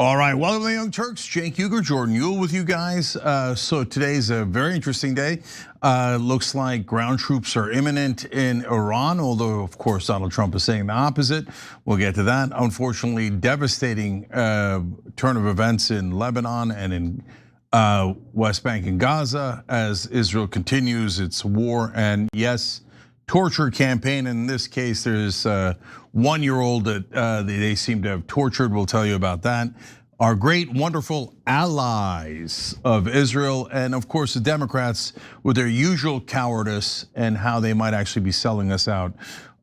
All right, welcome to the Young Turks. Cenk Uygur, Jordan Uhl with you guys. So today's a very interesting day. Looks like ground troops are imminent in Iran, although of course Donald Trump is saying the opposite. We'll get to that. Unfortunately, devastating turn of events in Lebanon and in West Bank and Gaza as Israel continues its war and yes, torture campaign. In this case, there's a 1-year-old that they seem to have tortured. We'll tell you about that. Our great, wonderful allies of Israel, and of course the Democrats with their usual cowardice and how they might actually be selling us out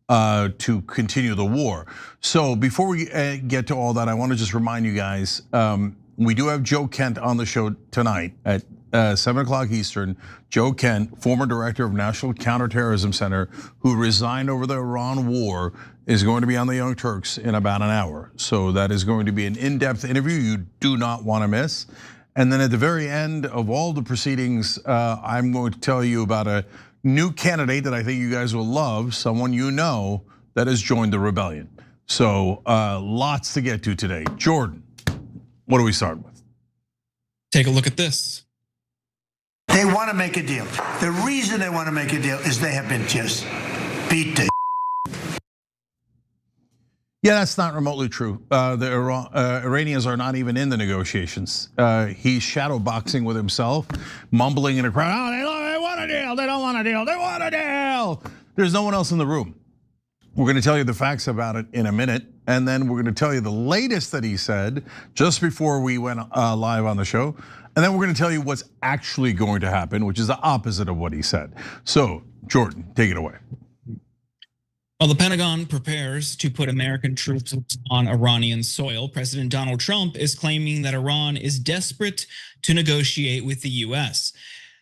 to continue the war. So before we get to all that, I want to just remind you guys, we do have Joe Kent on the show tonight at 7 o'clock Eastern. Joe Kent, former director of National Counterterrorism Center, who resigned over the Iran war, is going to be on the Young Turks in about an hour. So that is going to be an in-depth interview you do not want to miss. And then at the very end of all the proceedings, I'm going to tell you about a new candidate that I think you guys will love, someone you know that has joined the rebellion. So lots to get to today. Jordan, what do we start with? Take a look at this. They want to make a deal. The reason they want to make a deal is they have been just beat to. Yeah, that's not remotely true. The Iranians are not even in the negotiations. He's shadow boxing with himself, mumbling in a crowd, oh, they want a deal, they don't want a deal, they want a deal. There's no one else in the room. We're gonna tell you the facts about it in a minute, and then we're gonna tell you the latest that he said just before we went live on the show. And then we're gonna tell you what's actually going to happen, which is the opposite of what he said. So, Jordan, take it away. While the Pentagon prepares to put American troops on Iranian soil, President Donald Trump is claiming that Iran is desperate to negotiate with the US.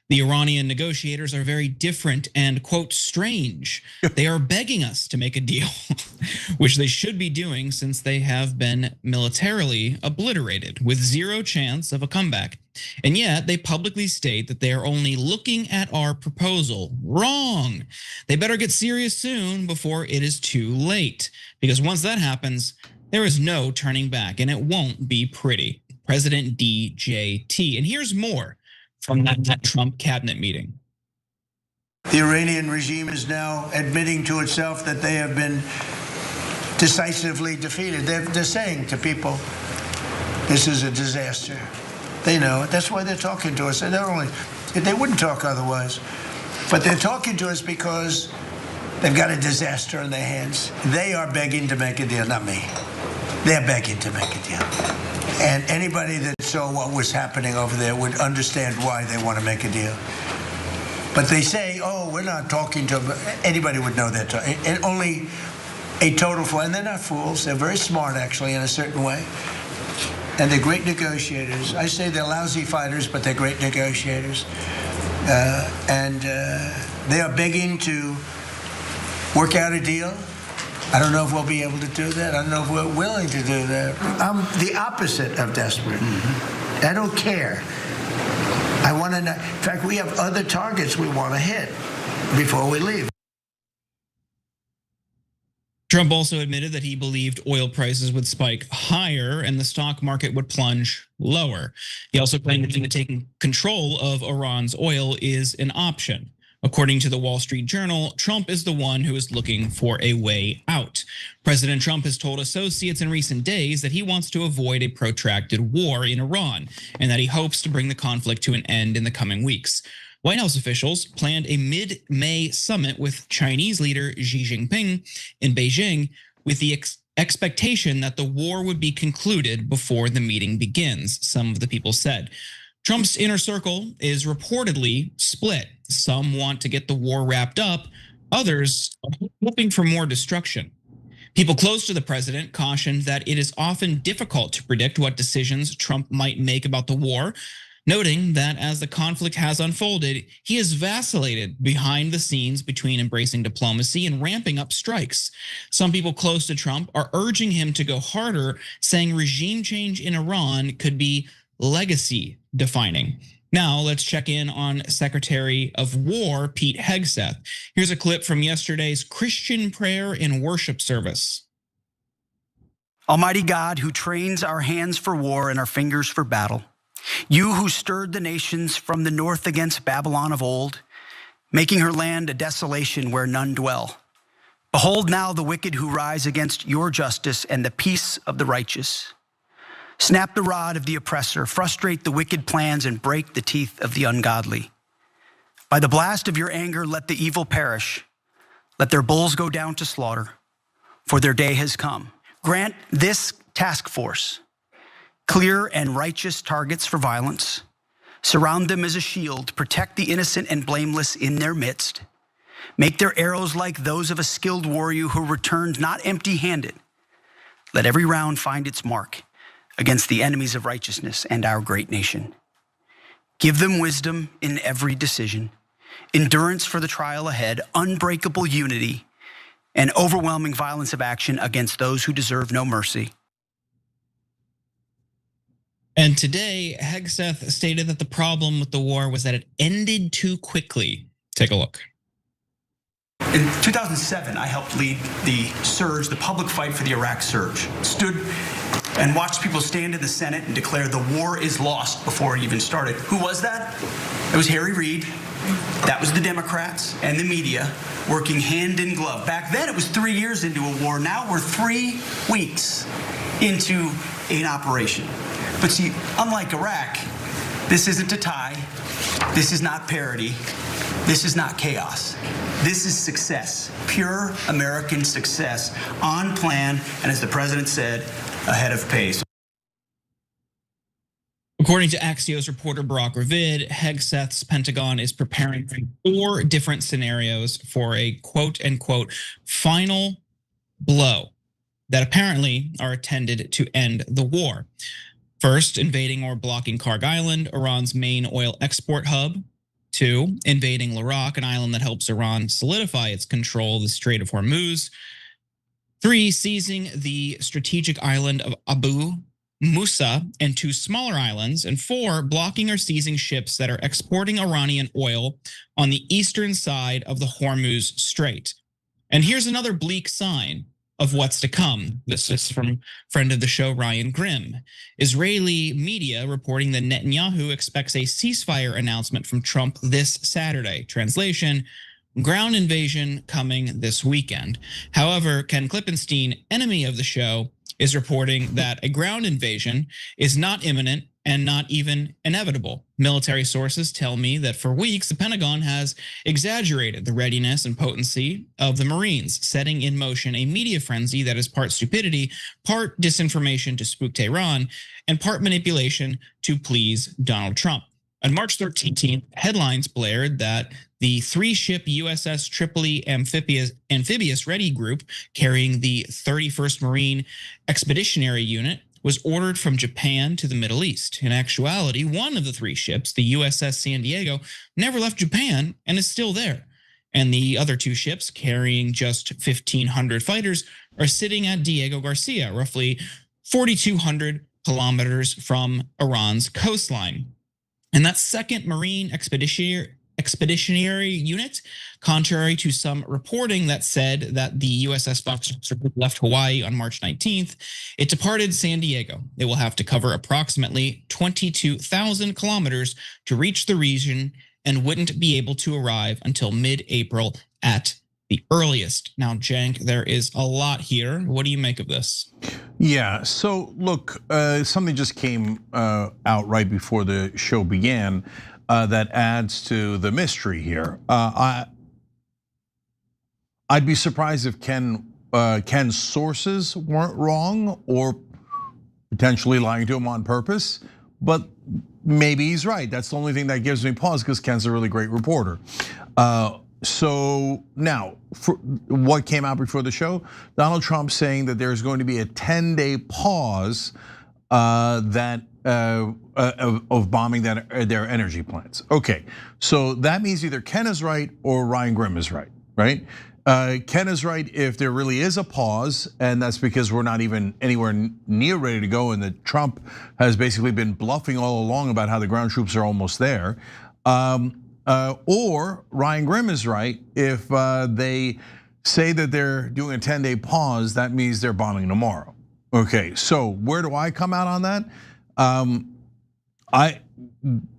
The Iranian negotiators are very different and, quote, strange. They are begging us to make a deal, which they should be doing since they have been militarily obliterated with zero chance of a comeback. And yet they publicly state that they are only looking at our proposal. Wrong. They better get serious soon before it is too late. Because once that happens, there is no turning back and it won't be pretty. President DJT. And here's more from that Trump cabinet meeting. The Iranian regime is now admitting to itself that they have been decisively defeated. They're saying to people, this is a disaster. They know it. That's why they're talking to us. They wouldn't talk otherwise. But they're talking to us because they've got a disaster in their hands. They are begging to make a deal, not me. They're begging to make a deal. And anybody that saw what was happening over there would understand why they want to make a deal. But they say, oh, we're not talking to them. Anybody would know that. And only a total fool. And they're not fools. They're very smart, actually, in a certain way. And they're great negotiators. I say they're lousy fighters, but they're great negotiators. And they are begging to work out a deal. I don't know if we'll be able to do that. I don't know if we're willing to do that. I'm the opposite of desperate. I don't care. I want to know. In fact, we have other targets we want to hit before we leave. Trump also admitted that he believed oil prices would spike higher and the stock market would plunge lower. He also claimed that taking control of Iran's oil is an option. According to the Wall Street Journal, Trump is the one who is looking for a way out. President Trump has told associates in recent days that he wants to avoid a protracted war in Iran and that he hopes to bring the conflict to an end in the coming weeks. White House officials planned a mid-May summit with Chinese leader Xi Jinping in Beijing with the expectation that the war would be concluded before the meeting begins, some of the people said. Trump's inner circle is reportedly split. Some want to get the war wrapped up. Others are hoping for more destruction. People close to the president cautioned that it is often difficult to predict what decisions Trump might make about the war, noting that as the conflict has unfolded, he has vacillated behind the scenes between embracing diplomacy and ramping up strikes. Some people close to Trump are urging him to go harder, saying regime change in Iran could be legacy defining. Now let's check in on Secretary of War Pete Hegseth. Here's a clip from yesterday's Christian prayer and worship service. Almighty God, who trains our hands for war and our fingers for battle, you who stirred the nations from the north against Babylon of old, making her land a desolation where none dwell. Behold now the wicked who rise against your justice and the peace of the righteous. Snap the rod of the oppressor, frustrate the wicked plans, and break the teeth of the ungodly. By the blast of your anger, let the evil perish. Let their bulls go down to slaughter, for their day has come. Grant this task force clear and righteous targets for violence. Surround them as a shield. Protect the innocent and blameless in their midst. Make their arrows like those of a skilled warrior who returned not empty-handed. Let every round find its mark against the enemies of righteousness and our great nation. Give them wisdom in every decision, endurance for the trial ahead, unbreakable unity, and overwhelming violence of action against those who deserve no mercy. And today, Hegseth stated that the problem with the war was that it ended too quickly. Take a look. In 2007, I helped lead the surge, the public fight for the Iraq surge. Stood and watched people stand in the Senate and declare the war is lost before it even started. Who was that? It was Harry Reid. That was the Democrats and the media working hand in glove. Back then, it was 3 years into a war. Now we're 3 weeks into an operation. But see, unlike Iraq, this isn't a tie. This is not parity. This is not chaos. This is success, pure American success, on plan, and as the president said, ahead of pace. According to Axios reporter Barak Ravid, Hegseth's Pentagon is preparing for 4 different scenarios for a quote unquote final blow that apparently are intended to end the war. First, invading or blocking Karg Island, Iran's main oil export hub. 2, invading Iraq, an island that helps Iran solidify its control of the Strait of Hormuz. 3, seizing the strategic island of Abu Musa and 2 smaller islands. And 4, blocking or seizing ships that are exporting Iranian oil on the eastern side of the Hormuz Strait. And here's another bleak sign of what's to come. This is from friend of the show, Ryan Grimm. Israeli media reporting that Netanyahu expects a ceasefire announcement from Trump this Saturday. Translation, ground invasion coming this weekend. However, Ken Klippenstein, enemy of the show, is reporting that a ground invasion is not imminent and not even inevitable. Military sources tell me that for weeks, the Pentagon has exaggerated the readiness and potency of the Marines, setting in motion a media frenzy that is part stupidity, part disinformation to spook Tehran, and part manipulation to please Donald Trump. On March 13th, headlines blared that the 3-ship USS Tripoli Amphibious Ready Group carrying the 31st Marine Expeditionary Unit was ordered from Japan to the Middle East. In actuality, one of the 3 ships, the USS San Diego, never left Japan and is still there. And the other 2 ships, carrying just 1,500 fighters, are sitting at Diego Garcia, roughly 4,200 kilometers from Iran's coastline. And that 2nd Marine Expeditionary Unit, contrary to some reporting that said that the USS Foxtrot left Hawaii on March 19th, it departed San Diego. It will have to cover approximately 22,000 kilometers to reach the region and wouldn't be able to arrive until mid-April at the earliest. Now, Cenk, there is a lot here. What do you make of this? Yeah, so look, something just came out right before the show began that adds to the mystery here. I'd be surprised if Ken's sources weren't wrong or potentially lying to him on purpose, but maybe he's right. That's the only thing that gives me pause because Ken's a really great reporter. So now, for what came out before the show, Donald Trump saying that there's going to be a 10-day pause of bombing their energy plants. Okay, so that means either Ken is right or Ryan Grimm is right, right? Ken is right if there really is a pause, and that's because we're not even anywhere near ready to go, and that Trump has basically been bluffing all along about how the ground troops are almost there. Or Ryan Grimm is right if they say that they're doing a 10-day pause, that means they're bombing tomorrow. Okay, so where do I come out on that?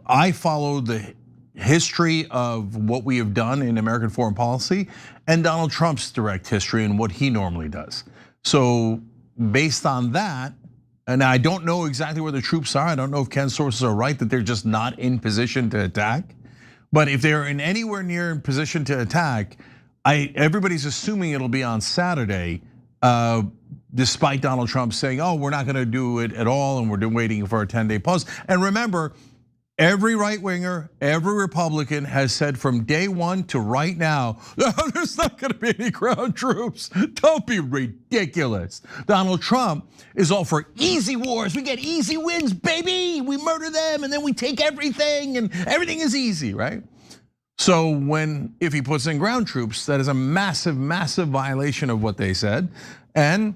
I follow the history of what we have done in American foreign policy and Donald Trump's direct history and what he normally does. So based on that, and I don't know exactly where the troops are. I don't know if Ken's sources are right that they're just not in position to attack. But if they're in anywhere near in position to attack, everybody's assuming it'll be on Saturday, despite Donald Trump saying, "Oh, we're not going to do it at all, and we're waiting for a 10-day pause." And remember, every right winger, every Republican has said from day one to right now, there's not going to be any ground troops. Don't be ridiculous. Donald Trump is all for easy wars. We get easy wins, baby. We murder them and then we take everything and everything is easy, right? So if he puts in ground troops, that is a massive, massive violation of what they said. And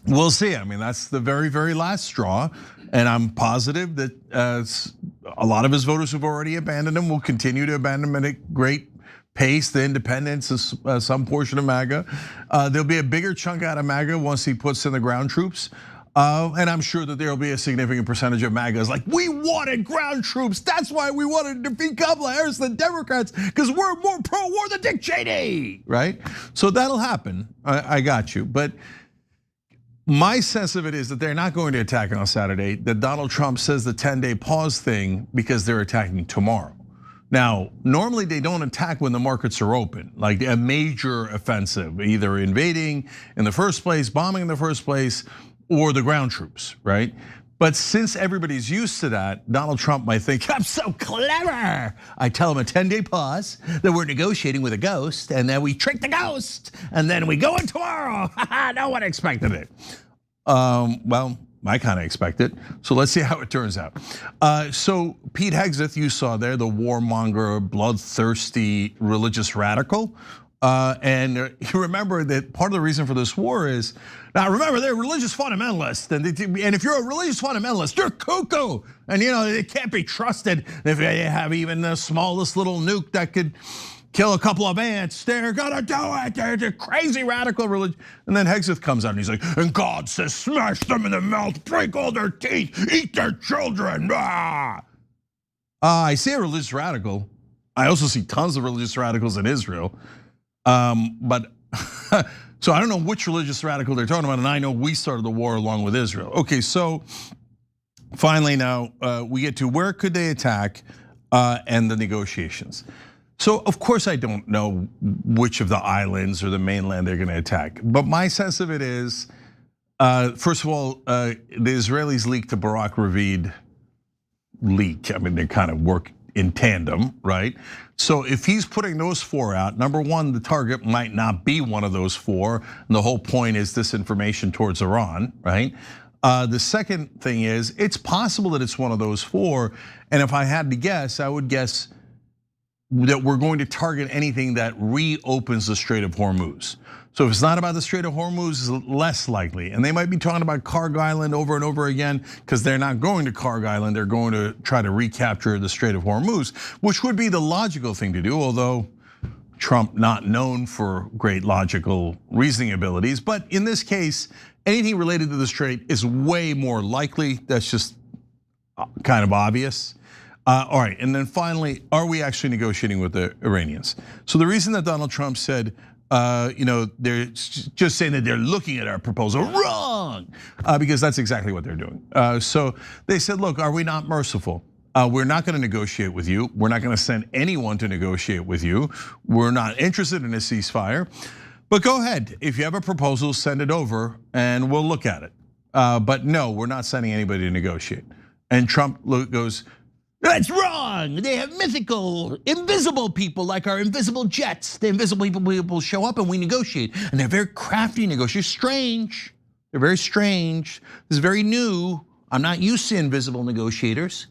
we'll see. I mean, that's the very, very last straw. And I'm positive that a lot of his voters who've already abandoned him will continue to abandon him at a great pace. The independents, some portion of MAGA. There'll be a bigger chunk out of MAGA once he puts in the ground troops. And I'm sure that there'll be a significant percentage of MAGAs like, we wanted ground troops. That's why we wanted to defeat Kamala Harris, the Democrats, because we're more pro-war than Dick Cheney, right? So that'll happen. I got you. But my sense of it is that they're not going to attack on Saturday, that Donald Trump says the 10-day pause thing because they're attacking tomorrow. Now, normally they don't attack when the markets are open, like a major offensive, either invading in the first place, bombing in the first place, or the ground troops, right? But since everybody's used to that, Donald Trump might think, I'm so clever. I tell him a 10-day pause, that we're negotiating with a ghost, and then we trick the ghost, and then we go in tomorrow. No one expected it. Well, I kind of expect it. So let's see how it turns out. So Pete Hegseth, you saw there, the warmonger, bloodthirsty religious radical. And you remember that part of the reason for this war is, now remember, they're religious fundamentalists. And if you're a religious fundamentalist, you're cuckoo. And it can't be trusted. If they have even the smallest little nuke that could kill a couple of ants, they're gonna do it. They're crazy radical religion. And then Hegseth comes out and he's like, and God says, smash them in the mouth, break all their teeth, eat their children. I see a religious radical. I also see tons of religious radicals in Israel. But so I don't know which religious radical they're talking about, and I know we started the war along with Israel. Okay, so finally now we get to where could they attack and the negotiations. So of course I don't know which of the islands or the mainland they're gonna attack, but my sense of it is, first of all, the Israelis leaked the Barak Ravid leak. I mean, they kind of work in tandem, right? So if he's putting those 4 out, number one, the target might not be one of those 4. And the whole point is disinformation towards Iran, right? The second thing is, it's possible that it's one of those 4. And if I had to guess, I would guess that we're going to target anything that reopens the Strait of Hormuz. So if it's not about the Strait of Hormuz, it's less likely. And they might be talking about Karg Island over and over again, because they're not going to Karg Island, they're going to try to recapture the Strait of Hormuz, which would be the logical thing to do, although Trump not known for great logical reasoning abilities. But in this case, anything related to the Strait is way more likely. That's just kind of obvious. All right, and then finally, are we actually negotiating with the Iranians? So the reason that Donald Trump said, they're just saying that they're looking at our proposal wrong, because that's exactly what they're doing. So they said, look, are we not merciful? We're not gonna negotiate with you. We're not gonna send anyone to negotiate with you. We're not interested in a ceasefire, but go ahead. If you have a proposal, send it over and we'll look at it. But no, we're not sending anybody to negotiate. And Trump goes, that's wrong. They have mythical, invisible people like our invisible jets. The invisible people show up and we negotiate. And they're very crafty negotiators, strange. They're very strange. This is very new. I'm not used to invisible negotiators.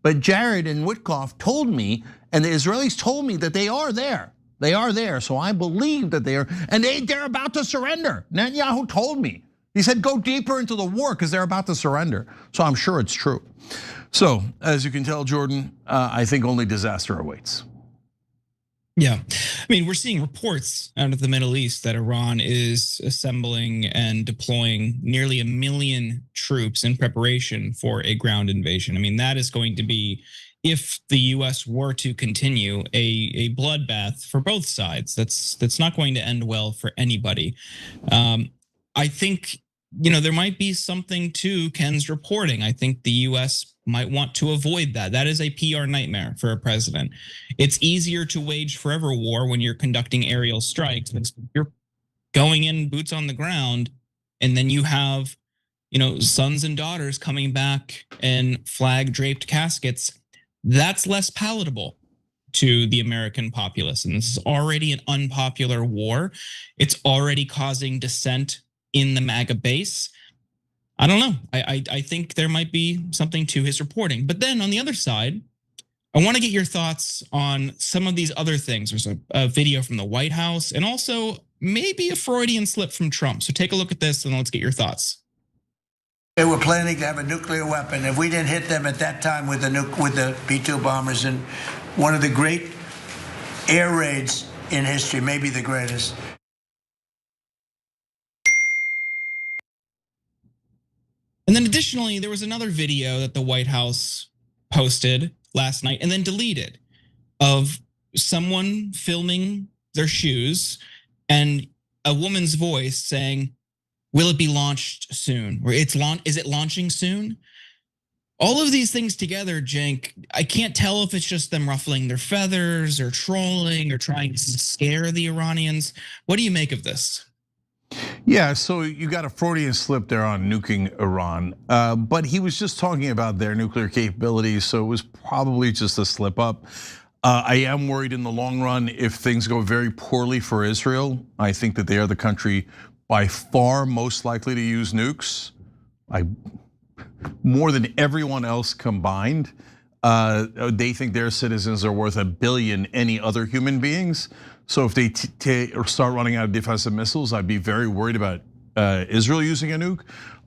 But Jared and Witkoff told me, and the Israelis told me that they are there. They are there, so I believe that they are, and they're about to surrender. Netanyahu told me. He said, go deeper into the war because they're about to surrender. So I'm sure it's true. So, as you can tell, Jordan, I think only disaster awaits. Yeah. I mean, we're seeing reports out of the Middle East that Iran is assembling and deploying nearly 1 million troops in preparation for a ground invasion. I mean, that is going to be, if the US were to continue, a bloodbath for both sides. That's not going to end well for anybody. I think, there might be something to Ken's reporting. I think the US might want to avoid that. That is a PR nightmare for a president. It's easier to wage forever war when you're conducting aerial strikes. You're going in boots on the ground, and then you have, sons and daughters coming back in flag draped caskets. That's less palatable to the American populace. And this is already an unpopular war. It's already causing dissent in the MAGA base. I don't know. I think there might be something to his reporting. But then on the other side, I want to get your thoughts on some of these other things. There's a video from the White House and also maybe a Freudian slip from Trump. So take a look at this and let's get your thoughts. They were planning to have a nuclear weapon. If we didn't hit them at that time with the B-2 bombers and one of the great air raids in history, maybe the greatest. And then additionally, there was another video that the White House posted last night and then deleted of someone filming their shoes and a woman's voice saying, "Will it be launched soon?" Or is it launching soon? All of these things together, Cenk, I can't tell if it's just them ruffling their feathers or trolling or trying to scare the Iranians. What do you make of this? Yeah, so you got a Freudian slip there on nuking Iran, but he was just talking about their nuclear capabilities, so it was probably just a slip up. I am worried in the long run if things go very poorly for Israel. I think that they are the country by far most likely to use nukes. More than everyone else combined. They think their citizens are worth $1 billion any other human beings. So if they start running out of defensive missiles, I'd be very worried about Israel using a nuke.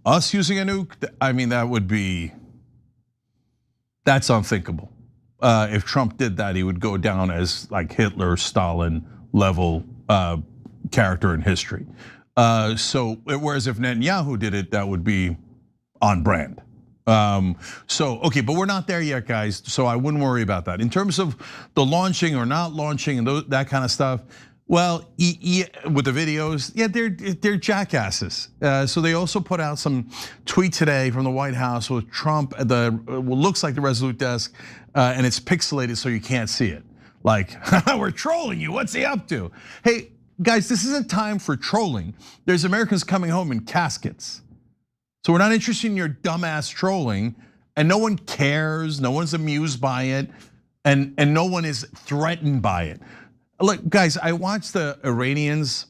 Us using a nuke, I mean, that's unthinkable. If Trump did that, he would go down as like Hitler, Stalin level character in history. So whereas if Netanyahu did it, that would be on brand. Okay, but we're not there yet, guys. So I wouldn't worry about that. In terms of the launching or not launching and that kind of stuff, well, with the videos, yeah, they're jackasses. So they also put out some tweet today from the White House with Trump at what looks like the Resolute desk, and it's pixelated so you can't see it. Like, we're trolling you. What's he up to? Hey, guys, this isn't time for trolling. There's Americans coming home in caskets. So we're not interested in your dumbass trolling, and no one cares, no one's amused by it, and no one is threatened by it. Look, guys, I watched the Iranians,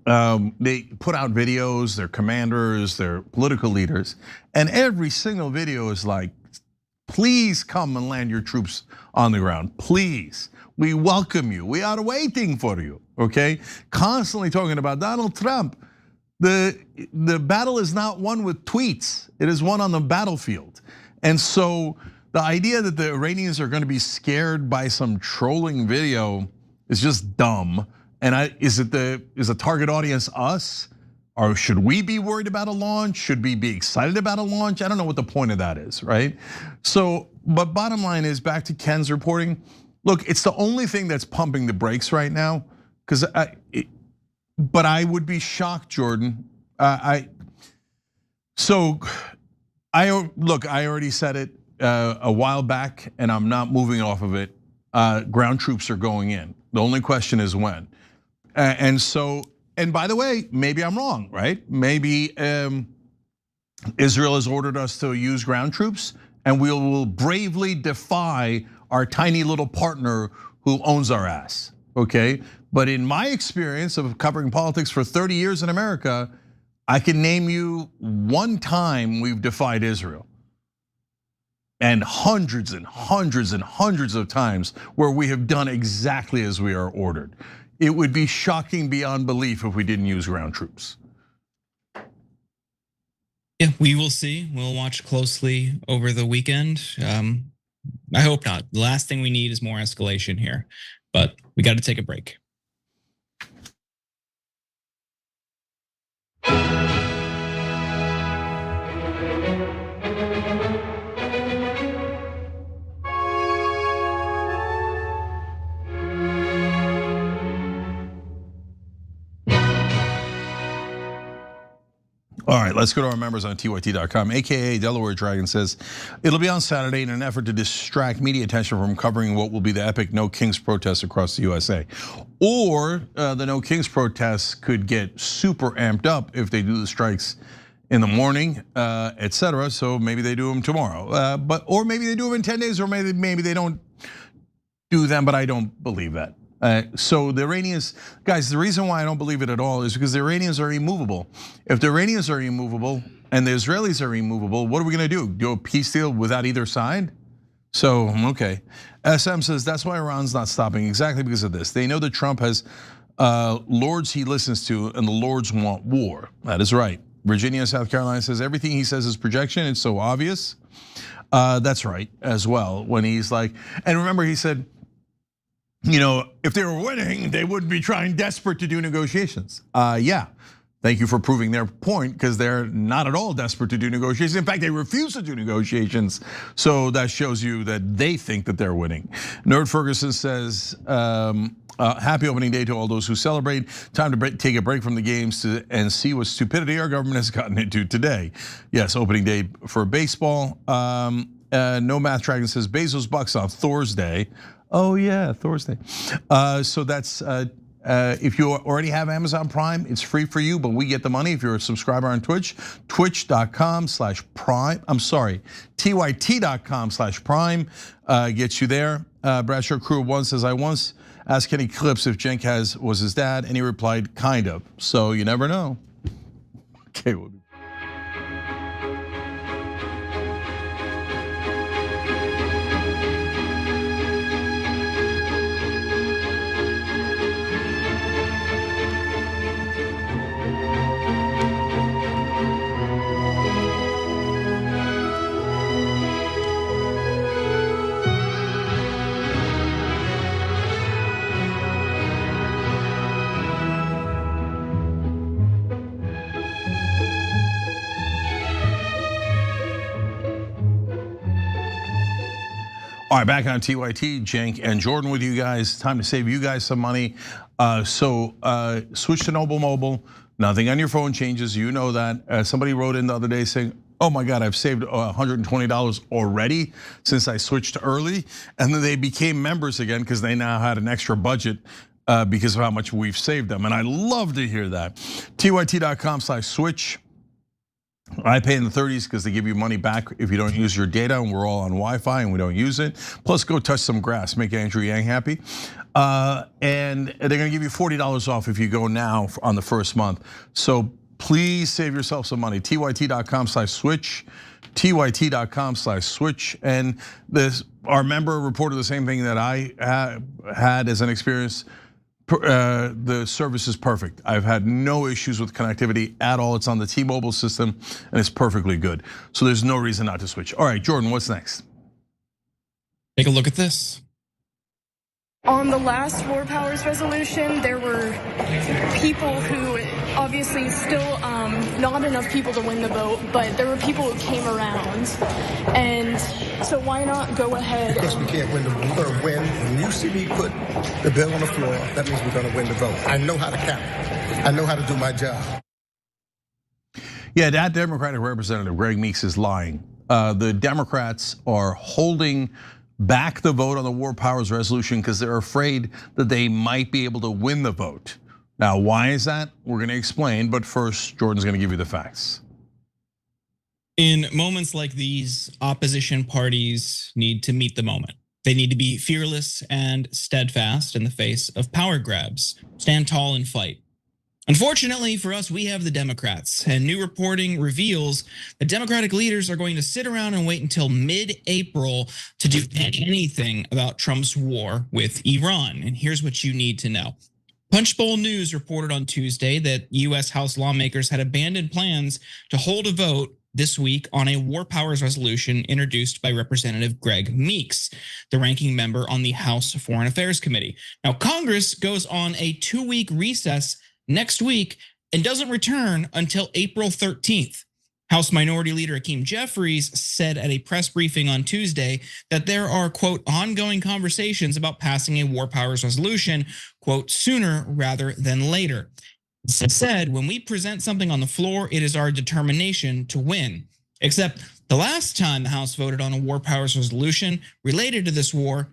they put out videos, their commanders, their political leaders, and every single video is like, please come and land your troops on the ground, please. We welcome you, we are waiting for you, okay? Constantly talking about Donald Trump. The battle is not won with tweets, it is won on the battlefield. And so the idea that the Iranians are gonna be scared by some trolling video is just dumb. And is the target audience us? Or should we be worried about a launch? Should we be excited about a launch? I don't know what the point of that is, right? So, but bottom line is, back to Ken's reporting, look, it's the only thing that's pumping the brakes right now, because but I would be shocked, Jordan. Look, I already said it a while back, and I'm not moving off of it. Ground troops are going in. The only question is when. And by the way, maybe I'm wrong, right? Maybe Israel has ordered us to use ground troops, and we will bravely defy our tiny little partner who owns our ass, okay? But in my experience of covering politics for 30 years in America, I can name you one time we've defied Israel. And hundreds and hundreds and hundreds of times where we have done exactly as we are ordered. It would be shocking beyond belief if we didn't use ground troops. Yeah, we will see. We'll watch closely over the weekend. I hope not. The last thing we need is more escalation here. But we got to take a break. All right, let's go to our members on TYT.com. AKA Delaware Dragon says, it'll be on Saturday in an effort to distract media attention from covering what will be the epic No Kings protests across the USA. Or the No Kings protests could get super amped up if they do the strikes in the morning, etc. So maybe they do them tomorrow, or maybe they do them in 10 days, or maybe they don't do them, but I don't believe that. So the Iranians, guys, the reason why I don't believe it at all is because the Iranians are immovable. If the Iranians are immovable and the Israelis are immovable, what are we gonna do? Do a peace deal without either side? So, okay. SM says that's why Iran's not stopping, exactly because of this. They know that Trump has lords he listens to and the lords want war. That is right. Virginia, South Carolina says everything he says is projection, it's so obvious. That's right as well, when he's like, and remember he said, you know, if they were winning, they wouldn't be trying desperate to do negotiations. Yeah, thank you for proving their point, because they're not at all desperate to do negotiations. In fact, they refuse to do negotiations. So that shows you that they think that they're winning. Nerd Ferguson says, happy opening day to all those who celebrate. Time to take a break from the games and see what stupidity our government has gotten into today. Yes, opening day for baseball. No Math Dragon says Bezos bucks on Thursday. Oh yeah, Thursday. So that's, if you already have Amazon Prime, it's free for you, but we get the money if you're a subscriber on Twitch. Twitch.com/prime, I'm sorry, TYT.com/prime gets you there. Bradshaw Crew 1 says, I once asked Kenny Clips if Cenk was his dad, and he replied, kind of. So you never know. Okay, we'll be all right, back on TYT, Cenk and Jordan with you guys. Time to save you guys some money. So switch to Noble Mobile. Nothing on your phone changes, you know that. Somebody wrote in the other day saying, oh my God, I've saved $120 already since I switched early. And then they became members again because they now had an extra budget because of how much we've saved them. And I love to hear that. TYT.com/switch. I pay in the 30s because they give you money back if you don't use your data, and we're all on Wi-Fi and we don't use it. Plus, go touch some grass, make Andrew Yang happy. And they're gonna give you $40 off if you go now on the first month. So please save yourself some money. TYT.com/switch, TYT.com/switch. And our member reported the same thing that I had as an experience. The service is perfect. I've had no issues with connectivity at all. It's on the T-Mobile system and it's perfectly good. So there's no reason not to switch. All right, Jordan, what's next? Take a look at this. On the last War Powers resolution, there were people who, obviously still not enough people to win the vote, but there were people who came around. And so why not go ahead? Because we can't win. We're going to win. When you see me put the bill on the floor, that means we're going to win the vote. I know how to count. I know how to do my job. Yeah, that Democratic Representative Greg Meeks is lying. The Democrats are holding back the vote on the War Powers resolution because they're afraid that they might be able to win the vote. Now, why is that? We're gonna explain, but first, Jordan's gonna give you the facts. In moments like these, opposition parties need to meet the moment. They need to be fearless and steadfast in the face of power grabs. Stand tall and fight. Unfortunately for us, we have the Democrats, and new reporting reveals that Democratic leaders are going to sit around and wait until mid-April to do anything about Trump's war with Iran. And here's what you need to know. Punchbowl News reported on Tuesday that US House lawmakers had abandoned plans to hold a vote this week on a war powers resolution introduced by Representative Greg Meeks, the ranking member on the House Foreign Affairs Committee. Now, Congress goes on a 2-week recess next week and doesn't return until April 13th. House Minority Leader Hakeem Jeffries said at a press briefing on Tuesday that there are, quote, ongoing conversations about passing a war powers resolution, quote, sooner rather than later. He said, when we present something on the floor, it is our determination to win. Except the last time the House voted on a war powers resolution related to this war,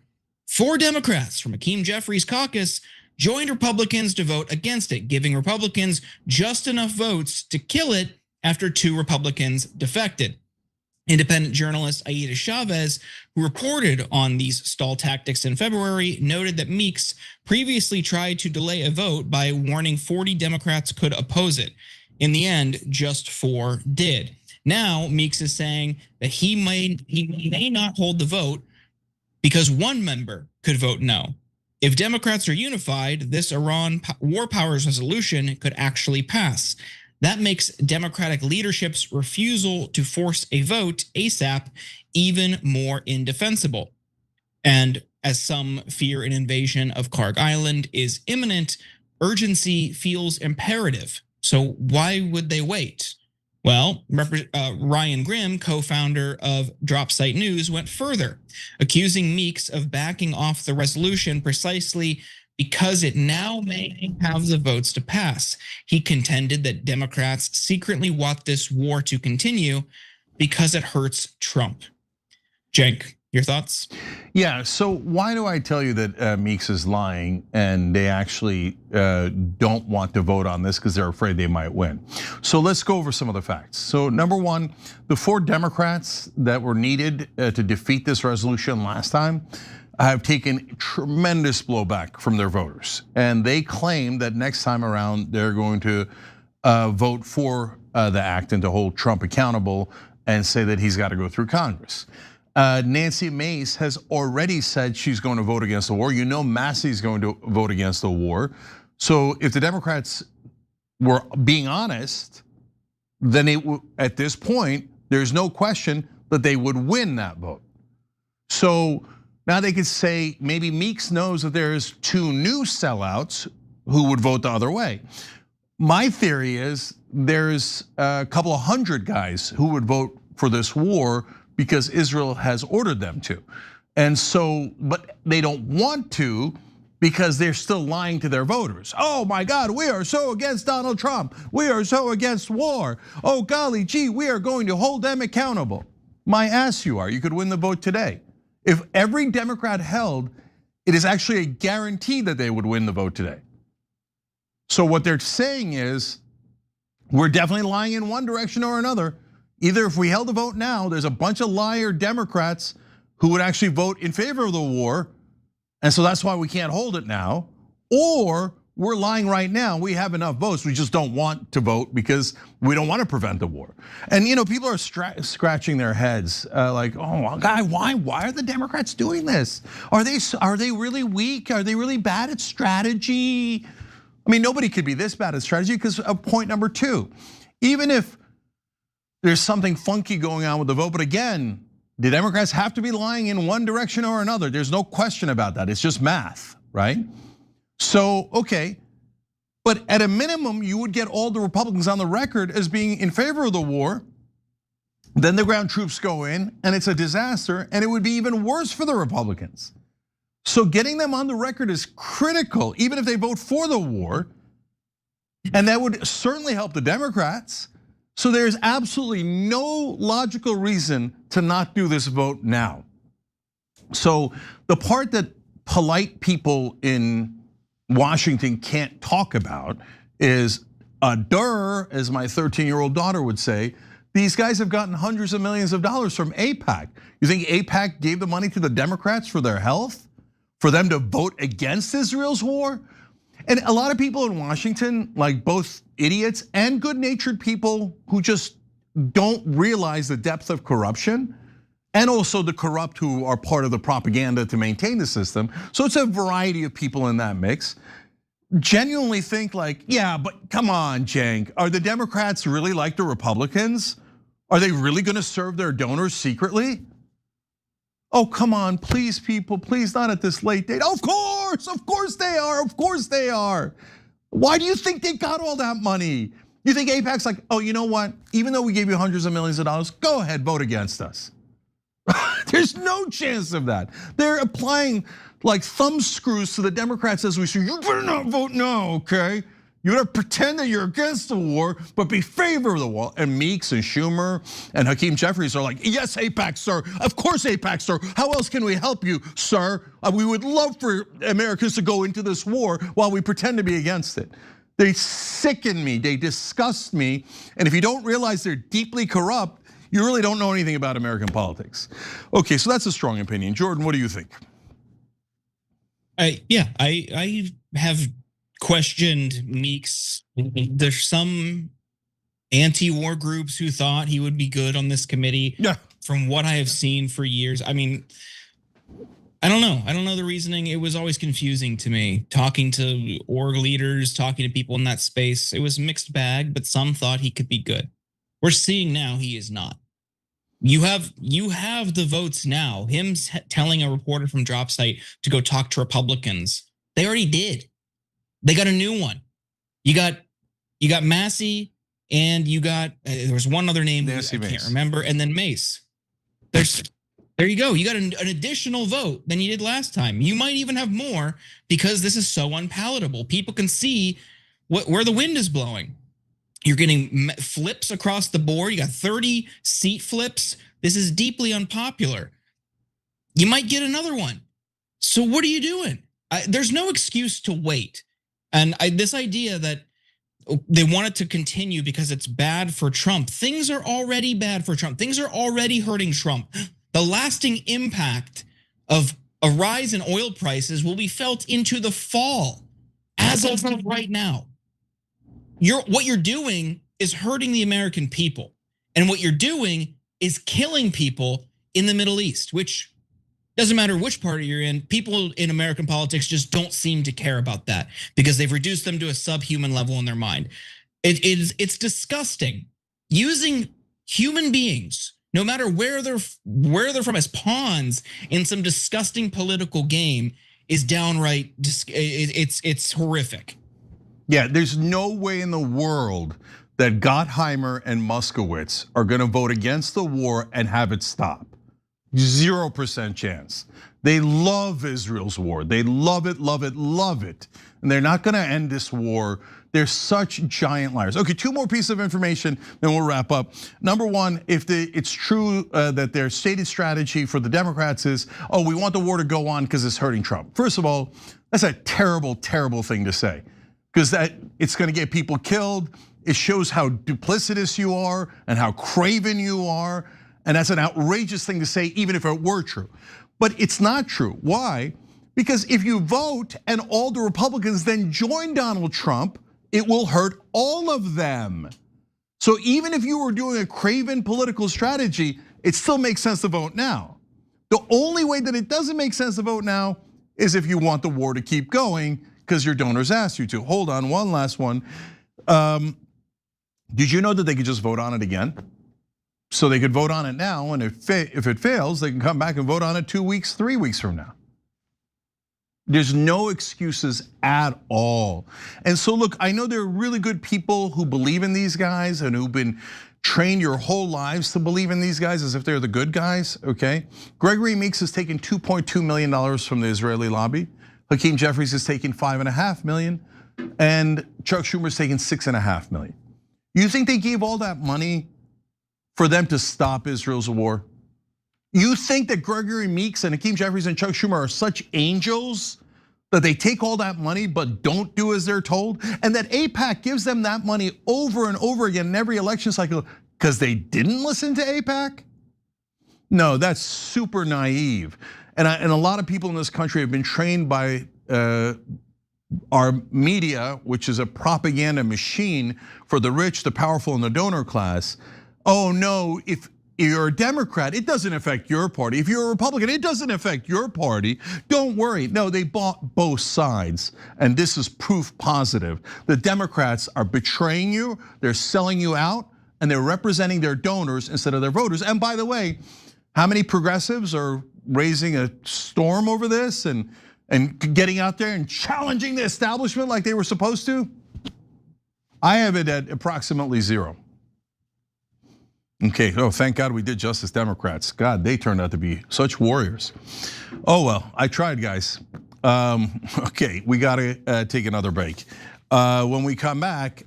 4 Democrats from Hakeem Jeffries' caucus joined Republicans to vote against it, giving Republicans just enough votes to kill it after 2 Republicans defected. Independent journalist Aida Chavez, who reported on these stall tactics in February, noted that Meeks previously tried to delay a vote by warning 40 Democrats could oppose it. In the end, just 4 did. Now, Meeks is saying that he may not hold the vote because 1 member could vote no. If Democrats are unified, this Iran war powers resolution could actually pass. That makes Democratic leadership's refusal to force a vote ASAP even more indefensible. And as some fear an invasion of Karg Island is imminent, urgency feels imperative. So why would they wait? Well, Ryan Grimm, co-founder of Drop Site News, went further, accusing Meeks of backing off the resolution precisely because it now may have the votes to pass. He contended that Democrats secretly want this war to continue because it hurts Trump. Cenk, your thoughts? Yeah, so why do I tell you that Meeks is lying and they actually don't want to vote on this because they're afraid they might win? So let's go over some of the facts. So number one, the 4 Democrats that were needed to defeat this resolution last time have taken tremendous blowback from their voters. And they claim that next time around, they're going to vote for the act and to hold Trump accountable and say that he's got to go through Congress. Nancy Mace has already said she's going to vote against the war. You know Massey's going to vote against the war. So if the Democrats were being honest, then at this point, there's no question that they would win that vote. So now they could say maybe Meeks knows that there's 2 new sellouts who would vote the other way. My theory is there's a couple of 100 guys who would vote for this war because Israel has ordered them to. And so, but they don't want to because they're still lying to their voters. Oh my God, we are so against Donald Trump. We are so against war. Oh golly gee, we are going to hold them accountable. My ass you are, you could win the vote today. If every Democrat held, it is actually a guarantee that they would win the vote today. So what they're saying is, we're definitely lying in one direction or another. Either if we held the vote now, there's a bunch of liar Democrats who would actually vote in favor of the war, and so that's why we can't hold it now. Or we're lying right now, we have enough votes, we just don't want to vote because we don't want to prevent the war. And people are scratching their heads like, oh God, why are the Democrats doing this? Are they really weak? Are they really bad at strategy? I mean, nobody could be this bad at strategy because of point number 2. Even if there's something funky going on with the vote, but again, the Democrats have to be lying in one direction or another. There's no question about that. It's just math, right? So, okay, but at a minimum, you would get all the Republicans on the record as being in favor of the war. Then the ground troops go in and it's a disaster, and it would be even worse for the Republicans. So getting them on the record is critical, even if they vote for the war. And that would certainly help the Democrats. So there's absolutely no logical reason to not do this vote now. So the part that polite people in Washington can't talk about is as my 13-year-old daughter would say, these guys have gotten hundreds of millions of dollars from AIPAC. You think AIPAC gave the money to the Democrats for their health? For them to vote against Israel's war? And a lot of people in Washington, like both idiots and good-natured people who just don't realize the depth of corruption, and also the corrupt who are part of the propaganda to maintain the system. So it's a variety of people in that mix. Genuinely think like, yeah, but come on, Cenk, are the Democrats really like the Republicans? Are they really gonna serve their donors secretly? Oh, come on, please, people, please, not at this late date. Of course they are, of course they are. Why do you think they got all that money? You think AIPAC's like, oh, you know what? Even though we gave you hundreds of millions of dollars, go ahead, vote against us. There's no chance of that. They're applying like thumb screws to the Democrats as we say, you better not vote no, okay? You better pretend that you're against the war, but be favor of the war. And Meeks and Schumer and Hakeem Jeffries are like, yes, AIPAC, sir. Of course, AIPAC, sir. How else can we help you, sir? We would love for Americans to go into this war while we pretend to be against it. They sicken me, they disgust me. And if you don't realize they're deeply corrupt, you really don't know anything about American politics. Okay, so that's a strong opinion. Jordan, what do you think? I have questioned Meeks. There's some anti-war groups who thought he would be good on this committee. Yeah. From what I have seen for years, I mean, I don't know. I don't know the reasoning. It was always confusing to me. Talking to org leaders, talking to people in that space, it was a mixed bag, but some thought he could be good. We're seeing now he is not. You have the votes now. Him telling a reporter from DropSite to go talk to Republicans. They already did. They got a new one. You got Massey and you got there was one other name I can't remember, and then Mace. There you go. You got an additional vote than you did last time. You might even have more because this is so unpalatable. People can see where the wind is blowing. You're getting flips across the board. You got 30 seat flips. This is deeply unpopular. You might get another one. So what are you doing? There's no excuse to wait. And this idea that they want it to continue because it's bad for Trump. Things are already bad for Trump. Things are already hurting Trump. The lasting impact of a rise in oil prices will be felt into the fall as of right now. What you're doing is hurting the American people. And what you're doing is killing people in the Middle East, which doesn't matter which party you're in. People in American politics just don't seem to care about that because they've reduced them to a subhuman level in their mind. It's disgusting. Using human beings, no matter where they're from, as pawns in some disgusting political game is downright, it's horrific. Yeah, there's no way in the world that Gottheimer and Moskowitz are gonna vote against the war and have it stop. 0% chance. They love Israel's war. They love it, love it, love it. And they're not gonna end this war. They're such giant liars. Okay, two more pieces of information, then we'll wrap up. Number one, if it's true that their stated strategy for the Democrats is, oh, we want the war to go on because it's hurting Trump. First of all, that's a terrible, terrible thing to say. Because it's gonna get people killed. It shows how duplicitous you are and how craven you are. And that's an outrageous thing to say, even if it were true. But it's not true. Why? Because if you vote and all the Republicans then join Donald Trump, it will hurt all of them. So even if you were doing a craven political strategy, it still makes sense to vote now. The only way that it doesn't make sense to vote now is if you want the war to keep going because your donors asked you to. Hold on, one last one. Did you know that they could just vote on it again? So they could vote on it now, and if it fails, they can come back and vote on it 2 weeks, 3 weeks from now. There's no excuses at all. And so look, I know there are really good people who believe in these guys and who've been trained your whole lives to believe in these guys as if they're the good guys, okay? Gregory Meeks has taken $2.2 million from the Israeli lobby. Hakeem Jeffries has taken $5.5 million, and Chuck Schumer's taken $6.5 million. You think they gave all that money for them to stop Israel's war? You think that Gregory Meeks and Hakeem Jeffries and Chuck Schumer are such angels that they take all that money but don't do as they're told? And that AIPAC gives them that money over and over again in every election cycle because they didn't listen to AIPAC? No, that's super naive. And a lot of people in this country have been trained by our media, which is a propaganda machine for the rich, the powerful, and the donor class. Oh no, if you're a Democrat, it doesn't affect your party. If you're a Republican, it doesn't affect your party. Don't worry. No, they bought both sides. And this is proof positive. The Democrats are betraying you, they're selling you out, and they're representing their donors instead of their voters. And by the way, how many progressives are raising a storm over this and getting out there and challenging the establishment like they were supposed to? I have it at approximately 0. Okay, oh, thank God we did Justice Democrats. God, they turned out to be such warriors. Oh well, I tried, guys. Okay, we gotta take another break. When we come back,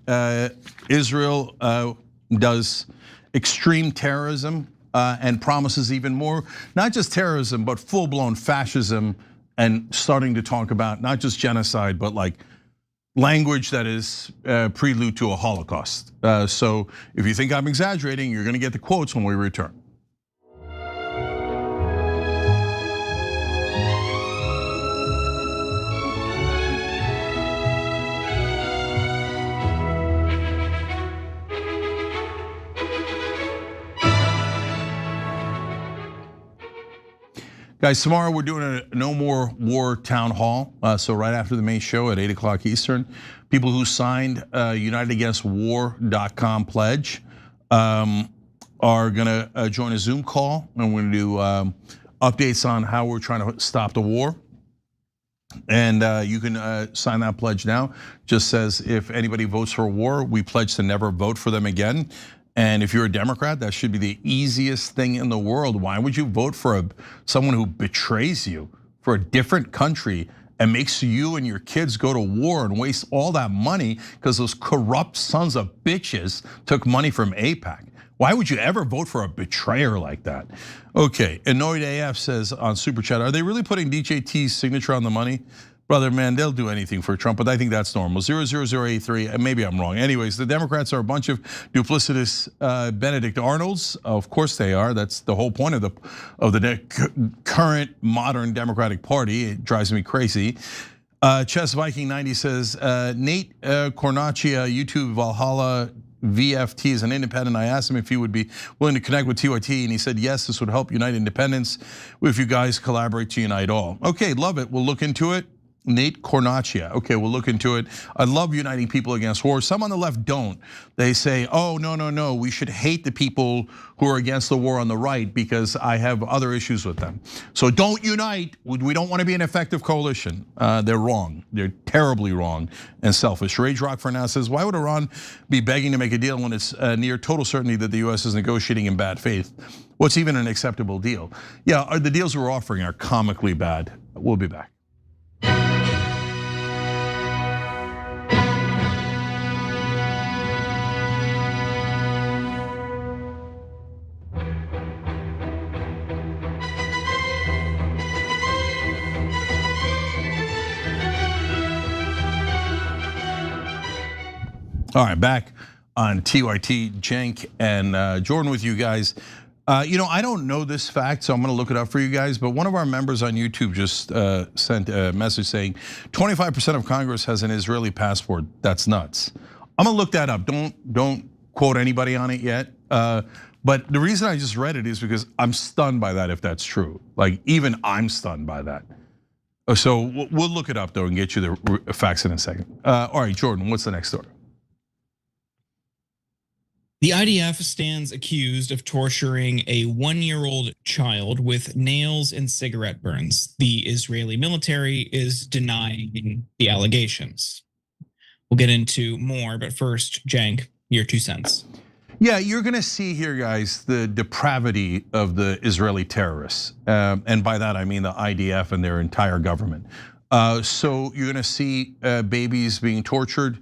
Israel does extreme terrorism and promises even more, not just terrorism, but full-blown fascism, and starting to talk about not just genocide, but like language that is prelude to a Holocaust. So if you think I'm exaggerating, you're gonna get the quotes when we return. Guys, tomorrow we're doing a No More War town hall. So right after the main show at 8 o'clock Eastern, people who signed unitedagainstwar.com pledge are gonna join a Zoom call, and we're gonna do updates on how we're trying to stop the war. And you can sign that pledge now. Just says if anybody votes for a war, we pledge to never vote for them again. And if you're a Democrat, that should be the easiest thing in the world. Why would you vote for someone who betrays you for a different country and makes you and your kids go to war and waste all that money because those corrupt sons of bitches took money from AIPAC? Why would you ever vote for a betrayer like that? Okay, Annoyed AF says on Super Chat, are they really putting DJT's signature on the money? Brother, man, they'll do anything for Trump, but I think that's normal. 00083, and maybe I'm wrong. Anyways, the Democrats are a bunch of duplicitous Benedict Arnolds. Of course they are. That's the whole point of the current modern Democratic Party. It drives me crazy. Chess Viking 90 says, Nate Cornacchia, YouTube Valhalla VFT is an independent. I asked him if he would be willing to connect with TYT, and he said yes, this would help unite independents if you guys collaborate to unite all. Okay, love it. We'll look into it. Nate Cornacchia. Okay, we'll look into it. I love uniting people against war. Some on the left don't. They say, oh, no, we should hate the people who are against the war on the right because I have other issues with them. So don't unite. We don't want to be an effective coalition. They're wrong. They're terribly wrong and selfish. Rage Rock for now says, why would Iran be begging to make a deal when it's near total certainty that the US is negotiating in bad faith? What's even an acceptable deal? Yeah, the deals we're offering are comically bad. We'll be back. All right, back on TYT, Cenk and Jordan with you guys. I don't know this fact, so I'm gonna look it up for you guys, but one of our members on YouTube just sent a message saying 25% of Congress has an Israeli passport. That's nuts. I'm gonna look that up. Don't quote anybody on it yet. But the reason I just read it is because I'm stunned by that if that's true. Like even I'm stunned by that. So we'll look it up though and get you the facts in a second. All right, Jordan, what's the next story? The IDF stands accused of torturing a 1-year-old child with nails and cigarette burns. The Israeli military is denying the allegations. We'll get into more, but first, Cenk, your 2 cents. Yeah, you're gonna see here, guys, the depravity of the Israeli terrorists. And by that, I mean the IDF and their entire government. So you're gonna see babies being tortured.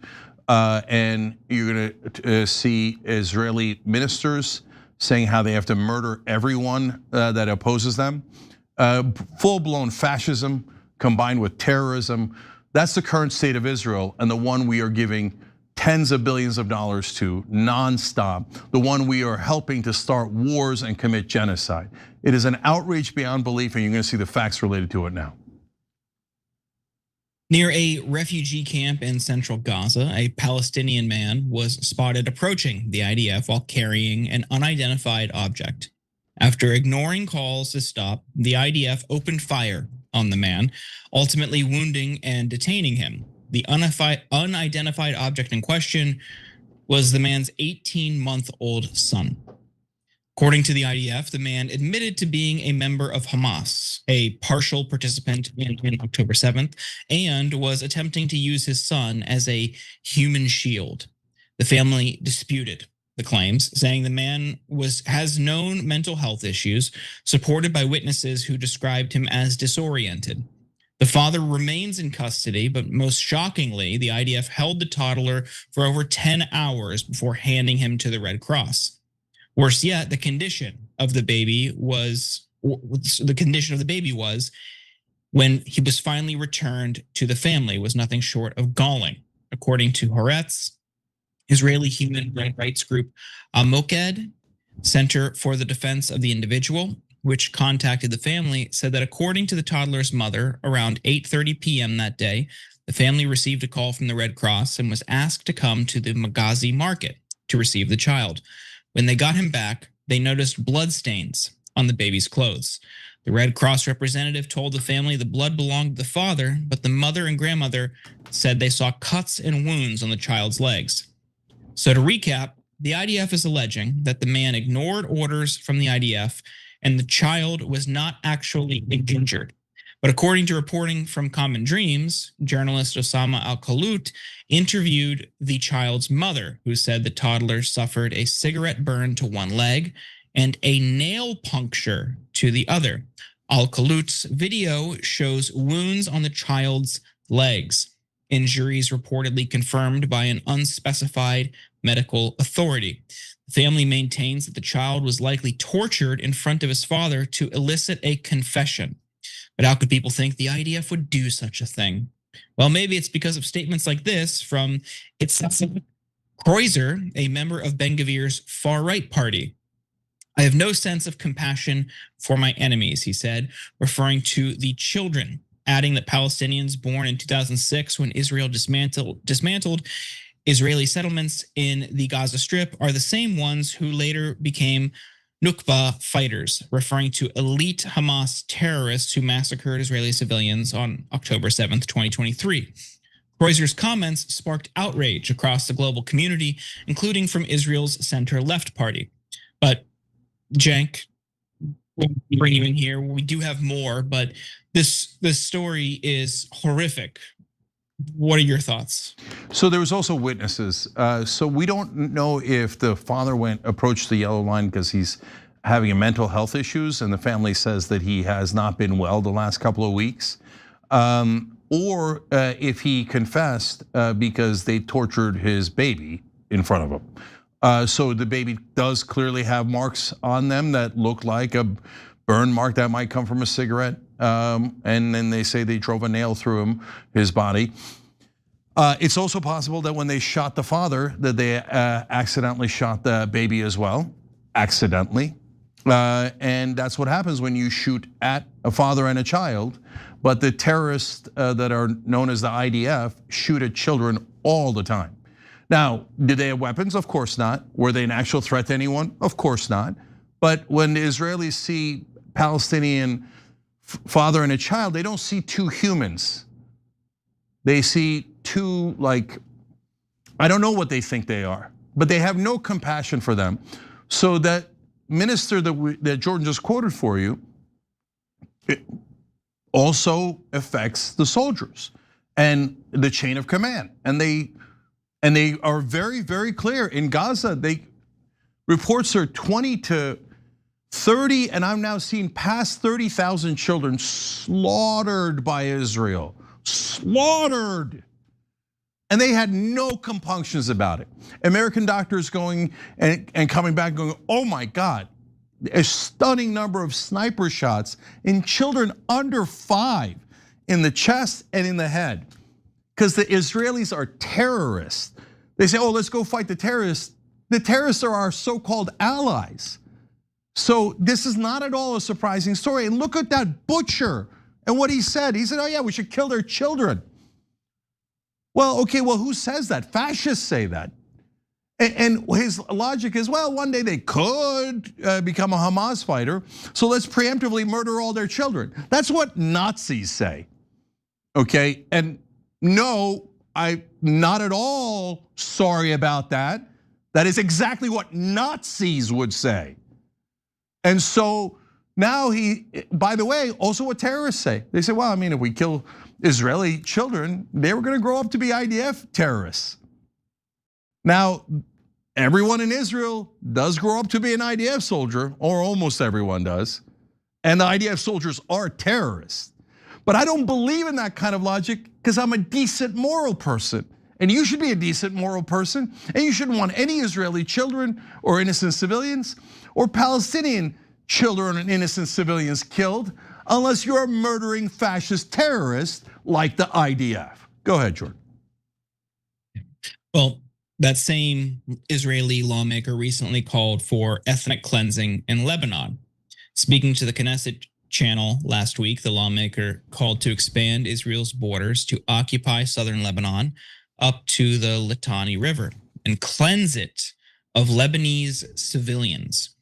And you're gonna see Israeli ministers saying how they have to murder everyone that opposes them. Full-blown fascism combined with terrorism. That's the current state of Israel, and the one we are giving tens of billions of dollars to nonstop. The one we are helping to start wars and commit genocide. It is an outrage beyond belief, and you're gonna see the facts related to it now. Near a refugee camp in central Gaza, a Palestinian man was spotted approaching the IDF while carrying an unidentified object. After ignoring calls to stop, the IDF opened fire on the man, ultimately wounding and detaining him. The unidentified object in question was the man's 18-month-old son. According to the IDF, the man admitted to being a member of Hamas, a partial participant in October 7th, and was attempting to use his son as a human shield. The family disputed the claims, saying the man has known mental health issues, supported by witnesses who described him as disoriented. The father remains in custody, but most shockingly, the IDF held the toddler for over 10 hours before handing him to the Red Cross. Worse yet, the condition of the baby was when he was finally returned to the family was nothing short of galling. According to Haaretz, Israeli human rights group Moked, Center for the Defense of the Individual, which contacted the family, said that according to the toddler's mother, around 8:30 p.m. that day, the family received a call from the Red Cross and was asked to come to the Magazi market to receive the child. When they got him back, they noticed bloodstains on the baby's clothes. The Red Cross representative told the family the blood belonged to the father, but the mother and grandmother said they saw cuts and wounds on the child's legs. So to recap, the IDF is alleging that the man ignored orders from the IDF and the child was not actually injured. But according to reporting from Common Dreams, journalist Osama Al-Khalut interviewed the child's mother, who said the toddler suffered a cigarette burn to one leg and a nail puncture to the other. Al-Khalut's video shows wounds on the child's legs, injuries reportedly confirmed by an unspecified medical authority. The family maintains that the child was likely tortured in front of his father to elicit a confession. But how could people think the IDF would do such a thing? Well, maybe it's because of statements like this from Itzhak Kreuzer, a member of Ben-Gvir's far-right party. I have no sense of compassion for my enemies, he said, referring to the children, adding that Palestinians born in 2006 when Israel dismantled Israeli settlements in the Gaza Strip are the same ones who later became Nukba fighters, referring to elite Hamas terrorists who massacred Israeli civilians on October 7th, 2023. Kreuzer's comments sparked outrage across the global community, including from Israel's center-left party. But Cenk, we'll bring you in here. We do have more, but this story is horrific. What are your thoughts? So there was also witnesses. So we don't know if the father approached the yellow line because he's having mental health issues, and the family says that he has not been well the last couple of weeks, or if he confessed because they tortured his baby in front of him. So the baby does clearly have marks on them that look like a burn mark that might come from a cigarette. And then they say they drove a nail through his body. It's also possible that when they shot the father, that they accidentally shot the baby as well, accidentally. And that's what happens when you shoot at a father and a child. But the terrorists that are known as the IDF shoot at children all the time. Now, did they have weapons? Of course not. Were they an actual threat to anyone? Of course not. But when the Israelis see Palestinian father and a child, they don't see two humans. They see two, like, I don't know what they think they are, but they have no compassion for them. So that minister that Jordan just quoted for you, it also affects the soldiers and the chain of command. And they are very, very clear. In Gaza, reports are 20 to 30, and I'm now seeing past 30,000 children slaughtered by Israel, slaughtered. And they had no compunctions about it. American doctors going and coming back going, oh my God, a stunning number of sniper shots in children under 5 in the chest and in the head. Because the Israelis are terrorists. They say, oh, let's go fight the terrorists. The terrorists are our so-called allies. So this is not at all a surprising story. And look at that butcher and what he said. He said, oh yeah, we should kill their children. Well, okay, well, who says that? Fascists say that. And his logic is, well, one day they could become a Hamas fighter, so let's preemptively murder all their children. That's what Nazis say, okay? And no, I'm not at all sorry about that. That is exactly what Nazis would say. And so now he, by the way, also what terrorists say. They say, well, I mean, if we kill Israeli children, they were gonna grow up to be IDF terrorists. Now, everyone in Israel does grow up to be an IDF soldier, or almost everyone does. And the IDF soldiers are terrorists. But I don't believe in that kind of logic because I'm a decent moral person. And you should be a decent moral person. And you shouldn't want any Israeli children or innocent civilians or Palestinian children and innocent civilians killed unless you're a murdering fascist terrorist like the IDF. Go ahead, Jordan. Well, that same Israeli lawmaker recently called for ethnic cleansing in Lebanon. Speaking to the Knesset channel last week, the lawmaker called to expand Israel's borders to occupy southern Lebanon up to the Litani River and cleanse it of Lebanese civilians.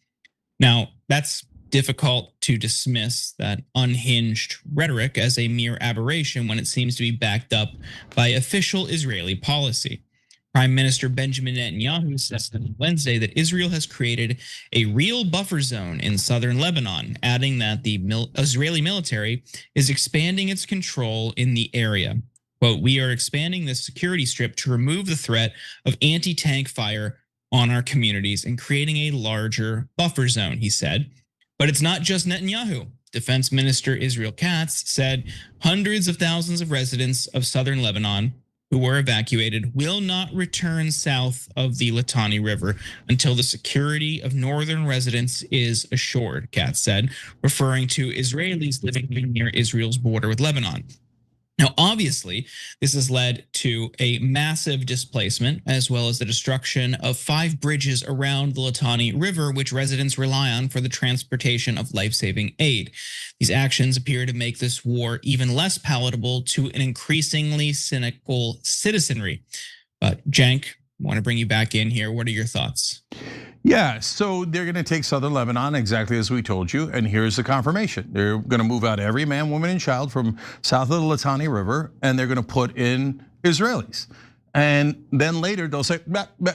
Now, that's difficult to dismiss that unhinged rhetoric as a mere aberration when it seems to be backed up by official Israeli policy. Prime Minister Benjamin Netanyahu said on Wednesday that Israel has created a real buffer zone in southern Lebanon, adding that the Israeli military is expanding its control in the area. Quote, we are expanding this security strip to remove the threat of anti-tank fire on our communities and creating a larger buffer zone, he said. But it's not just Netanyahu. Defense Minister Israel Katz said hundreds of thousands of residents of southern Lebanon who were evacuated will not return south of the Litani River until the security of northern residents is assured, Katz said, referring to Israelis living near Israel's border with Lebanon. Now, obviously, this has led to a massive displacement as well as the destruction of 5 bridges around the Litani River, which residents rely on for the transportation of life-saving aid. These actions appear to make this war even less palatable to an increasingly cynical citizenry. But Cenk, I want to bring you back in here. What are your thoughts? Yeah, so they're gonna take southern Lebanon exactly as we told you, and here's the confirmation. They're gonna move out every man, woman, and child from south of the Litani River, and they're gonna put in Israelis. And then later they'll say,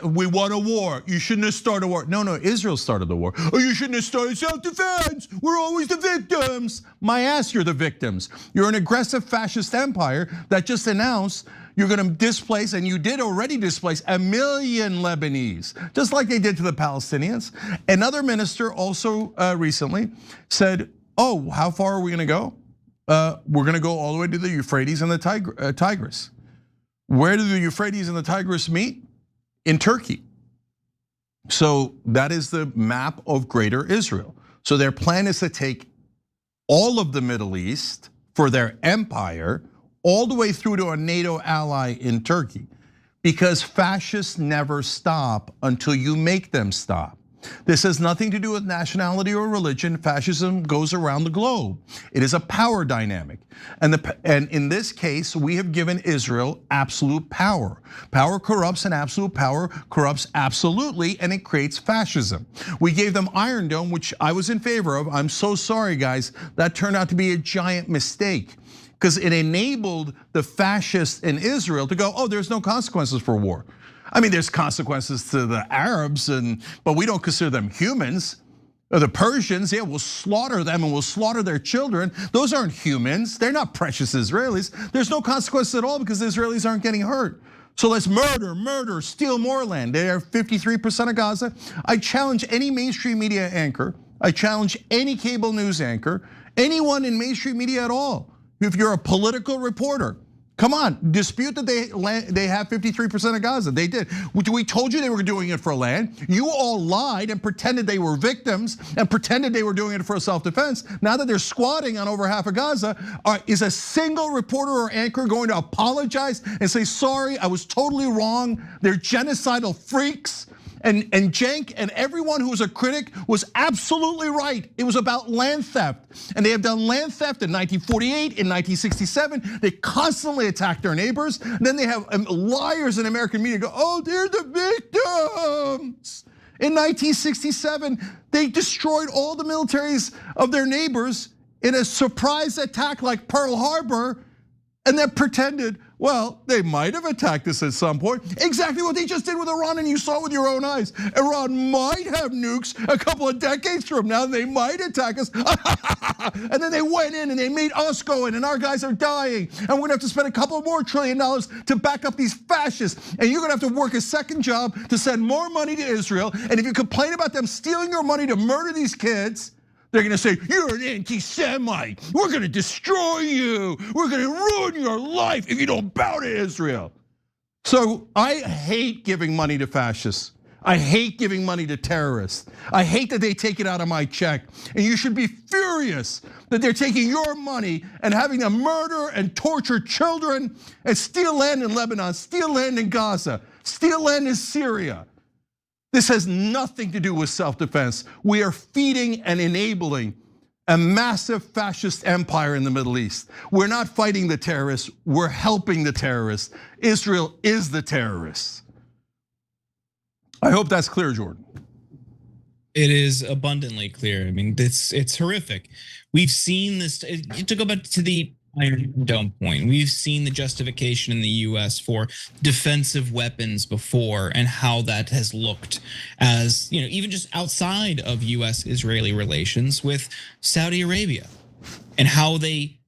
we won a war, you shouldn't have started a war. No, Israel started the war. Oh, you shouldn't have started self-defense, we're always the victims. My ass, you're the victims. You're an aggressive fascist empire that just announced you're gonna displace, and you did already displace, 1 million Lebanese, just like they did to the Palestinians. Another minister also recently said, oh, how far are we gonna go? We're gonna go all the way to the Euphrates and the Tigris. Where do the Euphrates and the Tigris meet? In Turkey. So that is the map of greater Israel. So their plan is to take all of the Middle East for their empire, all the way through to a NATO ally in Turkey, because fascists never stop until you make them stop. This has nothing to do with nationality or religion. Fascism goes around the globe. It is a power dynamic. And in this case, we have given Israel absolute power. Power corrupts, and absolute power corrupts absolutely, and it creates fascism. We gave them Iron Dome, which I was in favor of. I'm so sorry, guys. That turned out to be a giant mistake, because it enabled the fascists in Israel to go, oh, there's no consequences for war. I mean, there's consequences to the Arabs, but we don't consider them humans. The Persians, yeah, we'll slaughter them and we'll slaughter their children. Those aren't humans, they're not precious Israelis. There's no consequences at all because the Israelis aren't getting hurt. So let's murder, steal more land. They are 53% of Gaza. I challenge any mainstream media anchor, I challenge any cable news anchor, anyone in mainstream media at all. If you're a political reporter, come on, dispute that they have 53% of Gaza. They did. We told you they were doing it for land. You all lied and pretended they were victims and pretended they were doing it for self-defense. Now that they're squatting on over half of Gaza, is a single reporter or anchor going to apologize and say, sorry, I was totally wrong. They're genocidal freaks. And Cenk and everyone who was a critic was absolutely right. It was about land theft. And they have done land theft in 1948, in 1967. They constantly attack their neighbors. Then they have liars in American media go, oh, they're the victims. In 1967, they destroyed all the militaries of their neighbors in a surprise attack like Pearl Harbor. and then pretended, well, they might have attacked us at some point. Exactly what they just did with Iran, and you saw with your own eyes. Iran might have nukes a couple of decades from now. They might attack us. And then they went in and they made us go in, and our guys are dying. And we're gonna have to spend a couple more $1 trillion to back up these fascists. And you're gonna have to work a second job to send more money to Israel. And if you complain about them stealing your money to murder these kids, they're gonna say, you're an anti-Semite. We're gonna destroy you. We're gonna ruin your life if you don't bow to Israel. So I hate giving money to fascists. I hate giving money to terrorists. I hate that they take it out of my check. And you should be furious that they're taking your money and having them murder and torture children and steal land in Lebanon, steal land in Gaza, steal land in Syria. This has nothing to do with self-defense. We are feeding and enabling a massive fascist empire in the Middle East. We're not fighting the terrorists, we're helping the terrorists. Israel is the terrorists. I hope that's clear, Jordan. It is abundantly clear. I mean, it's horrific. We've seen this, to go back to the Iron Dome point, we've seen the justification in the US for defensive weapons before and how that has looked as, even just outside of US-Israeli relations with Saudi Arabia, and how they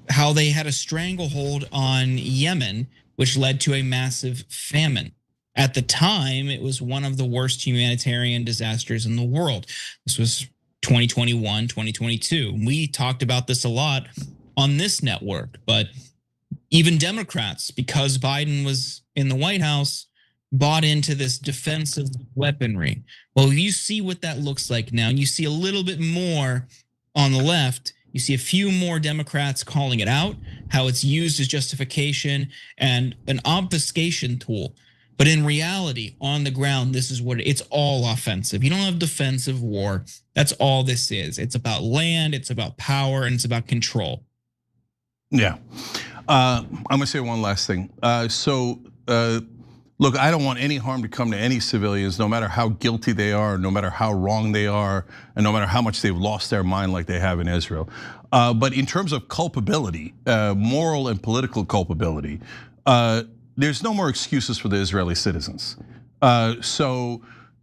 had a stranglehold on Yemen, which led to a massive famine. At the time, it was one of the worst humanitarian disasters in the world. This was 2021, 2022. We talked about this a lot on this network, but even Democrats, because Biden was in the White House, bought into this defensive weaponry. Well, you see what that looks like now. You see a little bit more on the left. You see a few more Democrats calling it out, how it's used as justification and an obfuscation tool. But in reality, on the ground, this is what it's all offensive. You don't have defensive war. That's all this is. It's about land, it's about power, and it's about control. Yeah, I'm gonna say one last thing. Look, I don't want any harm to come to any civilians, no matter how guilty they are, no matter how wrong they are, and no matter how much they've lost their mind like they have in Israel. But in terms of culpability, moral and political culpability, there's no more excuses for the Israeli citizens. So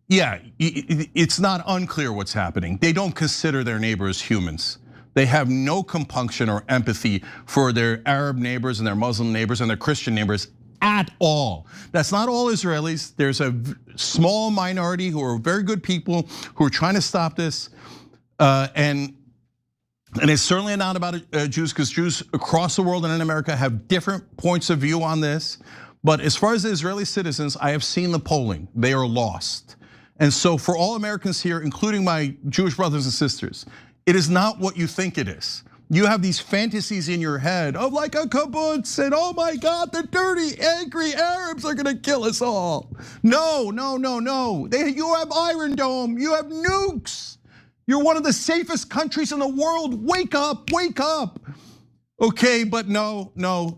yeah, it's not unclear what's happening. They don't consider their neighbors humans. They have no compunction or empathy for their Arab neighbors and their Muslim neighbors and their Christian neighbors at all. That's not all Israelis. There's a small minority who are very good people who are trying to stop this. And it's certainly not about Jews, because Jews across the world and in America have different points of view on this. But as far as the Israeli citizens, I have seen the polling. They are lost. And so for all Americans here, including my Jewish brothers and sisters, it is not what you think it is. You have these fantasies in your head of like a kibbutz and oh my God, the dirty, angry Arabs are gonna kill us all. No. You have Iron Dome, you have nukes. You're one of the safest countries in the world. Wake up. Okay, but no.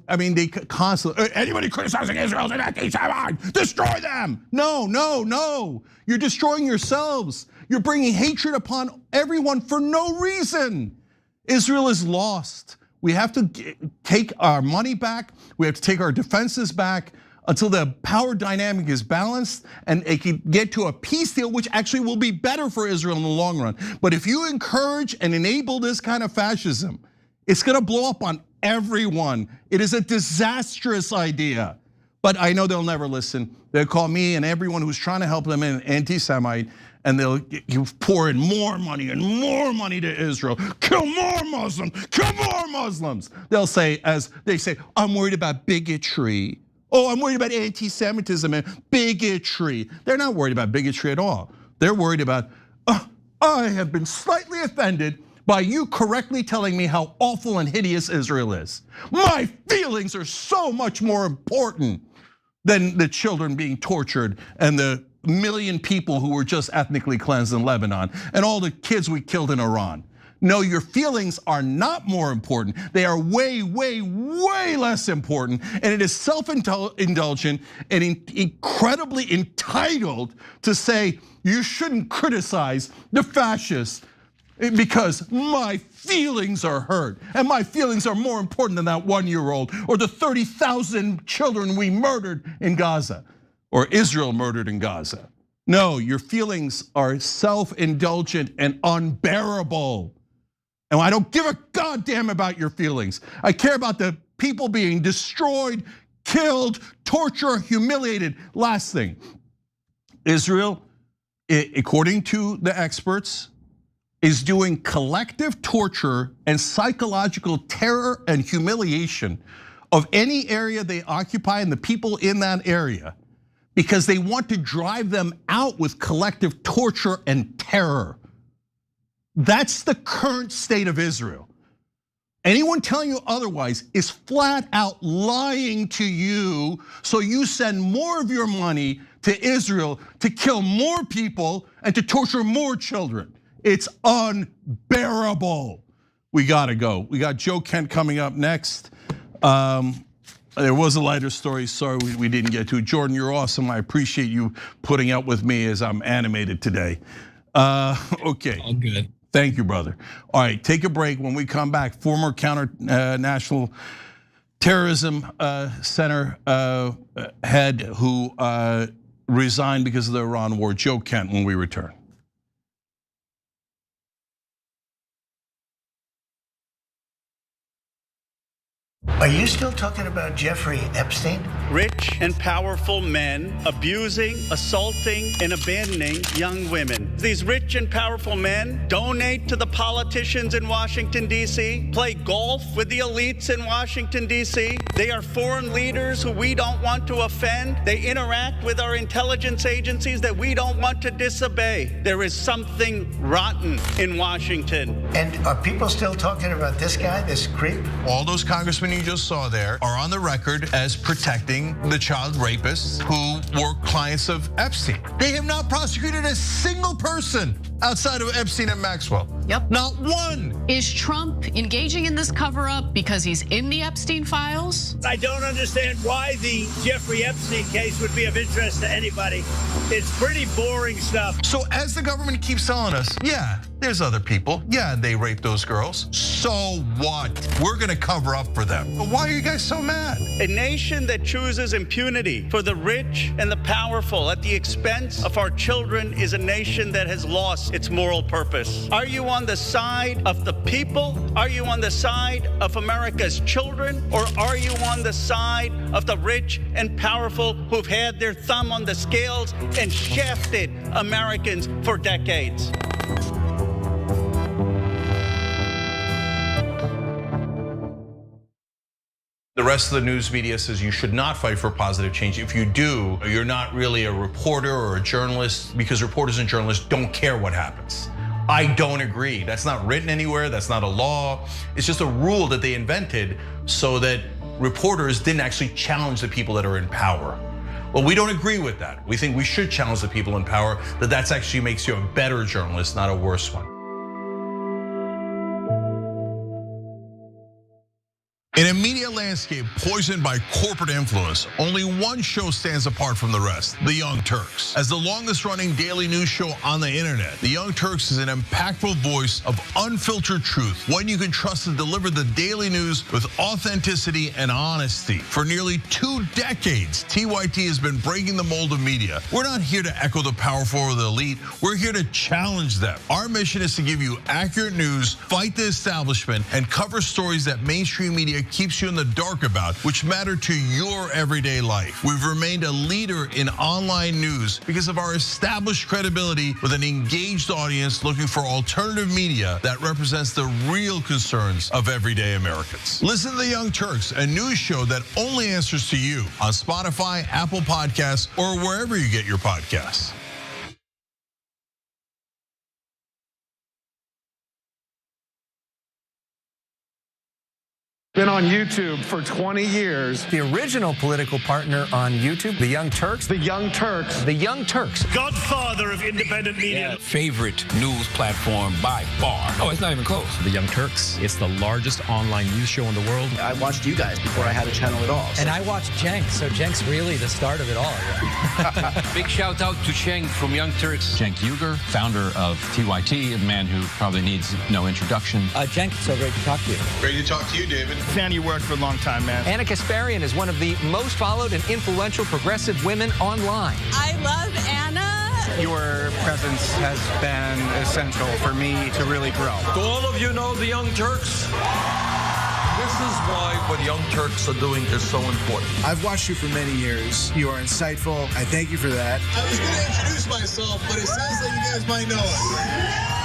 I mean, they constantly, anybody criticizing Israel is an anti-Semite, destroy them. No. You're destroying yourselves. You're bringing hatred upon everyone for no reason. Israel is lost. We have to take our money back. We have to take our defenses back until the power dynamic is balanced and it can get to a peace deal, which actually will be better for Israel in the long run. But if you encourage and enable this kind of fascism, it's gonna blow up on everyone. It is a disastrous idea. But I know they'll never listen. They'll call me and everyone who's trying to help them an anti-Semite, and they'll pour in more money to Israel. Kill more Muslims. They'll say, as they say, I'm worried about bigotry. Oh, I'm worried about anti-Semitism and bigotry. They're not worried about bigotry at all. They're worried about, I have been slightly offended by you correctly telling me how awful and hideous Israel is. My feelings are so much more important than the children being tortured and the million people who were just ethnically cleansed in Lebanon and all the kids we killed in Iran. No, your feelings are not more important. They are way less important. And it is self-indulgent and incredibly entitled to say you shouldn't criticize the fascists because my feelings are hurt, and my feelings are more important than that 1-year-old or the 30,000 children we murdered in Gaza, or Israel murdered in Gaza. No, your feelings are self-indulgent and unbearable. And I don't give a goddamn about your feelings. I care about the people being destroyed, killed, tortured, humiliated. Last thing, Israel, according to the experts, is doing collective torture and psychological terror and humiliation of any area they occupy and the people in that area, because they want to drive them out with collective torture and terror. That's the current state of Israel. Anyone telling you otherwise is flat out lying to you, so you send more of your money to Israel to kill more people and to torture more children. It's unbearable. We gotta go. We got Joe Kent coming up next. There was a lighter story, sorry we didn't get to it. Jordan, you're awesome. I appreciate you putting up with me as I'm animated today. Okay. All good. Thank you, brother. All right, take a break. When we come back, former counter national terrorism center head who resigned because of the Iran war, Joe Kent, when we return. Are you still talking about Jeffrey Epstein? Rich and powerful men abusing, assaulting, and abandoning young women. These rich and powerful men donate to the politicians in Washington, D.C., play golf with the elites in Washington, D.C. They are foreign leaders who we don't want to offend. They interact with our intelligence agencies that we don't want to disobey. There is something rotten in Washington. And are people still talking about this guy, this creep? All those congressmen you just saw there are on the record as protecting the child rapists who were clients of Epstein. They have not prosecuted a single person outside of Epstein and Maxwell. Yep. Not one. Is Trump engaging in this cover-up because he's in the Epstein files? I don't understand why the Jeffrey Epstein case would be of interest to anybody. It's pretty boring stuff. So as the government keeps telling us, yeah, there's other people. Yeah, they raped those girls. So what? We're gonna cover up for them. But why are you guys so mad? A nation that chooses impunity for the rich and the powerful at the expense of our children is a nation that has lost its moral purpose. Are you on the side of the people? Are you on the side of America's children? Or are you on the side of the rich and powerful who've had their thumb on the scales and shafted Americans for decades? The rest of the news media says you should not fight for positive change. If you do, you're not really a reporter or a journalist, because reporters and journalists don't care what happens. I don't agree. That's not written anywhere. That's not a law. It's just a rule that they invented so that reporters didn't actually challenge the people that are in power. Well, we don't agree with that. We think we should challenge the people in power, that actually makes you a better journalist, not a worse one. In a media landscape poisoned by corporate influence, only one show stands apart from the rest, The Young Turks. As the longest running daily news show on the internet, The Young Turks is an impactful voice of unfiltered truth, one you can trust to deliver the daily news with authenticity and honesty. For nearly 2 decades, TYT has been breaking the mold of media. We're not here to echo the powerful or the elite, we're here to challenge them. Our mission is to give you accurate news, fight the establishment, and cover stories that mainstream media keeps you in the dark about, which matter to your everyday life. We've remained a leader in online news because of our established credibility with an engaged audience looking for alternative media that represents the real concerns of everyday Americans. Listen to The Young Turks, a news show that only answers to you on Spotify, Apple Podcasts, or wherever you get your podcasts. Been on YouTube for 20 years. The original political partner on YouTube, the Young Turks. The Young Turks. The Young Turks. Godfather of independent media. Favorite news platform by far. Oh, it's not even close. The Young Turks. It's the largest online news show in the world. I watched you guys before I had a channel at all. So. And I watched Cenk, so Cenk's really the start of it all. Big shout out to Cenk from Young Turks. Cenk Uygur, founder of TYT, a man who probably needs no introduction. Cenk, so great to talk to you. Great to talk to you, David. Fan you worked for a long time, man. Anna Kasparian is one of the most followed and influential progressive women online. I love Anna. Your presence has been essential for me to really grow. Do all of you know the Young Turks? This is why what Young Turks are doing is so important. I've watched you for many years. You are insightful. I thank you for that. I was going to introduce myself, but it sounds like you guys might know us.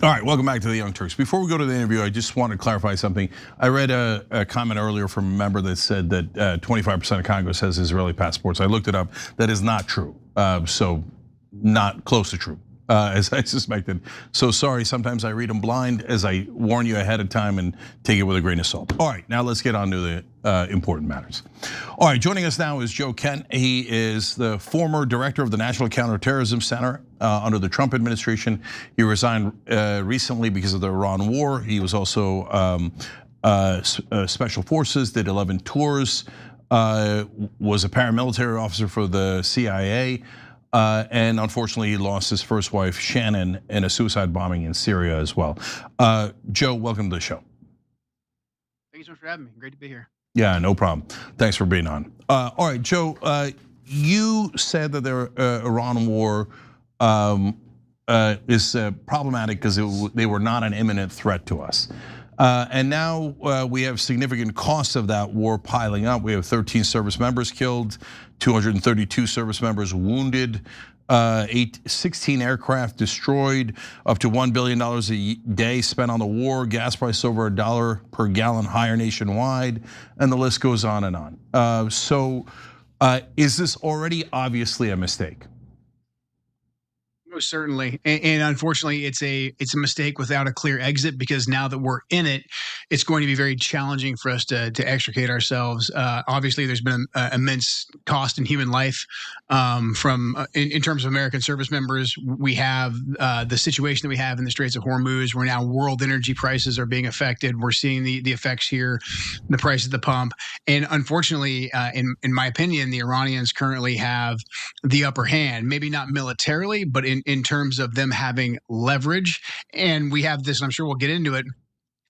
All right, welcome back to the Young Turks. Before we go to the interview, I just want to clarify something. I read a comment earlier from a member that said that 25% of Congress has Israeli passports. I looked it up. That is not true. So not close to true, as I suspected. So sorry, sometimes I read them blind, as I warn you ahead of time, and take it with a grain of salt. All right, now let's get on to the important matters. All right, joining us now is Joe Kent. He is the former director of the National Counterterrorism Center under the Trump administration. He resigned recently because of the Iran war. He was also special forces, did 11 tours, was a paramilitary officer for the CIA, and unfortunately he lost his first wife, Shannon, in a suicide bombing in Syria as well. Joe, welcome to the show. Thank you so much for having me. Great to be here. Yeah, no problem. Thanks for being on. All right, Joe, you said that the Iran war is problematic because they were not an imminent threat to us. And now we have significant costs of that war piling up. We have 13 service members killed, 232 service members wounded, 16 aircraft destroyed, up to $1 billion a day spent on the war, gas price over $1 per gallon higher nationwide, and the list goes on and on. So is this already obviously a mistake? Most certainly, and unfortunately, it's a mistake without a clear exit, because now that we're in it, it's going to be very challenging for us to extricate ourselves. Obviously, there's been an immense cost in human life from in terms of American service members. We have the situation that we have in the Straits of Hormuz, where now world energy prices are being affected. We're seeing the effects here, the price at the pump, and unfortunately, in my opinion, the Iranians currently have the upper hand. Maybe not militarily, but in terms of them having leverage. And we have this, and I'm sure we'll get into it,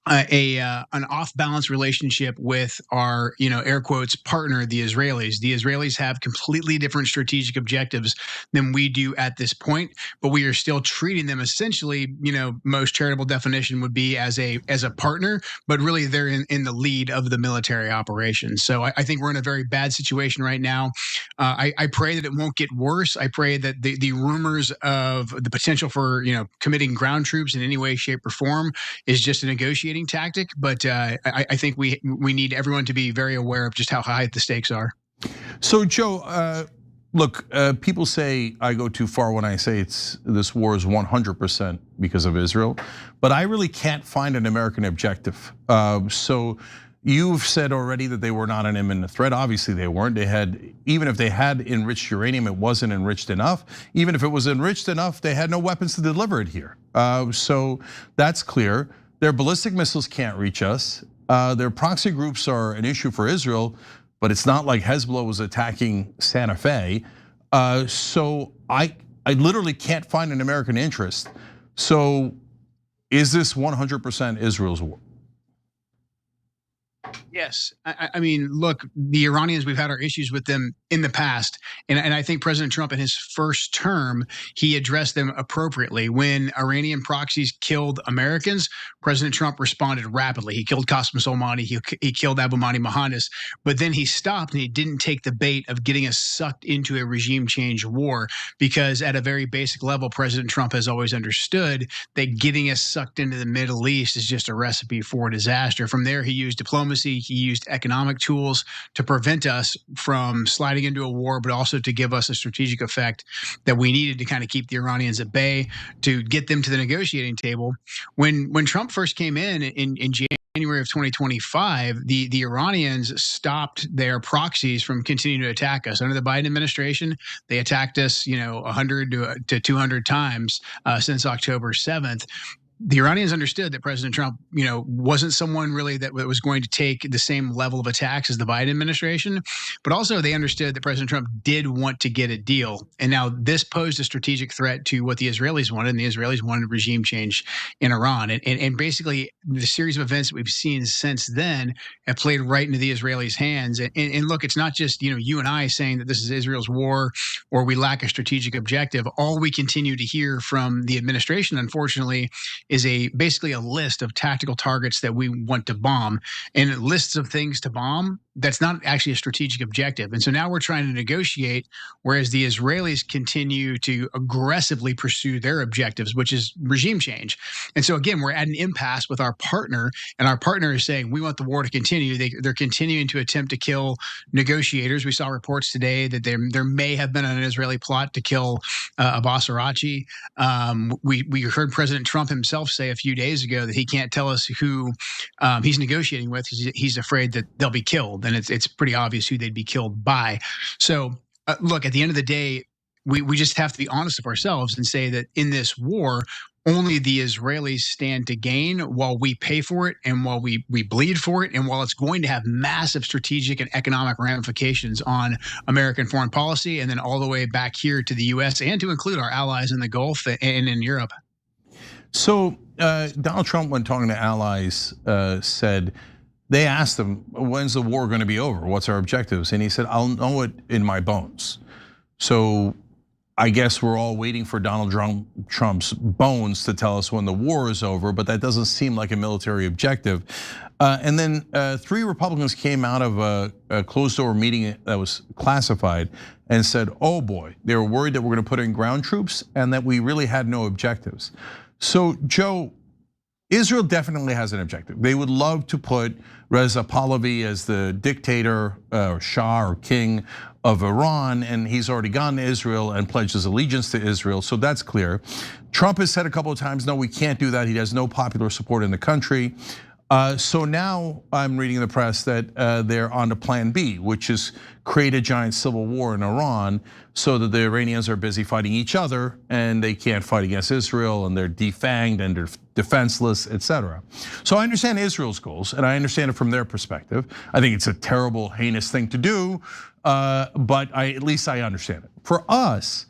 an off-balance relationship with our, air quotes, partner, the Israelis. The Israelis have completely different strategic objectives than we do at this point, but we are still treating them essentially, most charitable definition would be as a partner, but really they're in the lead of the military operation. So I think we're in a very bad situation right now. I pray that it won't get worse. I pray that the rumors of the potential for, committing ground troops in any way, shape, or form is just a negotiating tactic, but I think we need everyone to be very aware of just how high the stakes are. So Joe, look, people say I go too far when I say this war is 100% because of Israel, but I really can't find an American objective. So you've said already that they were not an imminent threat. Obviously they weren't. Even if they had enriched uranium, it wasn't enriched enough. Even if it was enriched enough, they had no weapons to deliver it here. So that's clear. Their ballistic missiles can't reach us. Their proxy groups are an issue for Israel, but it's not like Hezbollah was attacking Santa Fe. So I literally can't find an American interest. So is this 100% Israel's war? Yes. I mean, look, the Iranians, we've had our issues with them in the past. And I think President Trump in his first term, he addressed them appropriately. When Iranian proxies killed Americans, President Trump responded rapidly. He killed Qasem Soleimani. He killed Abu Mahdi Mohandas. But then he stopped and he didn't take the bait of getting us sucked into a regime change war, because at a very basic level, President Trump has always understood that getting us sucked into the Middle East is just a recipe for disaster. From there, he used diplomacy. He used economic tools to prevent us from sliding into a war, but also to give us a strategic effect that we needed to kind of keep the Iranians at bay, to get them to the negotiating table. When Trump first came in January of 2025, the Iranians stopped their proxies from continuing to attack us. Under the Biden administration, they attacked us, 100 to 200 times since October 7th. The Iranians understood that President Trump, wasn't someone really that was going to take the same level of attacks as the Biden administration, but also they understood that President Trump did want to get a deal. And now this posed a strategic threat to what the Israelis wanted, and the Israelis wanted regime change in Iran. And basically the series of events that we've seen since then have played right into the Israelis' hands. And look, it's not just, you and I saying that this is Israel's war or we lack a strategic objective. All we continue to hear from the administration, unfortunately, is basically a list of tactical targets that we want to bomb, and lists of things to bomb. That's not actually a strategic objective. And so now we're trying to negotiate, whereas the Israelis continue to aggressively pursue their objectives, which is regime change. And so again, we're at an impasse with our partner, and our partner is saying, we want the war to continue. They're continuing to attempt to kill negotiators. We saw reports today that there may have been an Israeli plot to kill Abbas Araghchi. We heard President Trump himself say a few days ago that he can't tell us who he's negotiating with. He's afraid that they'll be killed. And it's pretty obvious who they'd be killed by. So look, at the end of the day, we just have to be honest with ourselves and say that in this war, only the Israelis stand to gain while we pay for it and while we bleed for it, and while it's going to have massive strategic and economic ramifications on American foreign policy, and then all the way back here to the U.S. and to include our allies in the Gulf and in Europe. So Donald Trump, when talking to allies, said, they asked him, when's the war going to be over? What's our objectives? And he said, I'll know it in my bones. So I guess we're all waiting for Donald Trump's bones to tell us when the war is over, but that doesn't seem like a military objective. And then 3 Republicans came out of a closed-door meeting that was classified and said, oh boy, they were worried that we're going to put in ground troops and that we really had no objectives. So Joe, Israel definitely has an objective. They would love to put Reza Pahlavi as the dictator or Shah or king of Iran, and he's already gone to Israel and pledged his allegiance to Israel, so that's clear. Trump has said a couple of times, no, we can't do that. He has no popular support in the country. So now I'm reading in the press that they're on to plan B, which is create a giant civil war in Iran so that the Iranians are busy fighting each other and they can't fight against Israel and they're defanged and they're defenseless, etc. So I understand Israel's goals and I understand it from their perspective. I think it's a terrible, heinous thing to do, but at least I understand it. For us,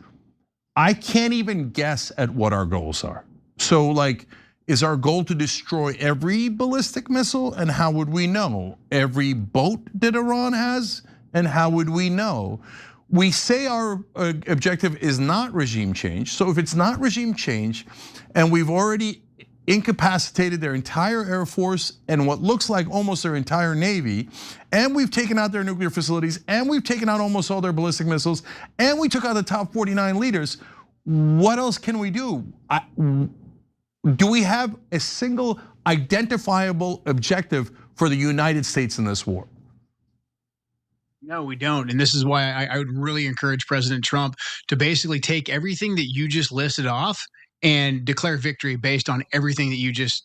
I can't even guess at what our goals are. So like, is our goal to destroy every ballistic missile? And how would we know? Every boat that Iran has? And how would we know? We say our objective is not regime change. So if it's not regime change, and we've already incapacitated their entire Air Force and what looks like almost their entire Navy, and we've taken out their nuclear facilities, and we've taken out almost all their ballistic missiles, and we took out the top 49 leaders, what else can we do? Do we have a single identifiable objective for the United States in this war? No, we don't. And this is why I would really encourage President Trump to basically take everything that you just listed off and declare victory based on everything that you just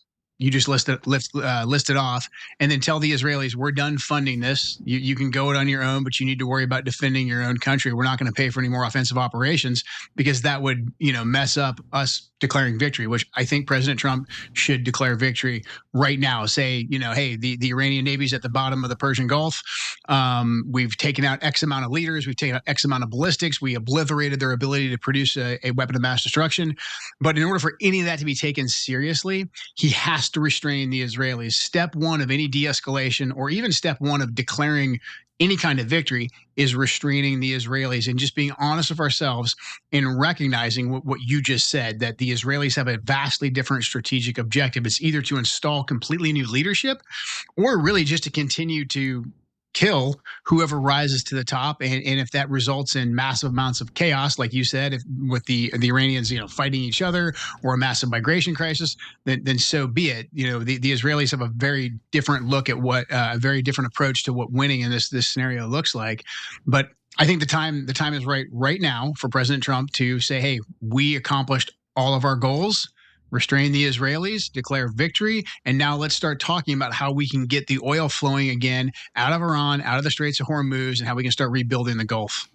listed off, and then tell the Israelis, we're done funding this. You can go it on your own, but you need to worry about defending your own country. We're not going to pay for any more offensive operations, because that would mess up us declaring victory, which I think President Trump should declare victory right now. Say, hey, the Iranian Navy's at the bottom of the Persian Gulf. We've taken out X amount of leaders. We've taken out X amount of ballistics. We obliterated their ability to produce a weapon of mass destruction. But in order for any of that to be taken seriously, he has has to restrain the Israelis. Step one of any de-escalation, or even step one of declaring any kind of victory, is restraining the Israelis and just being honest with ourselves and recognizing what you just said, that the Israelis have a vastly different strategic objective. It's either to install completely new leadership or really just to continue to kill whoever rises to the top, and if that results in massive amounts of chaos, like you said, with the Iranians, fighting each other, or a massive migration crisis, then so be it. The Israelis have a very different look at a very different approach to what winning in this scenario looks like. But I think the time is right now for President Trump to say, hey, we accomplished all of our goals. Restrain the Israelis, declare victory, and now let's start talking about how we can get the oil flowing again out of Iran, out of the Straits of Hormuz, and how we can start rebuilding the Gulf.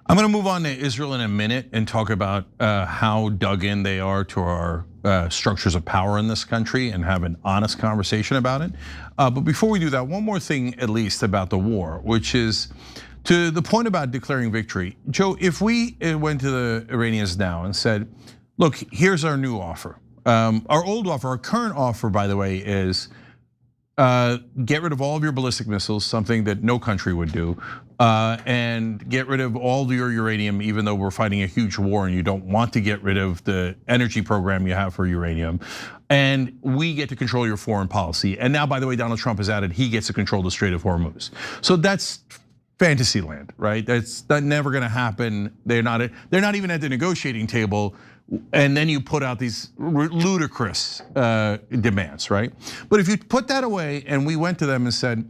I'm going to move on to Israel in a minute and talk about how dug in they are to our structures of power in this country and have an honest conversation about it. But before we do that, one more thing at least about the war, which is to the point about declaring victory. Joe, if we went to the Iranians now and said, look, here's our new offer. Our old offer, our current offer, by the way, is get rid of all of your ballistic missiles, something that no country would do, and get rid of all your uranium, even though we're fighting a huge war and you don't want to get rid of the energy program you have for uranium. And we get to control your foreign policy. And now, by the way, Donald Trump has added he gets to control the Strait of Hormuz. So that's fantasy land, right? That's never going to happen. They're not even at the negotiating table. And then you put out these ludicrous demands, right? But if you put that away and we went to them and said,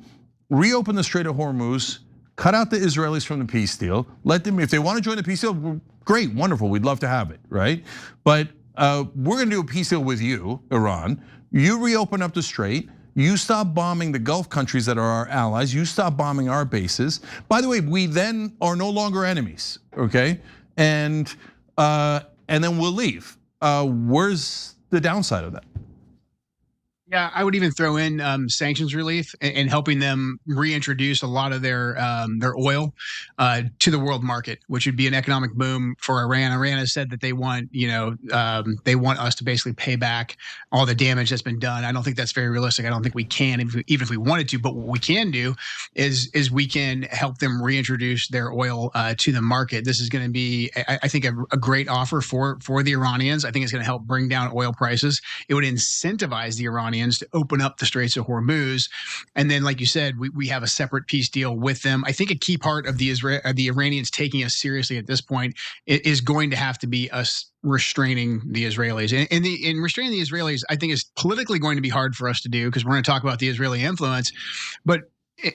reopen the Strait of Hormuz, cut out the Israelis from the peace deal, let them, if they want to join the peace deal, great, wonderful, we'd love to have it, right? But we're gonna do a peace deal with you, Iran. You reopen up the Strait, you stop bombing the Gulf countries that are our allies, you stop bombing our bases. By the way, we then are no longer enemies, okay? And then we'll leave. Where's the downside of that? Yeah, I would even throw in sanctions relief and helping them reintroduce a lot of their oil to the world market, which would be an economic boom for Iran. Iran has said that they want, they want us to basically pay back all the damage that's been done. I don't think that's very realistic. I don't think we can, even if we wanted to. But what we can do is we can help them reintroduce their oil to the market. This is going to be, I think, a great offer for the Iranians. I think it's going to help bring down oil prices. It would incentivize the Iranians to open up the Straits of Hormuz. And then, like you said, we have a separate peace deal with them. I think a key part of the Iranians taking us seriously at this point is going to have to be us restraining the Israelis. And restraining the Israelis, I think, is politically going to be hard for us to do because we're going to talk about the Israeli influence. But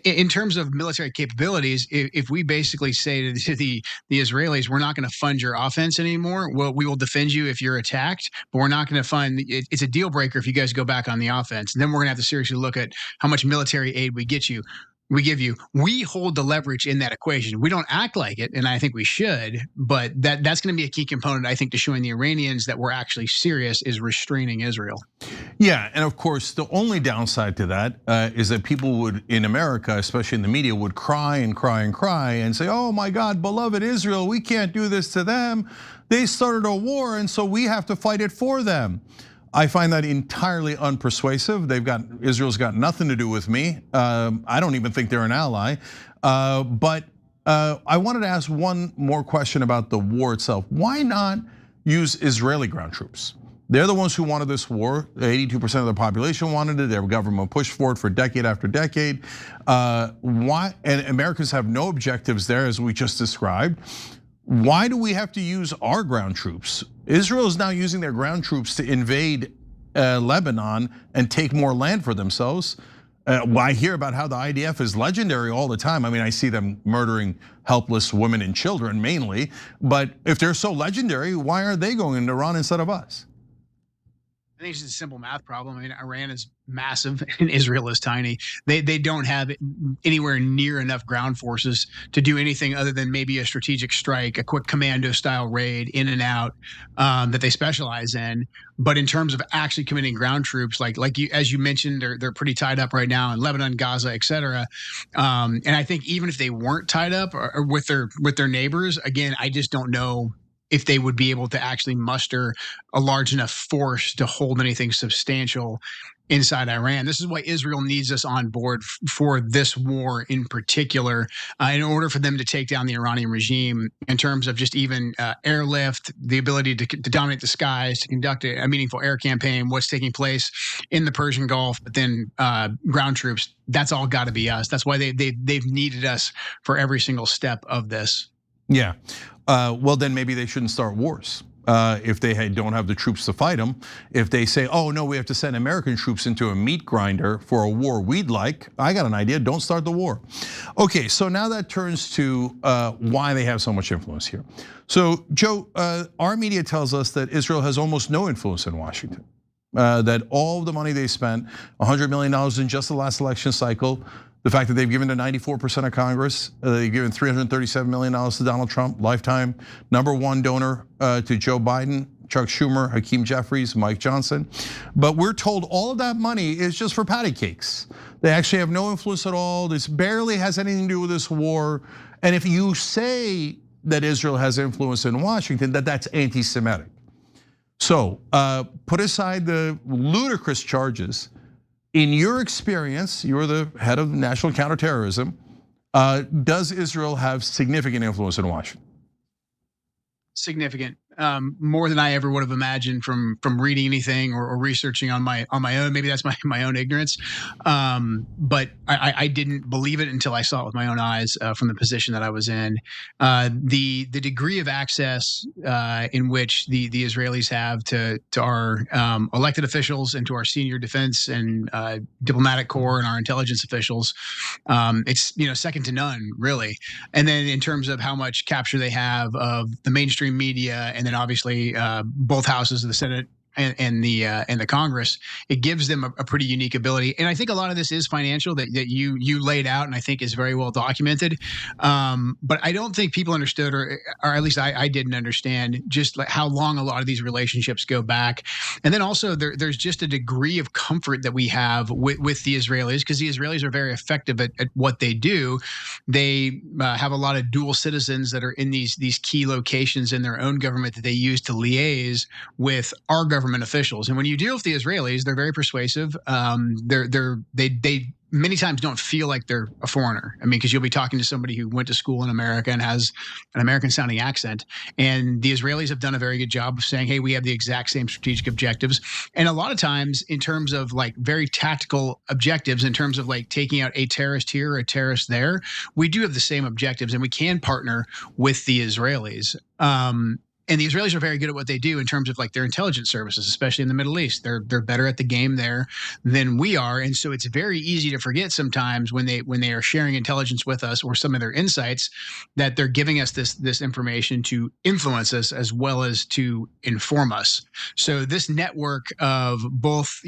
in terms of military capabilities, if we basically say to the Israelis, we're not going to fund your offense anymore, well, we will defend you if you're attacked, but we're not going to fund, it's a deal breaker if you guys go back on the offense. And then we're going to have to seriously look at how much military aid we give you. We hold the leverage in that equation. We don't act like it, and I think we should, but that's going to be a key component, I think, to showing the Iranians that we're actually serious is restraining Israel. Yeah, and of course, the only downside to that is that people would, in America, especially in the media, would cry and cry and cry and say, oh my God, beloved Israel, we can't do this to them. They started a war, and so we have to fight it for them. I find that entirely unpersuasive. Israel's got nothing to do with me. I don't even think they're an ally. But I wanted to ask one more question about the war itself. Why not use Israeli ground troops? They're the ones who wanted this war. 82% of the population wanted it. Their government pushed for it for decade after decade. Why? And Americans have no objectives there, as we just described. Why do we have to use our ground troops? Israel is now using their ground troops to invade Lebanon and take more land for themselves. I hear about how the IDF is legendary all the time. I mean, I see them murdering helpless women and children mainly. But if they're so legendary, why are they going into Iran instead of us? I think it's just a simple math problem. I mean, Iran is massive and Israel is tiny. They don't have anywhere near enough ground forces to do anything other than maybe a strategic strike, a quick commando style raid in and out that they specialize in. But in terms of actually committing ground troops, like you, as you mentioned, they're pretty tied up right now in Lebanon, Gaza, et cetera. And I think even if they weren't tied up or with their neighbors, again, I just don't know if they would be able to actually muster a large enough force to hold anything substantial inside Iran. This is why Israel needs us on board for this war in particular, in order for them to take down the Iranian regime in terms of just even airlift, the ability to dominate the skies, to conduct a meaningful air campaign, what's taking place in the Persian Gulf, but then ground troops. That's all got to be us. That's why they've needed us for every single step of this. Yeah. Well, then maybe they shouldn't start wars. If they don't have the troops to fight them. If they say, oh no, we have to send American troops into a meat grinder for a war we'd like, I got an idea, don't start the war. Okay, so now that turns to why they have so much influence here. So Joe, our media tells us that Israel has almost no influence in Washington. That all of the money they spent, $100 million in just the last election cycle, the fact that they've given to 94% of Congress, they've given $337 million to Donald Trump, lifetime #1 donor to Joe Biden, Chuck Schumer, Hakeem Jeffries, Mike Johnson. But we're told all of that money is just for patty cakes. They actually have no influence at all. This barely has anything to do with this war. And if you say that Israel has influence in Washington, that's anti-Semitic. So put aside the ludicrous charges. In your experience, you're the head of national counterterrorism. Does Israel have significant influence in Washington? Significant, more than I ever would have imagined from reading anything or researching on my own. Maybe that's my own ignorance, but I didn't believe it until I saw it with my own eyes from the position that I was in. The degree of access in which the Israelis have to our elected officials and to our senior defense and diplomatic corps and our intelligence officials, it's second to none, really. And then in terms of how much capture they have of the mainstream media, and then obviously both houses of the Senate and the Congress, it gives them a pretty unique ability. And I think a lot of this is financial that you laid out, and I think is very well documented. But I don't think people understood, or at least I didn't understand, just like how long a lot of these relationships go back. And then also there's just a degree of comfort that we have with the Israelis, because the Israelis are very effective at what they do. They have a lot of dual citizens that are in these key locations in their own government that they use to liaise with our government officials. And when you deal with the Israelis, they're very persuasive. They many times don't feel like they're a foreigner. I mean, because you'll be talking to somebody who went to school in America and has an American sounding accent. And the Israelis have done a very good job of saying, hey, we have the exact same strategic objectives. And a lot of times in terms of like very tactical objectives, in terms of like taking out a terrorist here or a terrorist there, we do have the same objectives, and we can partner with the Israelis. And the Israelis are very good at what they do in terms of like their intelligence services, especially in the Middle East. They're better at the game there than we are, and so it's very easy to forget sometimes when they are sharing intelligence with us or some of their insights that they're giving us this information to influence us as well as to inform us. So this network of both,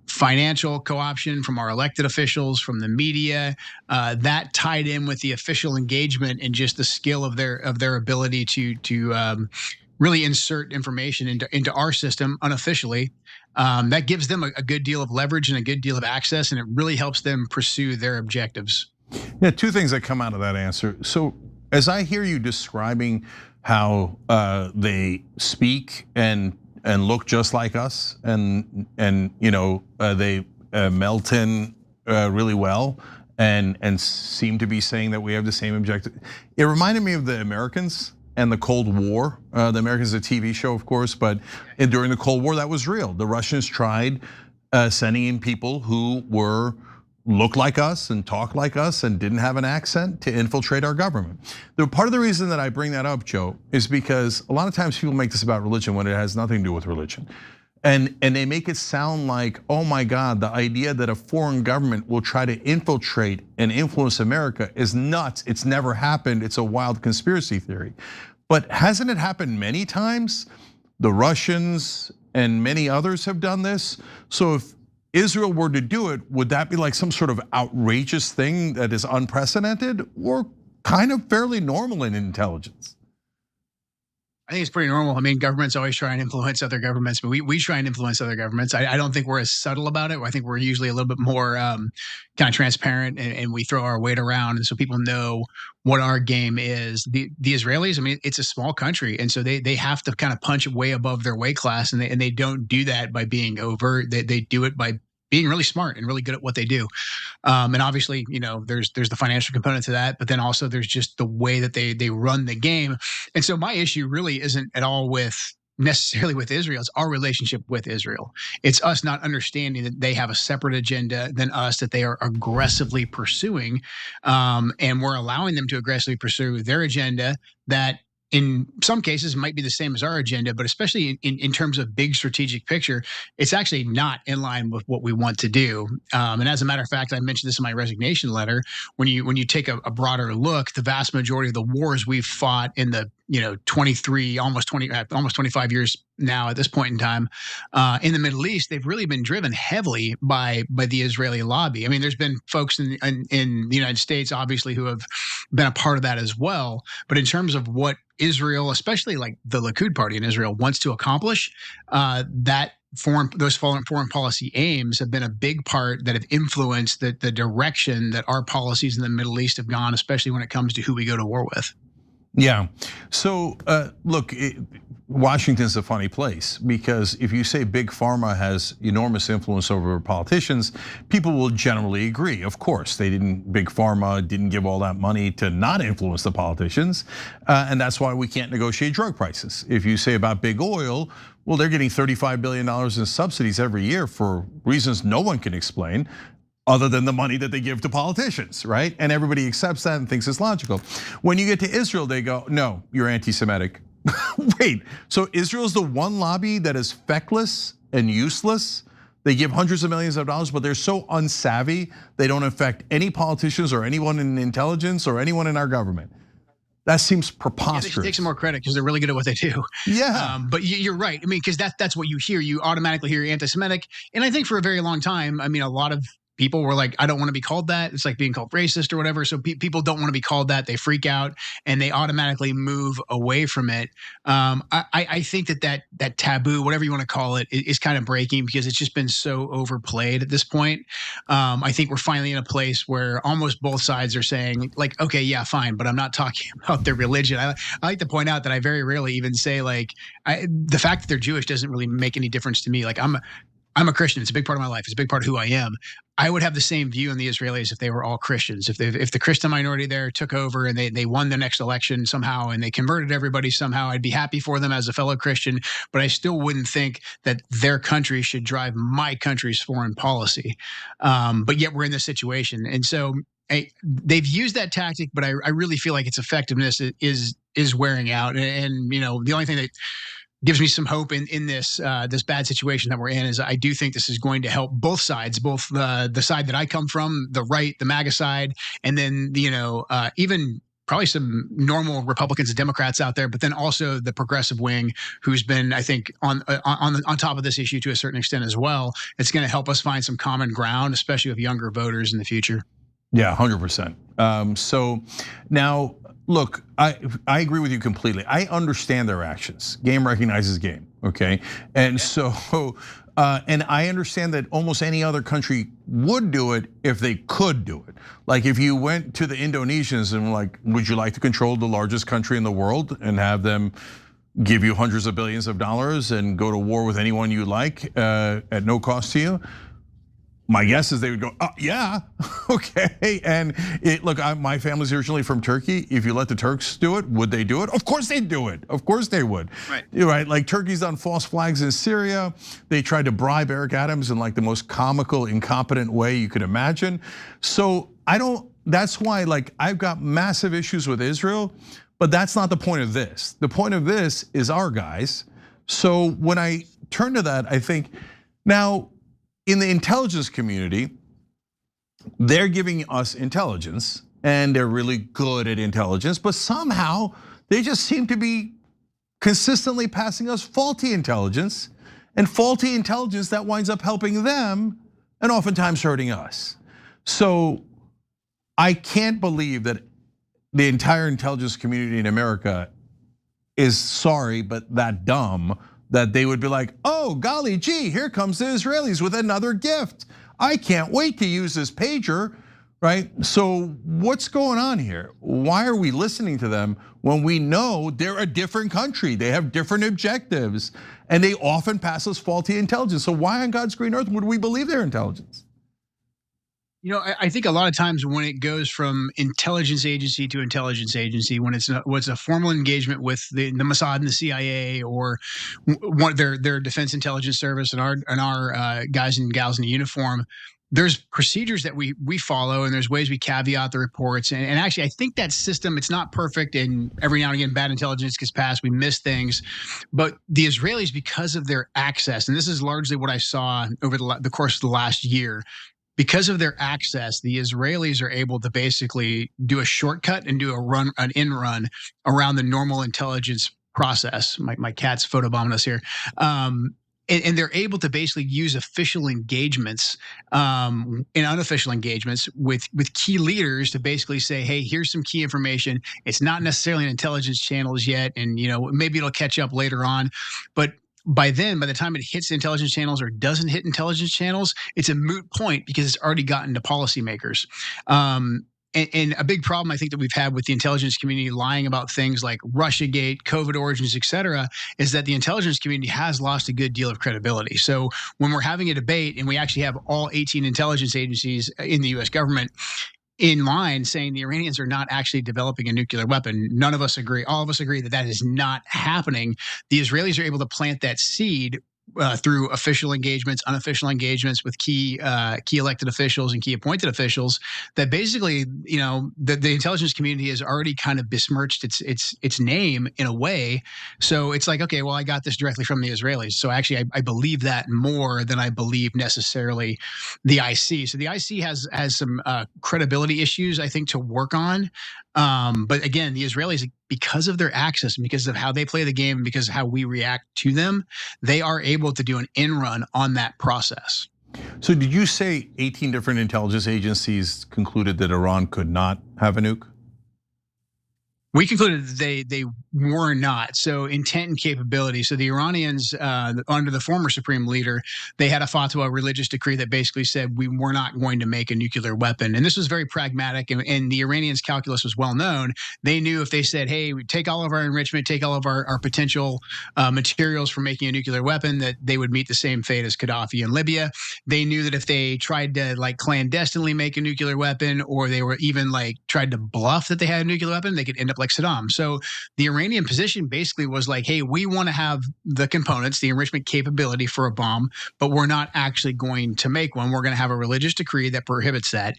financial co-option from our elected officials, from the media, that tied in with the official engagement and just the skill of their ability to really insert information into our system unofficially, that gives them a good deal of leverage and a good deal of access, and it really helps them pursue their objectives. Yeah, two things that come out of that answer. So as I hear you describing how they speak and look just like us, and they melt in really well, and seem to be saying that we have the same objective. It reminded me of the Americans and the Cold War. The Americans is a TV show, of course, but during the Cold War, that was real. The Russians tried sending in people who looked like us and talked like us and didn't have an accent to infiltrate our government. Part of the reason that I bring that up, Joe, is because a lot of times people make this about religion when it has nothing to do with religion. And they make it sound like, oh my God, the idea that a foreign government will try to infiltrate and influence America is nuts. It's never happened. It's a wild conspiracy theory. But hasn't it happened many times? The Russians and many others have done this. So if Israel were to do it, would that be like some sort of outrageous thing that is unprecedented, or kind of fairly normal in intelligence? I think it's pretty normal. I mean, governments always try and influence other governments, but we try and influence other governments. I don't think we're as subtle about it. I think we're usually a little bit more kind of transparent, and we throw our weight around, and so people know what our game is. The Israelis, I mean, it's a small country, and so they have to kind of punch way above their weight class, and they don't do that by being overt. They do it by being really smart and really good at what they do. And obviously, there's the financial component to that, but then also there's just the way that they run the game. And so my issue really isn't at all necessarily with Israel. It's our relationship with Israel. It's us not understanding that they have a separate agenda than us, that they are aggressively pursuing. And we're allowing them to aggressively pursue their agenda that in some cases might be the same as our agenda, but especially in terms of big strategic picture, it's actually not in line with what we want to do. And as a matter of fact, I mentioned this in my resignation letter. When you take a broader look, the vast majority of the wars we've fought in the 23, almost 25 years now at this point in time, in the Middle East, they've really been driven heavily by the Israeli lobby. I mean, there's been folks in the United States, obviously, who have been a part of that as well. But in terms of what Israel, especially like the Likud party in Israel, wants to accomplish, those foreign policy aims have been a big part that have influenced the direction that our policies in the Middle East have gone, especially when it comes to who we go to war with. Yeah. So look, Washington's a funny place because if you say big pharma has enormous influence over politicians, people will generally agree. Of course, big pharma didn't give all that money to not influence the politicians, and that's why we can't negotiate drug prices. If you say about big oil, well, they're getting $35 billion in subsidies every year for reasons no one can explain, other than the money that they give to politicians, right? And everybody accepts that and thinks it's logical. When you get to Israel, they go, no, you're anti-Semitic. Wait, so Israel's the one lobby that is feckless and useless? They give hundreds of millions of dollars, but they're so unsavvy, they don't affect any politicians or anyone in intelligence or anyone in our government. That seems preposterous. Yeah, they should take some more credit because they're really good at what they do. Yeah. But you're right. I mean, because that's what you hear. You automatically hear anti-Semitic. And I think for a very long time, I mean, a lot of people were like, I don't want to be called that. It's like being called racist or whatever. So people don't want to be called that. They freak out and they automatically move away from it. I think that taboo, whatever you want to call it, is kind of breaking because it's just been so overplayed at this point. I think we're finally in a place where almost both sides are saying like, okay, yeah, fine, but I'm not talking about their religion. I like to point out that I very rarely even say like, the fact that they're Jewish doesn't really make any difference to me. Like I'm a Christian. It's a big part of my life. It's a big part of who I am. I would have the same view on the Israelis if they were all Christians. If the Christian minority there took over and they won the next election somehow and they converted everybody somehow, I'd be happy for them as a fellow Christian, but I still wouldn't think that their country should drive my country's foreign policy. But yet we're in this situation. And so they've used that tactic, but I really feel like its effectiveness is wearing out. And the only thing that gives me some hope in this bad situation that we're in is I do think this is going to help both sides, both the side that I come from, the right, the MAGA side, and then even probably some normal Republicans and Democrats out there, but then also the progressive wing, who's been, I think, on top of this issue to a certain extent as well. It's going to help us find some common ground, especially with younger voters in the future. Yeah, 100%. So now, look, I agree with you completely. I understand their actions. Game recognizes game, okay? And so, and I understand that almost any other country would do it if they could do it. Like if you went to the Indonesians and were like, would you like to control the largest country in the world and have them give you hundreds of billions of dollars and go to war with anyone you like at no cost to you? My guess is they would go, oh, yeah, okay. And look, my family's originally from Turkey. If you let the Turks do it, would they do it? Of course they'd do it. Of course they would. Right. You're right. Like Turkey's done false flags in Syria. They tried to bribe Eric Adams in like the most comical, incompetent way you could imagine. So that's why like I've got massive issues with Israel, but that's not the point of this. The point of this is our guys. So when I turn to that, I think now, in the intelligence community, they're giving us intelligence and they're really good at intelligence, but somehow they just seem to be consistently passing us faulty intelligence that winds up helping them and oftentimes hurting us. So I can't believe that the entire intelligence community in America is sorry, but that dumb that they would be like, oh, golly gee, here comes the Israelis with another gift. I can't wait to use this pager, right? So what's going on here? Why are we listening to them when we know they're a different country? They have different objectives and they often pass us faulty intelligence. So why on God's green earth would we believe their intelligence? You know, I think a lot of times when it goes from intelligence agency to intelligence agency, when it's a formal engagement with the Mossad and the CIA or one their defense intelligence service and our guys and gals in the uniform, there's procedures that we follow and there's ways we caveat the reports. And actually, I think that system, it's not perfect. And every now and again, bad intelligence gets passed. We miss things. But the Israelis, because of their access, and this is largely what I saw over the course of the last year, because of their access, the Israelis are able to basically do a shortcut and do an in run around the normal intelligence process. My cat's photobombing us here. And they're able to basically use official engagements and unofficial engagements with key leaders to basically say, hey, here's some key information. It's not necessarily in intelligence channels yet, and maybe it'll catch up later on, but by the time it hits intelligence channels or doesn't hit intelligence channels, it's a moot point because it's already gotten to policymakers. And a big problem I think that we've had with the intelligence community lying about things like Russiagate, COVID origins, et cetera, is that the intelligence community has lost a good deal of credibility. So when we're having a debate and we actually have all 18 intelligence agencies in the US government in line saying the Iranians are not actually developing a nuclear weapon, none of us agree. All of us agree that that is not happening. The Israelis are able to plant that seed through official engagements, unofficial engagements with key elected officials and key appointed officials. That basically, the intelligence community has already kind of besmirched its name in a way. So it's like, okay, well, I got this directly from the Israelis. So actually, I believe that more than I believe necessarily the IC. So the IC has some credibility issues, I think, to work on. But again, the Israelis, because of their access and because of how they play the game and because of how we react to them, they are able to do an in run on that process. So did you say 18 different intelligence agencies concluded that Iran could not have a nuke? We concluded that they were not. So intent and capability. So the Iranians, under the former supreme leader, they had a fatwa, a religious decree that basically said we were not going to make a nuclear weapon. And this was very pragmatic. And the Iranians' calculus was well known. They knew if they said, hey, take all of our enrichment, take all of our potential materials for making a nuclear weapon, that they would meet the same fate as Gaddafi in Libya. They knew that if they tried to clandestinely make a nuclear weapon, or they were even tried to bluff that they had a nuclear weapon, they could end up like Saddam. So the Iranian position basically was like, hey, we want to have the components, the enrichment capability for a bomb, but we're not actually going to make one. We're going to have a religious decree that prohibits that.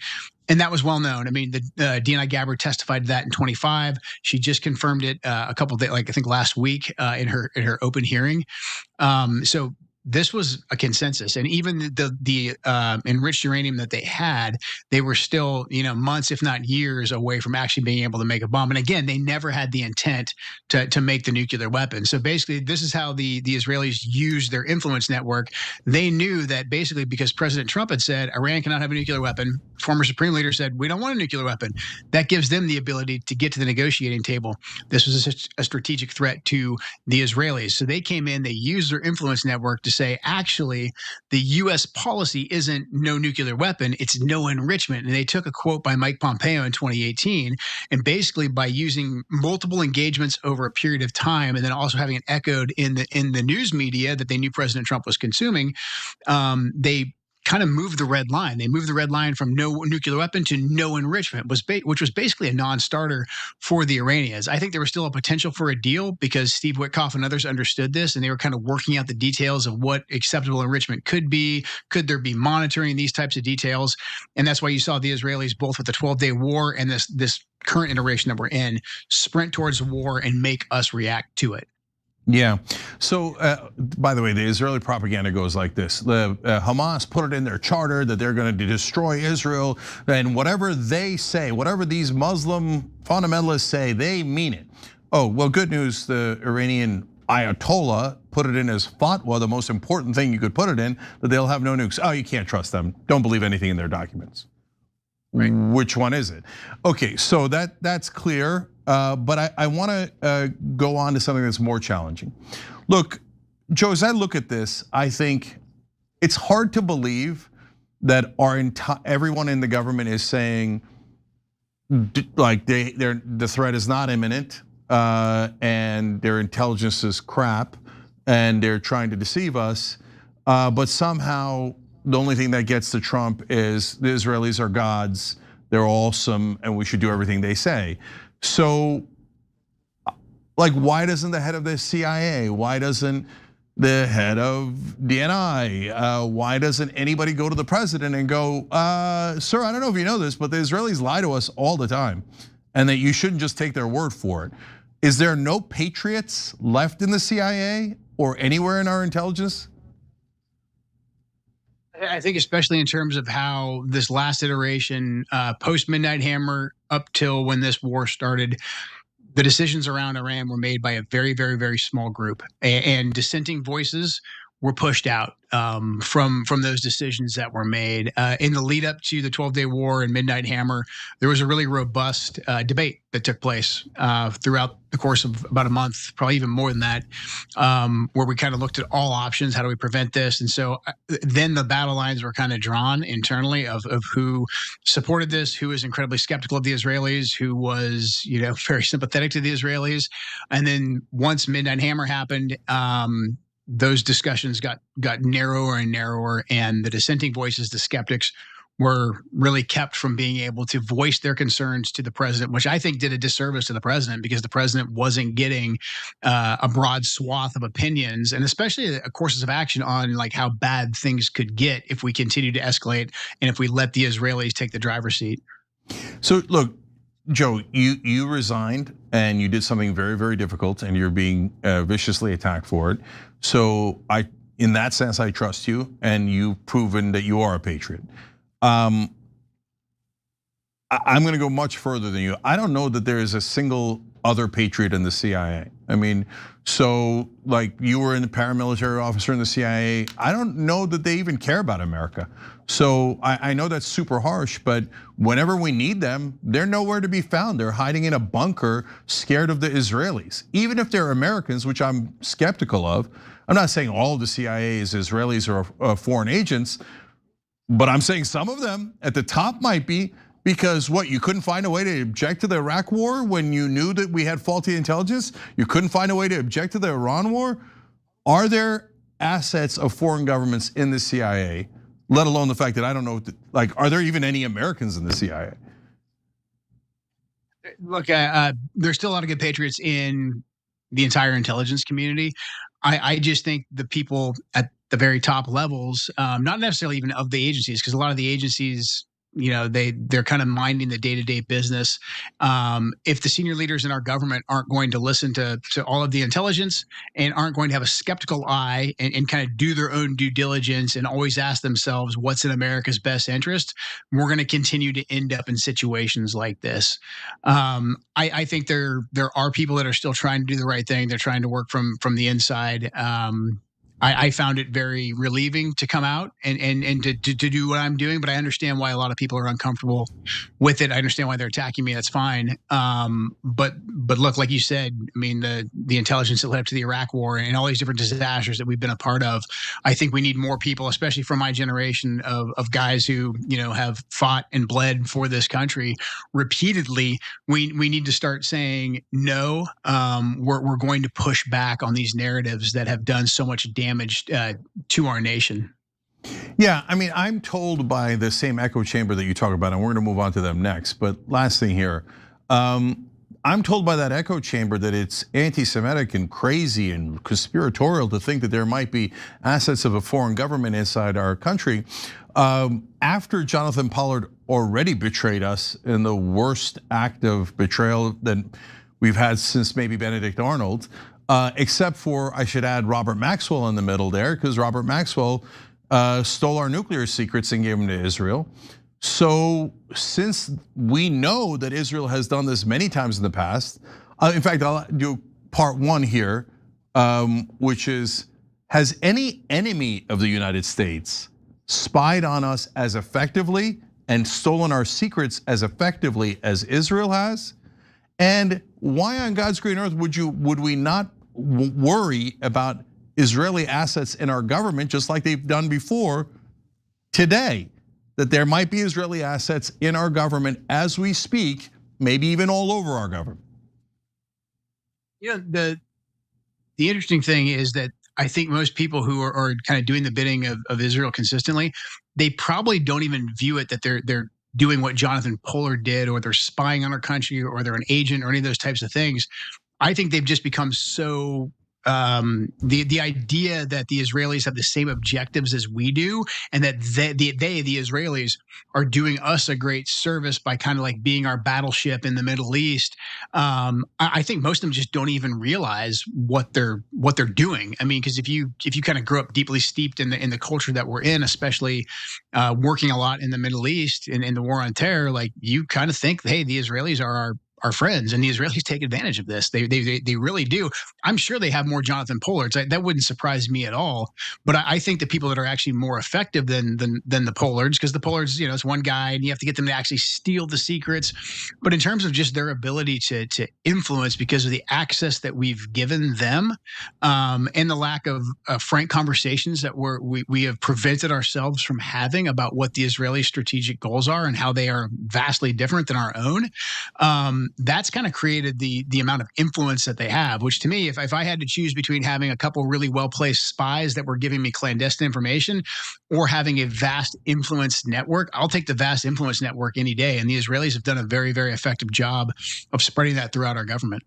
And that was well known. I mean, the DNI Gabbard testified to that in 25. She just confirmed it a couple of days, I think last week in her open hearing. So this was a consensus, and even the enriched uranium that they had, they were still months, if not years, away from actually being able to make a bomb. And again, they never had the intent to make the nuclear weapon. So basically, this is how the Israelis used their influence network. They knew that basically because President Trump had said Iran cannot have a nuclear weapon, former Supreme Leader said we don't want a nuclear weapon. That gives them the ability to get to the negotiating table. This was a strategic threat to the Israelis. So they came in, they used their influence network to say, actually, the U.S. policy isn't no nuclear weapon, it's no enrichment. And they took a quote by Mike Pompeo in 2018, and basically by using multiple engagements over a period of time, and then also having it echoed in the news media that they knew President Trump was consuming, they kind of moved the red line. They moved the red line from no nuclear weapon to no enrichment, which was basically a non-starter for the Iranians. I think there was still a potential for a deal because Steve Witkoff and others understood this, and they were kind of working out the details of what acceptable enrichment could be. Could there be monitoring, these types of details? And that's why you saw the Israelis, both with the 12-day war and this current iteration that we're in, sprint towards war and make us react to it. Yeah. So, by the way, the Israeli propaganda goes like this: Hamas put it in their charter that they're going to destroy Israel, and whatever they say, whatever these Muslim fundamentalists say, they mean it. Oh, well, good news: the Iranian Ayatollah put it in as fatwa, the most important thing you could put it in, that they'll have no nukes. Oh, you can't trust them. Don't believe anything in their documents. Right. Which one is it? Okay, so that's clear. but I want to go on to something that's more challenging. Look, Joe, as I look at this, I think it's hard to believe that everyone in the government is saying, like the threat is not imminent, and their intelligence is crap, and they're trying to deceive us. But somehow the only thing that gets to Trump is the Israelis are gods, they're awesome, and we should do everything they say. So, like, why doesn't the head of the CIA, why doesn't the head of DNI, why doesn't anybody go to the president and go, sir, I don't know if you know this, but the Israelis lie to us all the time, and that you shouldn't just take their word for it. Is there no patriots left in the CIA or anywhere in our intelligence? I think especially in terms of how this last iteration, post Midnight Hammer up till when this war started, the decisions around Iran were made by a very, very, very small group, and dissenting voices were pushed out from those decisions that were made. In the lead up to the 12-day war and Midnight Hammer, there was a really robust debate that took place throughout the course of about a month, probably even more than that, where we kind of looked at all options. How do we prevent this? And so then the battle lines were kind of drawn internally of who supported this, who was incredibly skeptical of the Israelis, who was, very sympathetic to the Israelis. And then once Midnight Hammer happened, those discussions got narrower and narrower, and the dissenting voices, the skeptics, were really kept from being able to voice their concerns to the president, which I think did a disservice to the president, because the president wasn't getting a broad swath of opinions, and especially courses of action on like how bad things could get if we continue to escalate and if we let the Israelis take the driver's seat. So look, Joe, you resigned and you did something very, very difficult, and you're being viciously attacked for it. So in that sense, I trust you, and you've proven that you are a patriot. I'm going to go much further than you. I don't know that there is a single other patriot in the CIA. I mean, so like you were a paramilitary officer in the CIA. I don't know that they even care about America. So I know that's super harsh, but whenever we need them, they're nowhere to be found. They're hiding in a bunker, scared of the Israelis. Even if they're Americans, which I'm skeptical of. I'm not saying all of the CIA is Israelis or foreign agents, but I'm saying some of them at the top might be, because what, you couldn't find a way to object to the Iraq war when you knew that we had faulty intelligence? You couldn't find a way to object to the Iran war? Are there assets of foreign governments in the CIA, let alone the fact that I don't know, like, are there even any Americans in the CIA? Look, there's still a lot of good patriots in the entire intelligence community. I just think the people at the very top levels, not necessarily even of the agencies, because a lot of the agencies, they're kind of minding the day-to-day business. If the senior leaders in our government aren't going to listen to all of the intelligence and aren't going to have a skeptical eye and kind of do their own due diligence and always ask themselves what's in America's best interest, we're going to continue to end up in situations like this. I think there are people that are still trying to do the right thing. They're trying to work from the inside. I found it very relieving to come out and to do what I'm doing, but I understand why a lot of people are uncomfortable with it. I understand why they're attacking me. That's fine. But look, like you said, I mean, the intelligence that led up to the Iraq war and all these different disasters that we've been a part of, I think we need more people, especially from my generation of guys who, have fought and bled for this country repeatedly. We need to start saying, no, we're going to push back on these narratives that have done so much damage to our nation. Yeah, I mean, I'm told by the same echo chamber that you talk about, and we're going to move on to them next. But last thing here, I'm told by that echo chamber that it's anti-Semitic and crazy and conspiratorial to think that there might be assets of a foreign government inside our country. After Jonathan Pollard already betrayed us in the worst act of betrayal that we've had since maybe Benedict Arnold. Except for, I should add, Robert Maxwell in the middle there, because Robert Maxwell stole our nuclear secrets and gave them to Israel. So since we know that Israel has done this many times in the past, in fact, I'll do part one here, which is, has any enemy of the United States spied on us as effectively and stolen our secrets as effectively as Israel has? And why on God's green earth would we not worry about Israeli assets in our government, just like they've done before today? That there might be Israeli assets in our government as we speak, maybe even all over our government. You know, the interesting thing is that I think most people who are kind of doing the bidding of Israel consistently, they probably don't even view it that they're doing what Jonathan Pollard did, or they're spying on our country, or they're an agent, or any of those types of things. I think they've just become so the idea that the Israelis have the same objectives as we do, and that the Israelis are doing us a great service by kind of like being our battleship in the Middle East. I think most of them just don't even realize what they're doing. I mean, because if you kind of grow up deeply steeped in the culture that we're in, especially working a lot in the Middle East and in the war on terror, like you kind of think, hey, the Israelis are our friends, and the Israelis take advantage of this. They really do. I'm sure they have more Jonathan Pollards. That wouldn't surprise me at all. But I think the people that are actually more effective than the Pollards, because the Pollards, you know, it's one guy, and you have to get them to actually steal the secrets. But in terms of just their ability to influence, because of the access that we've given them, and the lack of frank conversations that we have prevented ourselves from having about what the Israeli strategic goals are and how they are vastly different than our own. That's kind of created the amount of influence that they have, which to me, if I had to choose between having a couple really well-placed spies that were giving me clandestine information or having a vast influence network, I'll take the vast influence network any day. And the Israelis have done a very, very effective job of spreading that throughout our government.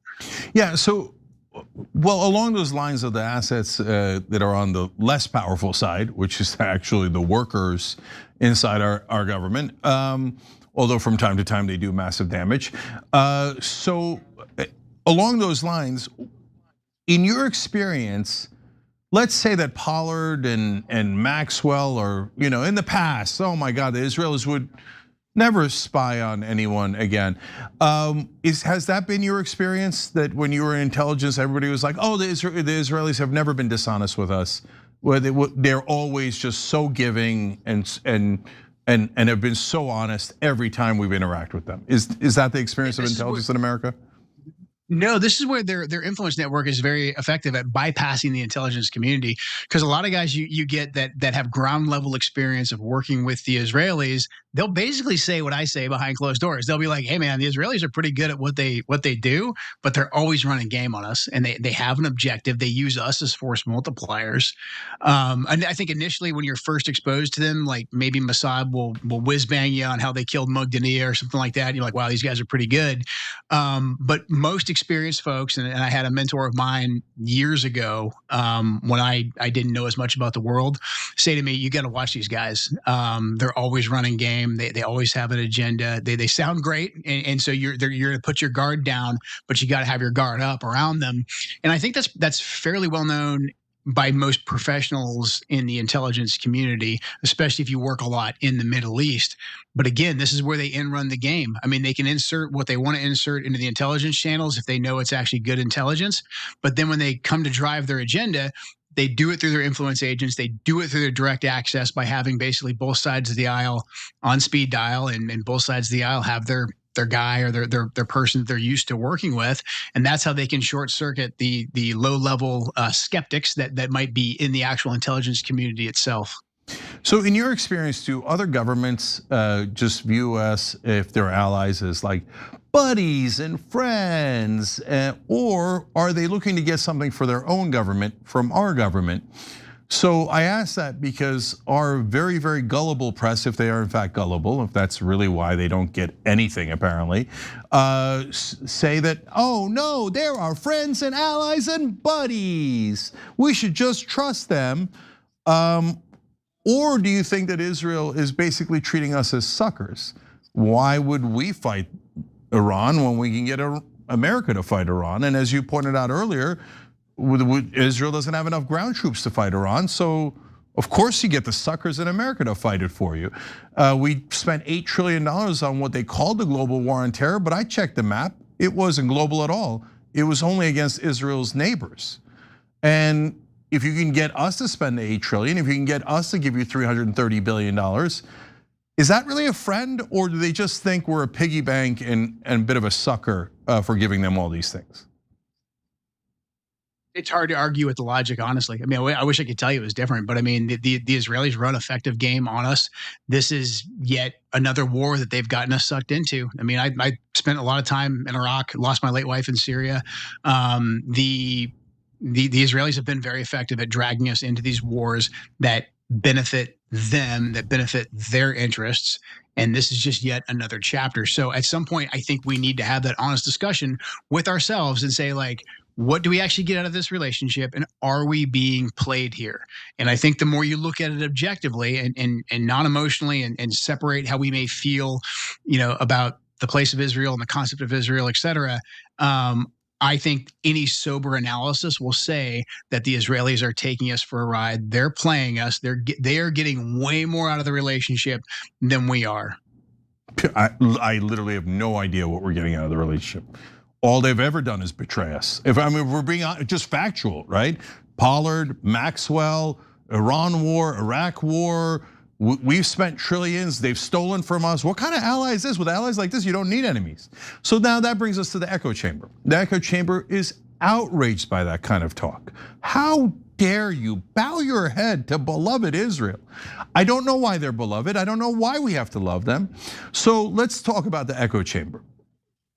Yeah, so, well, along those lines of the assets that are on the less powerful side, which is actually the workers inside our government, although from time to time they do massive damage. So along those lines, in your experience, let's say that Pollard and Maxwell are, you know, in the past, oh my God, the Israelis would never spy on anyone again. Has that been your experience, that when you were in intelligence, everybody was like, oh, the Israelis have never been dishonest with us, where they're always just so giving and have been so honest every time we've interacted with them? Is that the experience of intelligence in America? No, this is where their influence network is very effective at bypassing the intelligence community, because a lot of guys you get that have ground level experience of working with the Israelis, they'll basically say what I say behind closed doors. They'll be like, hey man, the Israelis are pretty good at what they do, but they're always running game on us, and they have an objective. They use us as force multipliers. And I think initially when you're first exposed to them, like maybe Mossad will whiz bang you on how they killed Mugdania or something like that. You're like, wow, these guys are pretty good. But most experienced folks, and I had a mentor of mine years ago when I didn't know as much about the world, say to me, you got to watch these guys. They're always running game. They always have an agenda. They sound great, and so you're to put your guard down, but you got to have your guard up around them. And I think that's fairly well known by most professionals in the intelligence community, especially if you work a lot in the Middle East. But again, this is where they run the game. I mean, they can insert what they want to insert into the intelligence channels if they know it's actually good intelligence. But then when they come to drive their agenda, they do it through their influence agents. They do it through their direct access by having basically both sides of the aisle on speed dial, and both sides of the aisle have their guy or their person that they're used to working with. And that's how they can short circuit the low level skeptics that might be in the actual intelligence community itself. So in your experience, do other governments just view us, if they're allies, as like buddies and friends, or are they looking to get something for their own government from our government? So I ask that because our very, very gullible press, if they are in fact gullible, if that's really why they don't get anything apparently, say that, oh no, they're our friends and allies and buddies, we should just trust them. Or do you think that Israel is basically treating us as suckers? Why would we fight Iran when we can get America to fight Iran? And as you pointed out earlier, Israel doesn't have enough ground troops to fight Iran, so of course you get the suckers in America to fight it for you. We spent $8 trillion on what they called the global war on terror, but I checked the map, it wasn't global at all. It was only against Israel's neighbors. And if you can get us to spend the $8 trillion, if you can get us to give you $330 billion, is that really a friend, or do they just think we're a piggy bank and a bit of a sucker for giving them all these things. It's hard to argue with the logic, honestly. I mean, I wish I could tell you it was different, but I mean, the Israelis run effective game on us. This is yet another war that they've gotten us sucked into. I mean, I spent a lot of time in Iraq, lost my late wife in Syria. The Israelis have been very effective at dragging us into these wars that benefit them, that benefit their interests. And this is just yet another chapter. So at some point, I think we need to have that honest discussion with ourselves and say, like, what do we actually get out of this relationship, and are we being played here? And I think the more you look at it objectively and non-emotionally and separate how we may feel, about the place of Israel and the concept of Israel, et cetera, I think any sober analysis will say that the Israelis are taking us for a ride. They're playing us. They are getting way more out of the relationship than we are. I literally have no idea what we're getting out of the relationship. All they've ever done is betray us. If we're being just factual, right? Pollard, Maxwell, Iran war, Iraq war. We've spent trillions. They've stolen from us. What kind of ally is this? With allies like this, you don't need enemies. So now that brings us to the echo chamber. The echo chamber is outraged by that kind of talk. How dare you bow your head to beloved Israel? I don't know why they're beloved. I don't know why we have to love them. So let's talk about the echo chamber.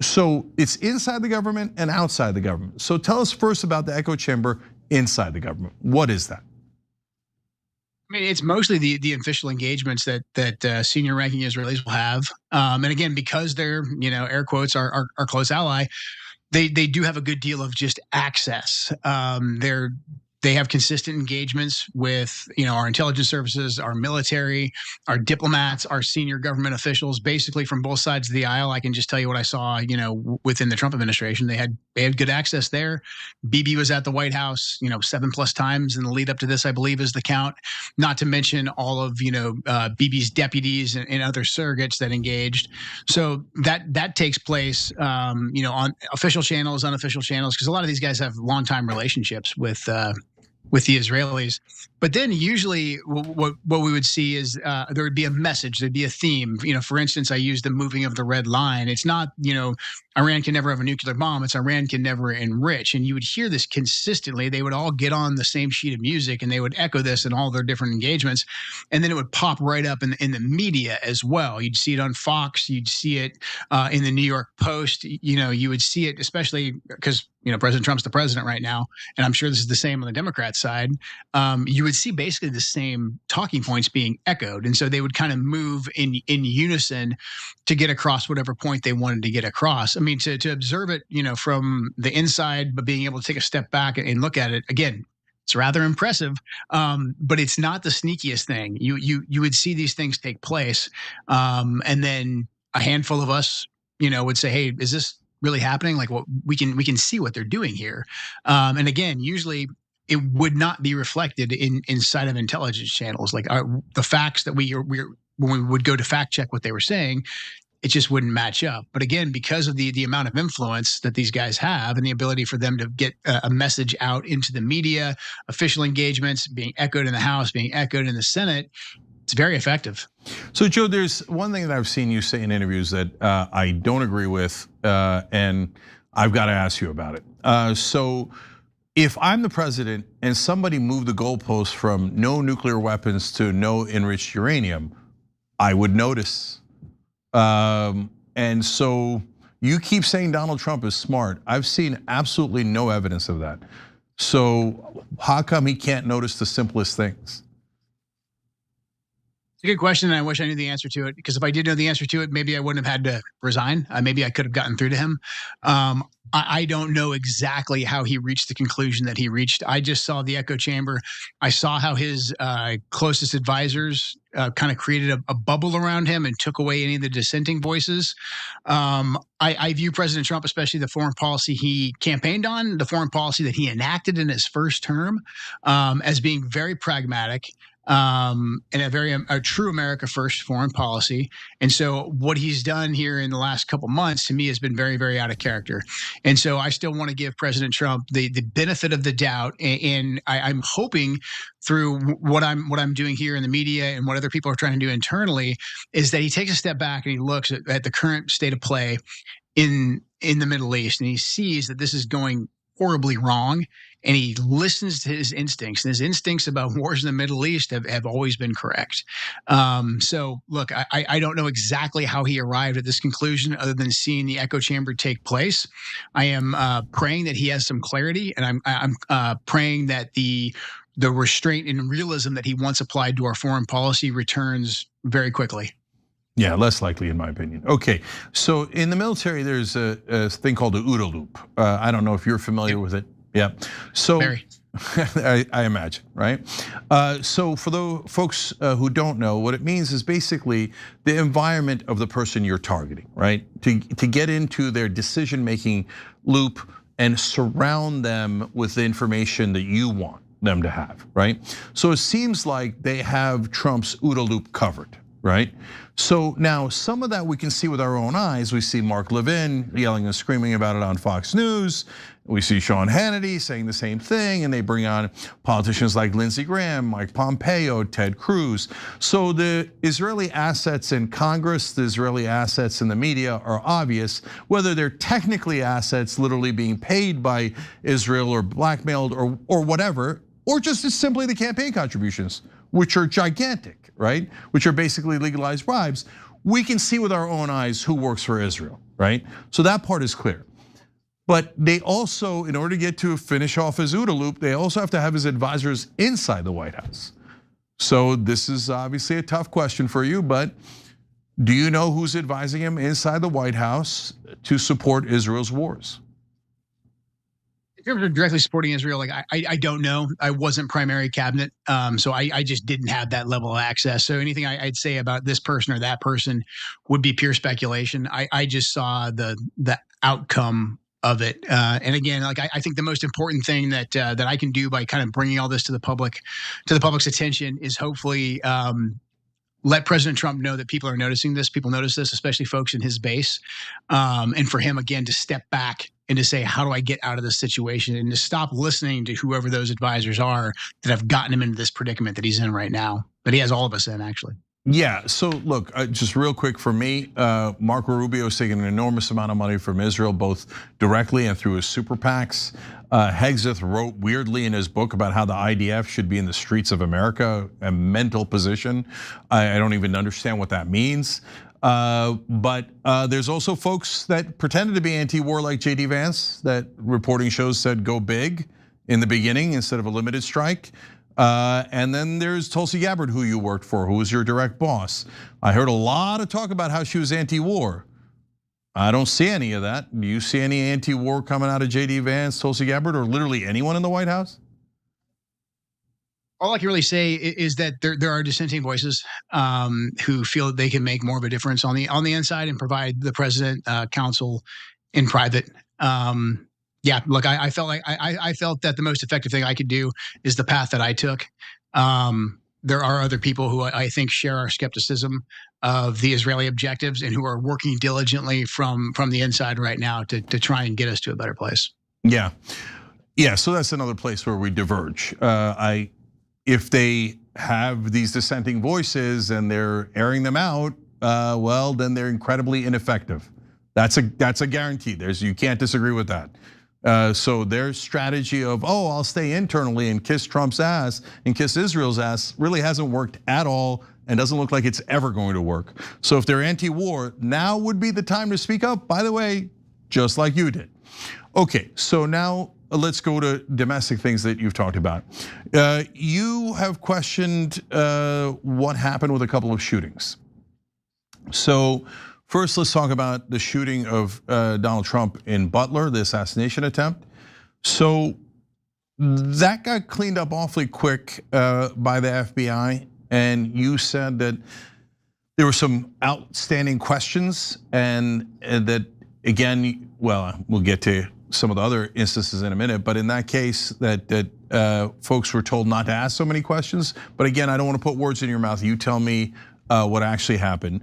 So it's inside the government and outside the government. So tell us first about the echo chamber inside the government. What is that? I mean, it's mostly the official engagements that senior ranking Israelis will have. And again, because they're, air quotes, our close ally, they do have a good deal of just access. They have consistent engagements with, our intelligence services, our military, our diplomats, our senior government officials, basically from both sides of the aisle. I can just tell you what I saw, within the Trump administration. They had good access there. Bibi was at the White House, 7+ times in the lead up to this, I believe, is the count. Not to mention all of, Bibi's deputies and other surrogates that engaged. So that takes place, on official channels, unofficial channels, because a lot of these guys have longtime relationships with the Israelis. But then usually what we would see is there would be a message, there'd be a theme. For instance, I used the moving of the red line. It's not, Iran can never have a nuclear bomb. It's Iran can never enrich. And you would hear this consistently. They would all get on the same sheet of music and they would echo this in all their different engagements. And then it would pop right up in the media as well. You'd see it on Fox. You'd see it in the New York Post. You would see it, especially because, President Trump's the president right now. And I'm sure this is the same on the Democrat side. You would see basically the same talking points being echoed. And so they would kind of move in unison to get across whatever point they wanted to get across. I mean, to observe it, from the inside, but being able to take a step back and look at it, again, it's rather impressive, but it's not the sneakiest thing. You would see these things take place. And then a handful of us, would say, hey, is this really happening? Like, what we can see what they're doing here. And again, usually it would not be reflected inside of intelligence channels. Like the facts that when we would go to fact check what they were saying, it just wouldn't match up. But again, because of the amount of influence that these guys have and the ability for them to get a message out into the media, official engagements being echoed in the House, being echoed in the Senate, it's very effective. So Joe, there's one thing that I've seen you say in interviews that I don't agree with, and I've got to ask you about it. So if I'm the president and somebody moved the goalpost from no nuclear weapons to no enriched uranium, I would notice. And so you keep saying Donald Trump is smart. I've seen absolutely no evidence of that. So how come he can't notice the simplest things? It's a good question, and I wish I knew the answer to it, because if I did know the answer to it, maybe I wouldn't have had to resign. Maybe I could have gotten through to him. I don't know exactly how he reached the conclusion that he reached. I just saw the echo chamber. I saw how his closest advisors kind of created a bubble around him and took away any of the dissenting voices. I view President Trump, especially the foreign policy he campaigned on, the foreign policy that he enacted in his first term, as being very pragmatic. And a true America first foreign policy. And so what he's done here in the last couple months to me has been very, very out of character. And so I still want to give President Trump the benefit of the doubt. And I'm hoping through what I'm doing here in the media and what other people are trying to do internally is that he takes a step back and he looks at the current state of play in in the Middle East, and he sees that this is going horribly wrong, and he listens to his instincts, and his instincts about wars in the Middle East have always been correct. So look, I don't know exactly how he arrived at this conclusion other than seeing the echo chamber take place. I am praying that he has some clarity, and I'm praying that the restraint and realism that he once applied to our foreign policy returns very quickly. Yeah, less likely in my opinion. Okay, so in the military, there's a thing called the OODA loop. I don't know if you're familiar with it. Yeah, so I imagine, right? So for the folks who don't know, what it means is basically the environment of the person you're targeting, right? To get into their decision-making loop and surround them with the information that you want them to have, right? So it seems like they have Trump's OODA loop covered, right? So now some of that we can see with our own eyes. We see Mark Levin yelling and screaming about it on Fox News. We see Sean Hannity saying the same thing, and they bring on politicians like Lindsey Graham, Mike Pompeo, Ted Cruz. So the Israeli assets in Congress, the Israeli assets in the media are obvious, whether they're technically assets literally being paid by Israel or blackmailed or whatever, or just as simply the campaign contributions, which are gigantic, right? Which are basically legalized bribes. We can see with our own eyes who works for Israel, right? So that part is clear. But they also, in order to get to finish off his OODA loop, they also have to have his advisors inside the White House. So this is obviously a tough question for you, but do you know who's advising him inside the White House to support Israel's wars? In terms of directly supporting Israel, like I don't know. I wasn't primary cabinet, so I just didn't have that level of access. So anything I'd say about this person or that person would be pure speculation. I just saw the outcome of it, and again, like I think the most important thing that I can do by kind of bringing all this to the public's attention is hopefully let President Trump know that people are noticing this. People notice this, especially folks in his base, and for him again to step back and to say, how do I get out of this situation, and to stop listening to whoever those advisors are that have gotten him into this predicament that he's in right now, that he has all of us in, actually. Yeah, so look, just real quick for me, Marco Rubio is taking an enormous amount of money from Israel, both directly and through his super PACs. Hegseth wrote weirdly in his book about how the IDF should be in the streets of America, a mental position. I don't even understand what that means. But there's also folks that pretended to be anti-war like JD Vance that reporting shows said go big in the beginning instead of a limited strike. And then there's Tulsi Gabbard, who you worked for, who was your direct boss. I heard a lot of talk about how she was anti-war. I don't see any of that. Do you see any anti-war coming out of JD Vance, Tulsi Gabbard, or literally anyone in the White House? All I can really say is that there are dissenting voices who feel that they can make more of a difference on the inside and provide the president counsel in private. Yeah, look, I felt that the most effective thing I could do is the path that I took. There are other people who I think share our skepticism of the Israeli objectives and who are working diligently from the inside right now to try and get us to a better place. Yeah. So that's another place where we diverge. If they have these dissenting voices and they're airing them out, well, then they're incredibly ineffective. That's a guarantee. You can't disagree with that. So their strategy of, I'll stay internally and kiss Trump's ass and kiss Israel's ass really hasn't worked at all and doesn't look like it's ever going to work. So if they're anti-war, now would be the time to speak up, by the way, just like you did. Okay, so now let's go to domestic things that you've talked about. You have questioned what happened with a couple of shootings. So first, let's talk about the shooting of Donald Trump in Butler, the assassination attempt. So that got cleaned up awfully quick by the FBI, and you said that there were some outstanding questions, and that again, well, we'll get to some of the other instances in a minute, but in that case, that folks were told not to ask so many questions. But again, I don't want to put words in your mouth. You tell me what actually happened.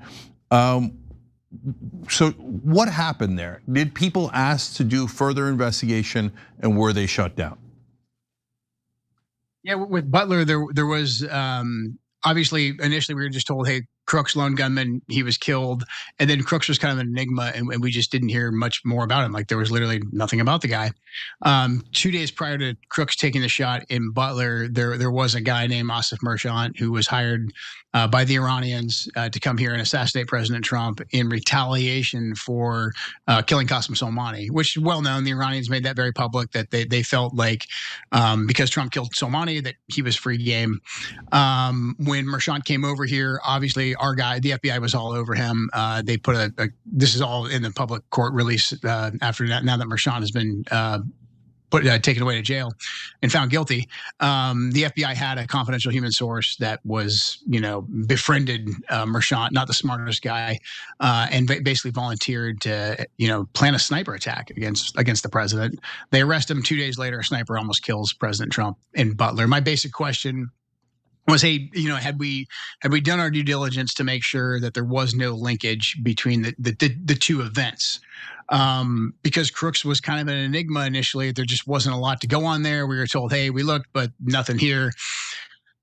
So what happened there? Did people ask to do further investigation, and were they shut down? Yeah, with Butler, there was obviously initially we were just told, hey, Crooks, lone gunman, he was killed. And then Crooks was kind of an enigma, and we just didn't hear much more about him. Like there was literally nothing about the guy. 2 days prior to Crooks taking the shot in Butler, there was a guy named Asif Merchant who was hired by the Iranians to come here and assassinate President Trump in retaliation for killing Qasem Soleimani, which is well known. The Iranians made that very public, that they felt like because Trump killed Soleimani that he was free game. When Merchant came over here, obviously our guy, the FBI, was all over him. They put this is all in the public court release after that. Now that Merchant has been taken away to jail and found guilty, the FBI had a confidential human source that was, befriended Merchant, not the smartest guy, and basically volunteered to, plan a sniper attack against the president. They arrest him 2 days later. A sniper almost kills President Trump in Butler. My basic question was, hey, had we done our due diligence to make sure that there was no linkage between the two events? Because Crooks was kind of an enigma initially. There just wasn't a lot to go on there. We were told, hey, we looked, but nothing here.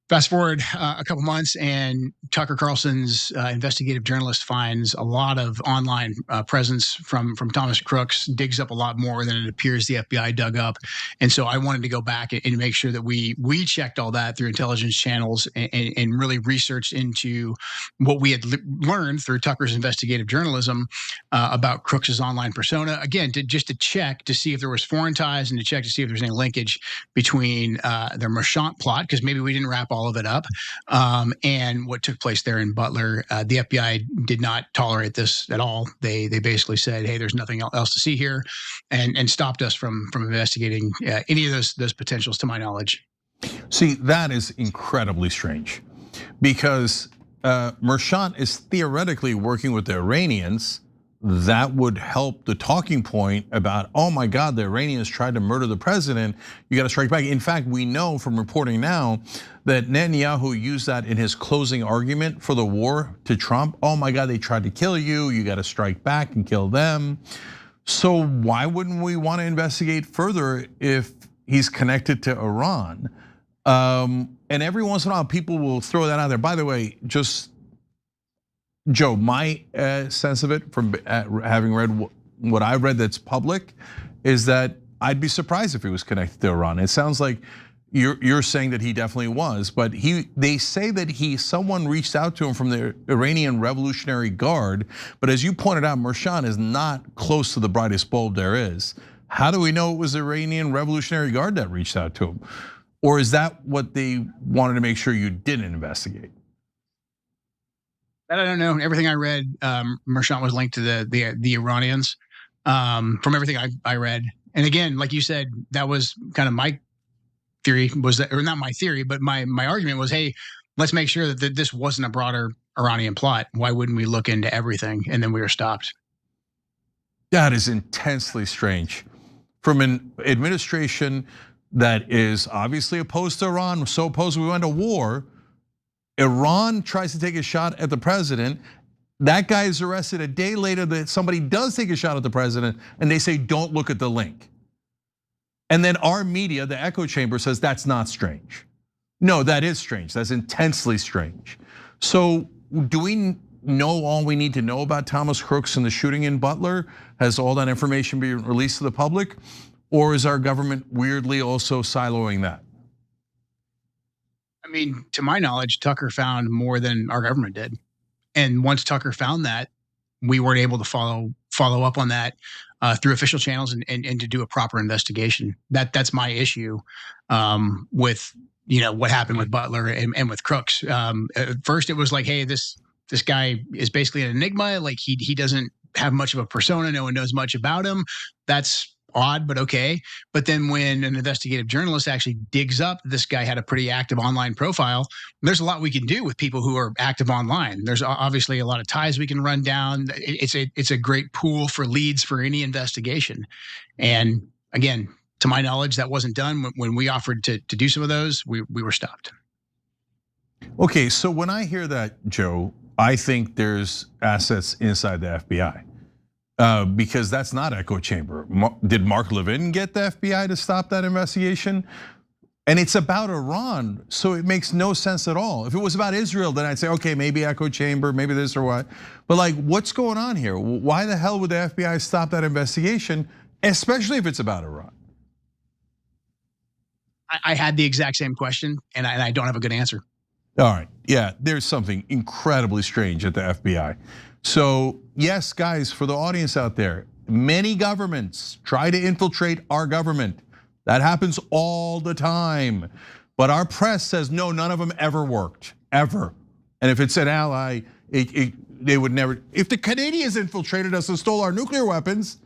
Fast forward a couple months, and Tucker Carlson's investigative journalist finds a lot of online presence from Thomas Crooks, digs up a lot more than it appears the FBI dug up. And so I wanted to go back and make sure that we checked all that through intelligence channels and really researched into what we had learned through Tucker's investigative journalism about Crooks's online persona. Again, just to check to see if there was foreign ties and to check to see if there's any linkage between the Merchant plot, because maybe we didn't wrap all of it up, and what took place there in Butler. The FBI did not tolerate this at all. They basically said, hey, there's nothing else to see here, and stopped us from investigating any of those potentials, to my knowledge. See, that is incredibly strange, because Merchant is theoretically working with the Iranians. That would help the talking point about, oh my God, the Iranians tried to murder the president. You got to strike back. In fact, we know from reporting now that Netanyahu used that in his closing argument for the war to Trump. Oh my God, they tried to kill you. You got to strike back and kill them. So why wouldn't we want to investigate further if he's connected to Iran? And every once in a while, people will throw that out there. By the way, just Joe, my sense of it from having read what I read that's public is that I'd be surprised if he was connected to Iran. It sounds like you're saying that he definitely was, but they say that someone reached out to him from the Iranian Revolutionary Guard. But as you pointed out, Merchant is not close to the brightest bulb there is. How do we know it was the Iranian Revolutionary Guard that reached out to him? Or is that what they wanted to make sure you didn't investigate? I don't know. Everything I read, Merchant was linked to the Iranians. From everything I read, and again, like you said, that was kind of my theory. Was that, or not my theory, but my argument was, hey, let's make sure that this wasn't a broader Iranian plot. Why wouldn't we look into everything? And then we were stopped. That is intensely strange. From an administration that is obviously opposed to Iran, so opposed we went to war. Iran tries to take a shot at the president. That guy is arrested a day later that somebody does take a shot at the president, and they say, don't look at the link. And then our media, the echo chamber, says that's not strange. No, that is strange. That's intensely strange. So do we know all we need to know about Thomas Crooks and the shooting in Butler? Has all that information been released to the public? Or is our government weirdly also siloing that? I mean, to my knowledge, Tucker found more than our government did. And once Tucker found that, we weren't able to follow up on that through official channels and to do a proper investigation. That's my issue with what happened with Butler and with Crooks. At first, it was like, hey, this guy is basically an enigma. Like he doesn't have much of a persona. No one knows much about him. That's odd, but okay. But then when an investigative journalist actually digs up, this guy had a pretty active online profile. There's a lot we can do with people who are active online. There's obviously a lot of ties we can run down. It's a great pool for leads for any investigation. And again, to my knowledge, that wasn't done. When we offered to do some of those, we were stopped. Okay, so when I hear that, Joe, I think there's assets inside the FBI. Because that's not echo chamber. Did Mark Levin get the FBI to stop that investigation? And it's about Iran, so it makes no sense at all. If it was about Israel, then I'd say, okay, maybe echo chamber, maybe this or what. But like, what's going on here? Why the hell would the FBI stop that investigation, especially if it's about Iran? I had the exact same question, and I don't have a good answer. All right, yeah, there's something incredibly strange at the FBI. So yes, guys, for the audience out there, many governments try to infiltrate our government. That happens all the time. But our press says, no, none of them ever worked, ever. And if it's an ally, they would never. If the Canadians infiltrated us and stole our nuclear weapons,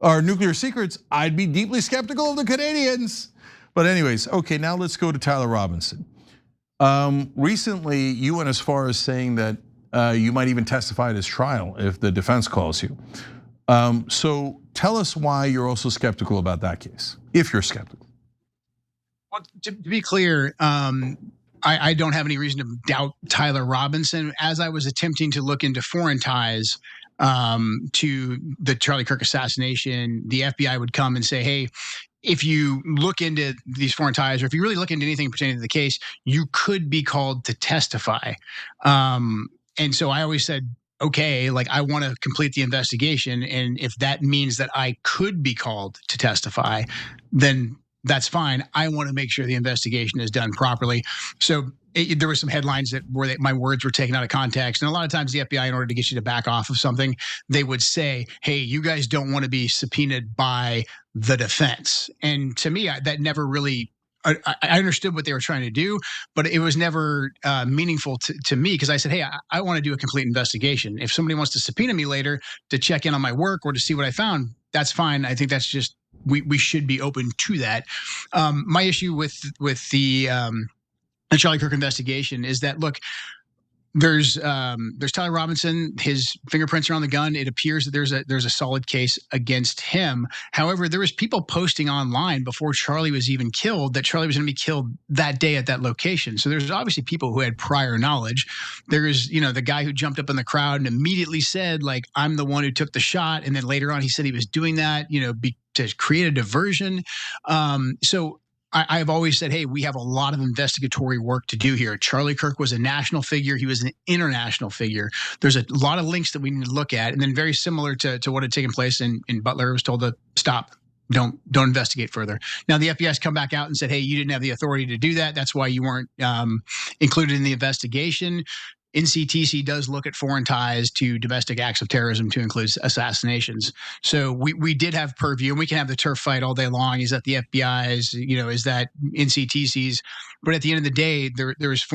our nuclear secrets, I'd be deeply skeptical of the Canadians. But anyways, okay, now let's go to Tyler Robinson. Recently, you went as far as saying that you might even testify at his trial if the defense calls you. So tell us why you're also skeptical about that case, if you're skeptical. Well, to be clear, I don't have any reason to doubt Tyler Robinson. As I was attempting to look into foreign ties to the Charlie Kirk assassination, the FBI would come and say, hey, if you look into these foreign ties, or if you really look into anything pertaining to the case, you could be called to testify. And so I always said, okay, like I want to complete the investigation. And if that means that I could be called to testify, then that's fine. I want to make sure the investigation is done properly. So there were some headlines that my words were taken out of context. And a lot of times the FBI, in order to get you to back off of something, they would say, hey, you guys don't want to be subpoenaed by the defense. And to me, that never really, I understood what they were trying to do, but it was never meaningful to me, because I said, hey, I want to do a complete investigation. If somebody wants to subpoena me later to check in on my work or to see what I found, that's fine. I think that's just, we should be open to that. My issue with the Charlie Kirk investigation is that, look, there's Tyler Robinson. His fingerprints are on the gun. It appears that there's a solid case against him. However, there was people posting online before Charlie was even killed that Charlie was going to be killed that day at that location. So there's obviously people who had prior knowledge. There's, the guy who jumped up in the crowd and immediately said, like, I'm the one who took the shot. And then later on, he said he was doing that, to create a diversion. So I've always said, hey, we have a lot of investigatory work to do here. Charlie Kirk was a national figure. He was an international figure. There's a lot of links that we need to look at. And then very similar to what had taken place in Butler, was told to stop. Don't investigate further. Now, the FBI has come back out and said, hey, you didn't have the authority to do that. That's why you weren't included in the investigation. NCTC does look at foreign ties to domestic acts of terrorism, to include assassinations. So we did have purview, and we can have the turf fight all day long. Is that the FBI's? Is that NCTC's? But at the end of the day, there is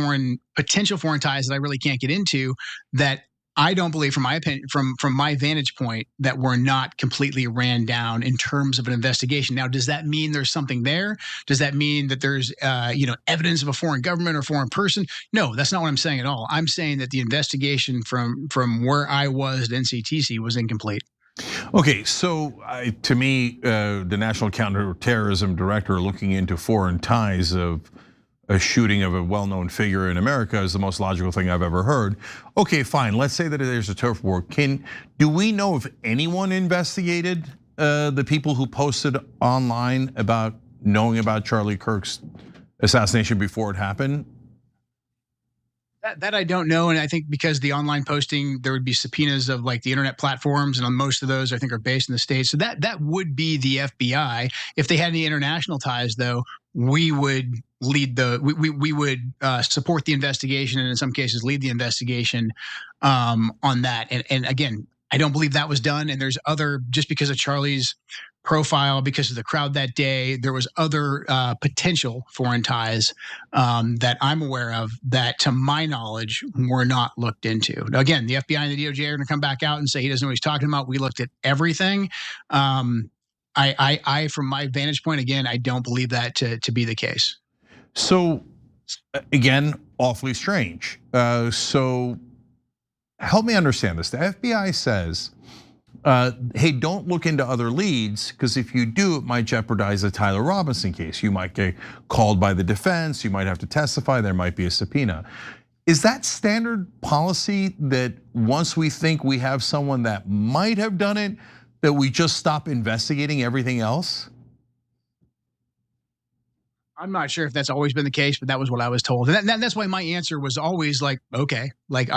potential foreign ties that I really can't get into, that I don't believe, from my opinion, from my vantage point, that we're not completely ran down in terms of an investigation. Now, does that mean there's something there? Does that mean that there's evidence of a foreign government or foreign person? No, that's not what I'm saying at all. I'm saying that the investigation from where I was at NCTC was incomplete. Okay, so to me, the National Counterterrorism Director looking into foreign ties of a shooting of a well-known figure in America is the most logical thing I've ever heard. Okay, fine. Let's say that there's a turf war. Do we know if anyone investigated the people who posted online about knowing about Charlie Kirk's assassination before it happened? That I don't know, and I think because the online posting, there would be subpoenas of like the internet platforms, and on most of those, I think, are based in the States. So that would be the FBI. If they had any international ties, though, we would lead we would support the investigation, and in some cases lead the investigation on that. And again, I don't believe that was done. And there's other, just because of Charlie's profile, because of the crowd that day, there was other potential foreign ties that I'm aware of that, to my knowledge, were not looked into. Now, again, the FBI and the DOJ are going to come back out and say he doesn't know what he's talking about. We looked at everything. I, from my vantage point, again, I don't believe that to be the case. So, again, awfully strange. So, help me understand this. The FBI says, hey, don't look into other leads, because if you do, it might jeopardize the Tyler Robinson case. You might get called by the defense, you might have to testify, there might be a subpoena. Is that standard policy, that once we think we have someone that might have done it, that we just stop investigating everything else? I'm not sure if that's always been the case, but that was what I was told. And that's why my answer was always like, okay, like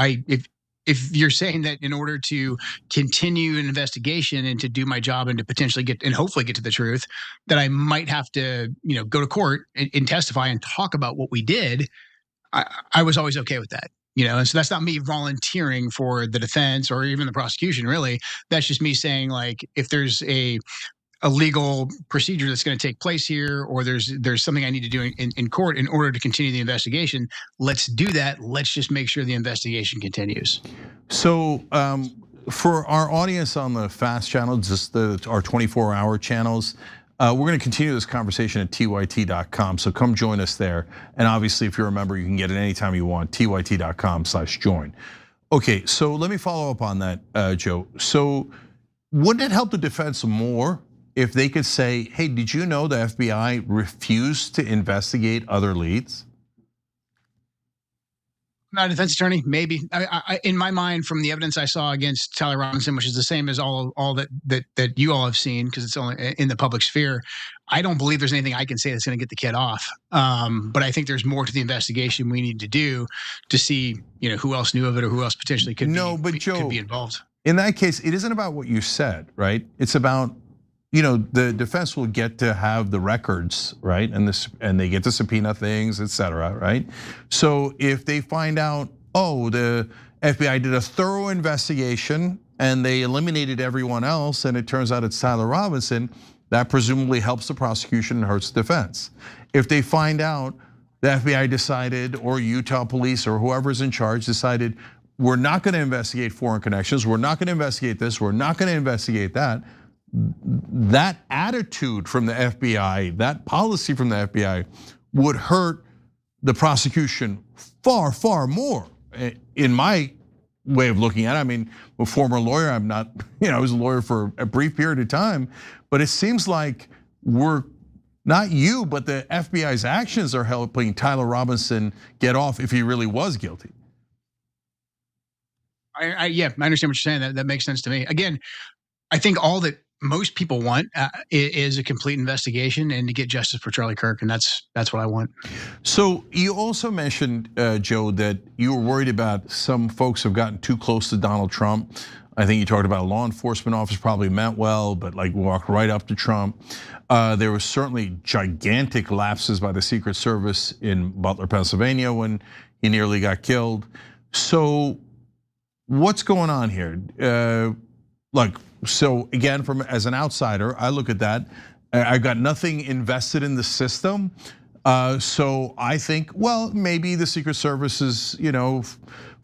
if you're saying that in order to continue an investigation and to do my job and to potentially get and hopefully get to the truth, that I might have to, go to court and testify and talk about what we did, I was always okay with that. And so that's not me volunteering for the defense or even the prosecution, really. That's just me saying, like, if there's a legal procedure that's going to take place here, or there's something I need to do in court in order to continue the investigation, let's do that. Let's just make sure the investigation continues. So for our audience on the FAST channel, just our 24-hour channels, we're going to continue this conversation at tyt.com. So come join us there. And obviously, if you're a member, you can get it anytime you want, tyt.com/join. Okay, so let me follow up on that, Joe. So wouldn't it help the defense more if they could say, hey, did you know the FBI refused to investigate other leads? Not a defense attorney, maybe. In my mind, from the evidence I saw against Tyler Robinson, which is the same as all that you all have seen, because it's only in the public sphere, I don't believe there's anything I can say that's going to get the kid off. But I think there's more to the investigation we need to do to see, who else knew of it or who else potentially could be involved. In that case, it isn't about what you said, right? It's about, the defense will get to have the records, right? And they get to subpoena things, et cetera, right? So if they find out, the FBI did a thorough investigation and they eliminated everyone else, and it turns out it's Tyler Robinson, that presumably helps the prosecution and hurts the defense. If they find out the FBI decided, or Utah police or whoever's in charge decided, we're not going to investigate foreign connections, we're not going to investigate this, we're not going to investigate that, that attitude from the FBI, that policy from the FBI would hurt the prosecution far, far more. In my way of looking at it, I mean, a former lawyer, I'm not, I was a lawyer for a brief period of time, but it seems like we're, not you, but the FBI's actions are helping Tyler Robinson get off if he really was guilty. Yeah, I understand what you're saying. That makes sense to me. Again, I think all that most people want is a complete investigation and to get justice for Charlie Kirk, and that's what I want. So you also mentioned, Joe, that you were worried about some folks have gotten too close to Donald Trump. I think you talked about a law enforcement officer probably meant well, but like walked right up to Trump. There was certainly gigantic lapses by the Secret Service in Butler, Pennsylvania, when he nearly got killed. So what's going on here? So again, as an outsider, I look at that. I got nothing invested in the system. So I think, well, maybe the Secret Service is,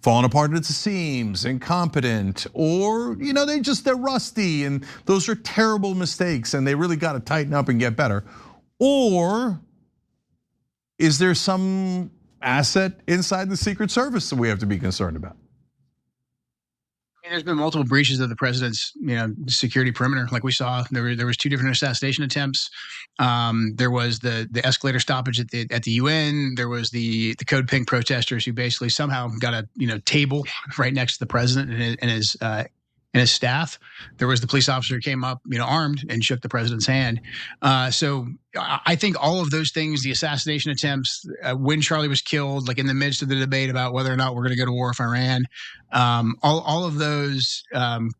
falling apart at the seams, incompetent, or they're rusty, and those are terrible mistakes, and they really got to tighten up and get better. Or is there some asset inside the Secret Service that we have to be concerned about? There's been multiple breaches of the president's, security perimeter. Like we saw, there was 2 different assassination attempts. There was the escalator stoppage at the UN. There was the Code Pink protesters who basically somehow got a table right next to the president and his staff. There was the police officer who came up, armed and shook the president's hand. So I think all of those things, the assassination attempts, when Charlie was killed, like in the midst of the debate about whether or not we're going to go to war with Iran, all of those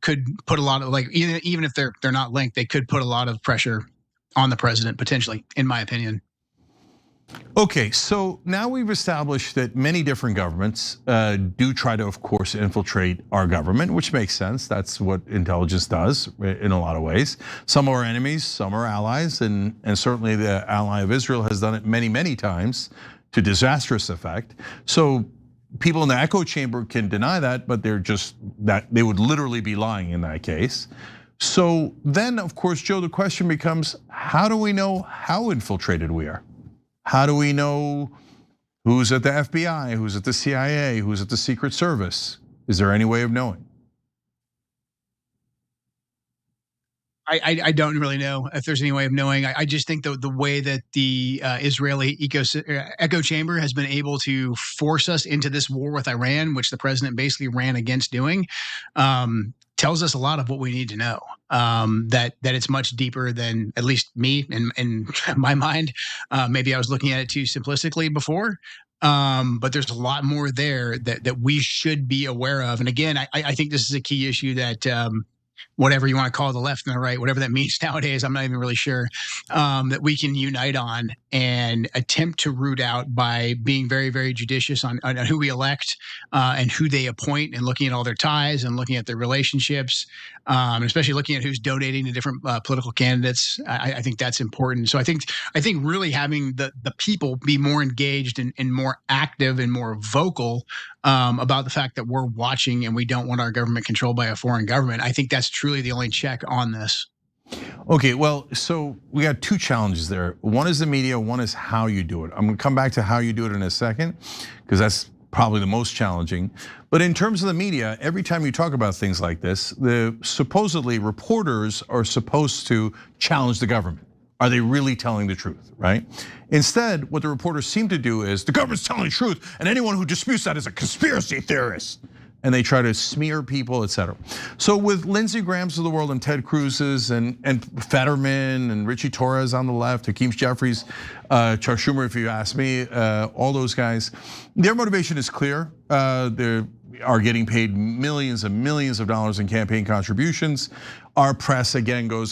could put a lot of, like, even if they're not linked, they could put a lot of pressure on the president potentially, in my opinion. Okay, so now we've established that many different governments do try to, of course, infiltrate our government, which makes sense. That's what intelligence does in a lot of ways. Some are enemies, some are allies, and certainly the ally of Israel has done it many, many times to disastrous effect. So people in the echo chamber can deny that, but they would literally be lying in that case. So then, of course, Joe, the question becomes, how do we know how infiltrated we are? How do we know who's at the FBI, who's at the CIA, who's at the Secret Service? Is there any way of knowing? I don't really know if there's any way of knowing. I just think the way that the Israeli echo chamber has been able to force us into this war with Iran, which the president basically ran against doing, tells us a lot of what we need to know. That it's much deeper than at least me in my mind. Maybe I was looking at it too simplistically before. But there's a lot more there that we should be aware of. And again, I think this is a key issue that whatever you want to call the left and the right, whatever that means nowadays, I'm not even really sure, that we can unite on and attempt to root out by being very, very judicious on who we elect and who they appoint, and looking at all their ties and looking at their relationships, especially looking at who's donating to different political candidates. I think that's important. So I think really having the people be more engaged and more active and more vocal about the fact that we're watching and we don't want our government controlled by a foreign government. I think that's truly the only check on this. Okay, well, so we got two challenges there. One is the media, one is how you do it. I'm gonna come back to how you do it in a second, because that's probably the most challenging. But in terms of the media, every time you talk about things like this, the supposedly reporters are supposed to challenge the government. Are they really telling the truth, right? Instead, what the reporters seem to do is, the government's telling the truth, and anyone who disputes that is a conspiracy theorist. And they try to smear people, etc. So with Lindsey Graham's of the world and Ted Cruz's and Fetterman and Richie Torres on the left, Hakeem Jeffries, Chuck Schumer, if you ask me, all those guys, their motivation is clear. They are getting paid millions and millions of dollars in campaign contributions. Our press again goes,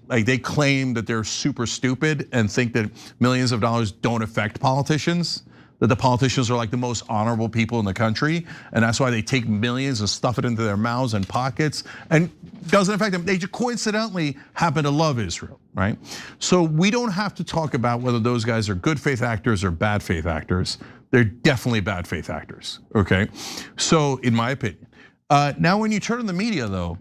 they claim that they're super stupid and think that millions of dollars don't affect politicians, that the politicians are like the most honorable people in the country, and that's why they take millions and stuff it into their mouths and pockets, and doesn't affect them. They just coincidentally happen to love Israel, right? So we don't have to talk about whether those guys are good faith actors or bad faith actors. They're definitely bad faith actors, okay? So in my opinion. Now when you turn to the media though,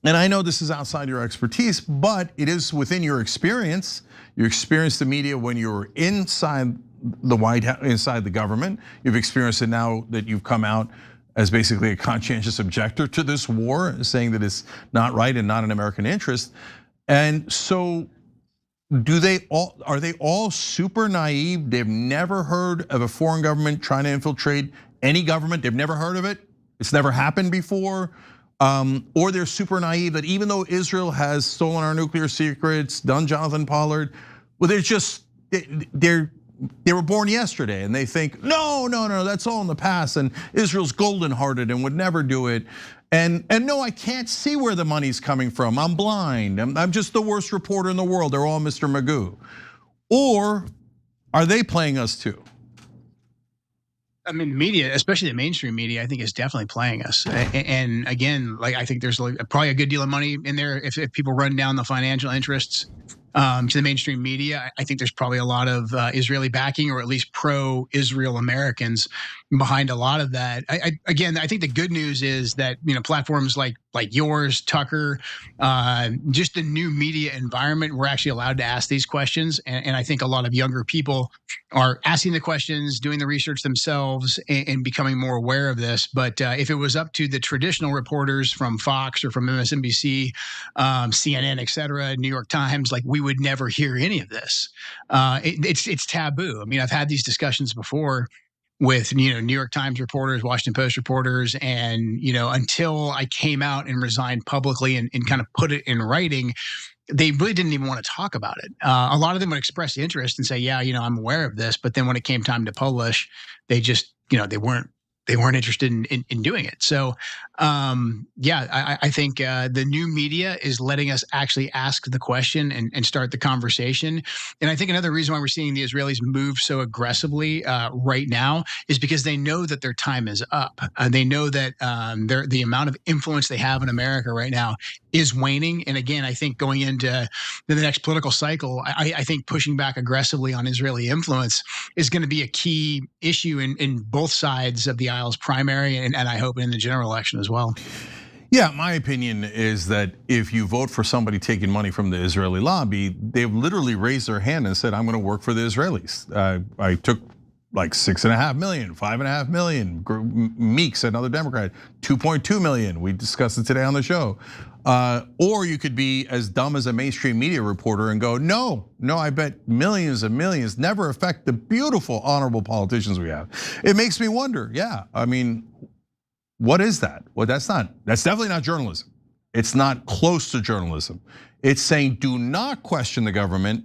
and I know this is outside your expertise, but it is within your experience. You experienced the media when you were inside the White House, inside the government. You've experienced it now that you've come out as basically a conscientious objector to this war, saying that it's not right and not in American interest. And so are they all super naive? They've never heard of a foreign government trying to infiltrate any government. They've never heard of it. It's never happened before. Or they're super naive that even though Israel has stolen our nuclear secrets, done Jonathan Pollard, well, they were born yesterday and they think, no, that's all in the past, and Israel's golden hearted and would never do it. And no, I can't see where the money's coming from. I'm blind. I'm just the worst reporter in the world. They're all Mr. Magoo. Or are they playing us too? I mean, media, especially the mainstream media, I think is definitely playing us. And again, like I think there's probably a good deal of money in there if people run down the financial interests to the mainstream media. I think there's probably a lot of Israeli backing, or at least pro-Israel Americans behind a lot of that. Again, I think the good news is that platforms like yours, Tucker, just the new media environment, we're actually allowed to ask these questions, and I think a lot of younger people are asking the questions, doing the research themselves, and becoming more aware of this. But if it was up to the traditional reporters from Fox or from MSNBC, CNN, et cetera, New York Times, like we would never hear any of this. It's taboo. I mean, I've had these discussions before with New York Times reporters, Washington Post reporters, and until I came out and resigned publicly and kind of put it in writing, they really didn't even want to talk about it. A lot of them would express interest and say, yeah, I'm aware of this, but then when it came time to publish, they just they weren't interested in doing it. So yeah, I think the new media is letting us actually ask the question and start the conversation. And I think another reason why we're seeing the Israelis move so aggressively right now is because they know that their time is up. They know that the amount of influence they have in America right now is waning. And again, I think going into the next political cycle, I think pushing back aggressively on Israeli influence is going to be a key issue in both sides of the aisle's primary, and I hope in the general election as well. Yeah, my opinion is that if you vote for somebody taking money from the Israeli lobby, they've literally raised their hand and said, I'm going to work for the Israelis. I took like 6.5 million, 5.5 million. Meeks, another Democrat, 2.2 million. We discussed it today on the show. Or you could be as dumb as a mainstream media reporter and go, no, I bet millions and millions never affect the beautiful, honorable politicians we have. It makes me wonder, yeah, I mean, What is that? Well, that's definitely not journalism. It's not close to journalism. It's saying do not question the government,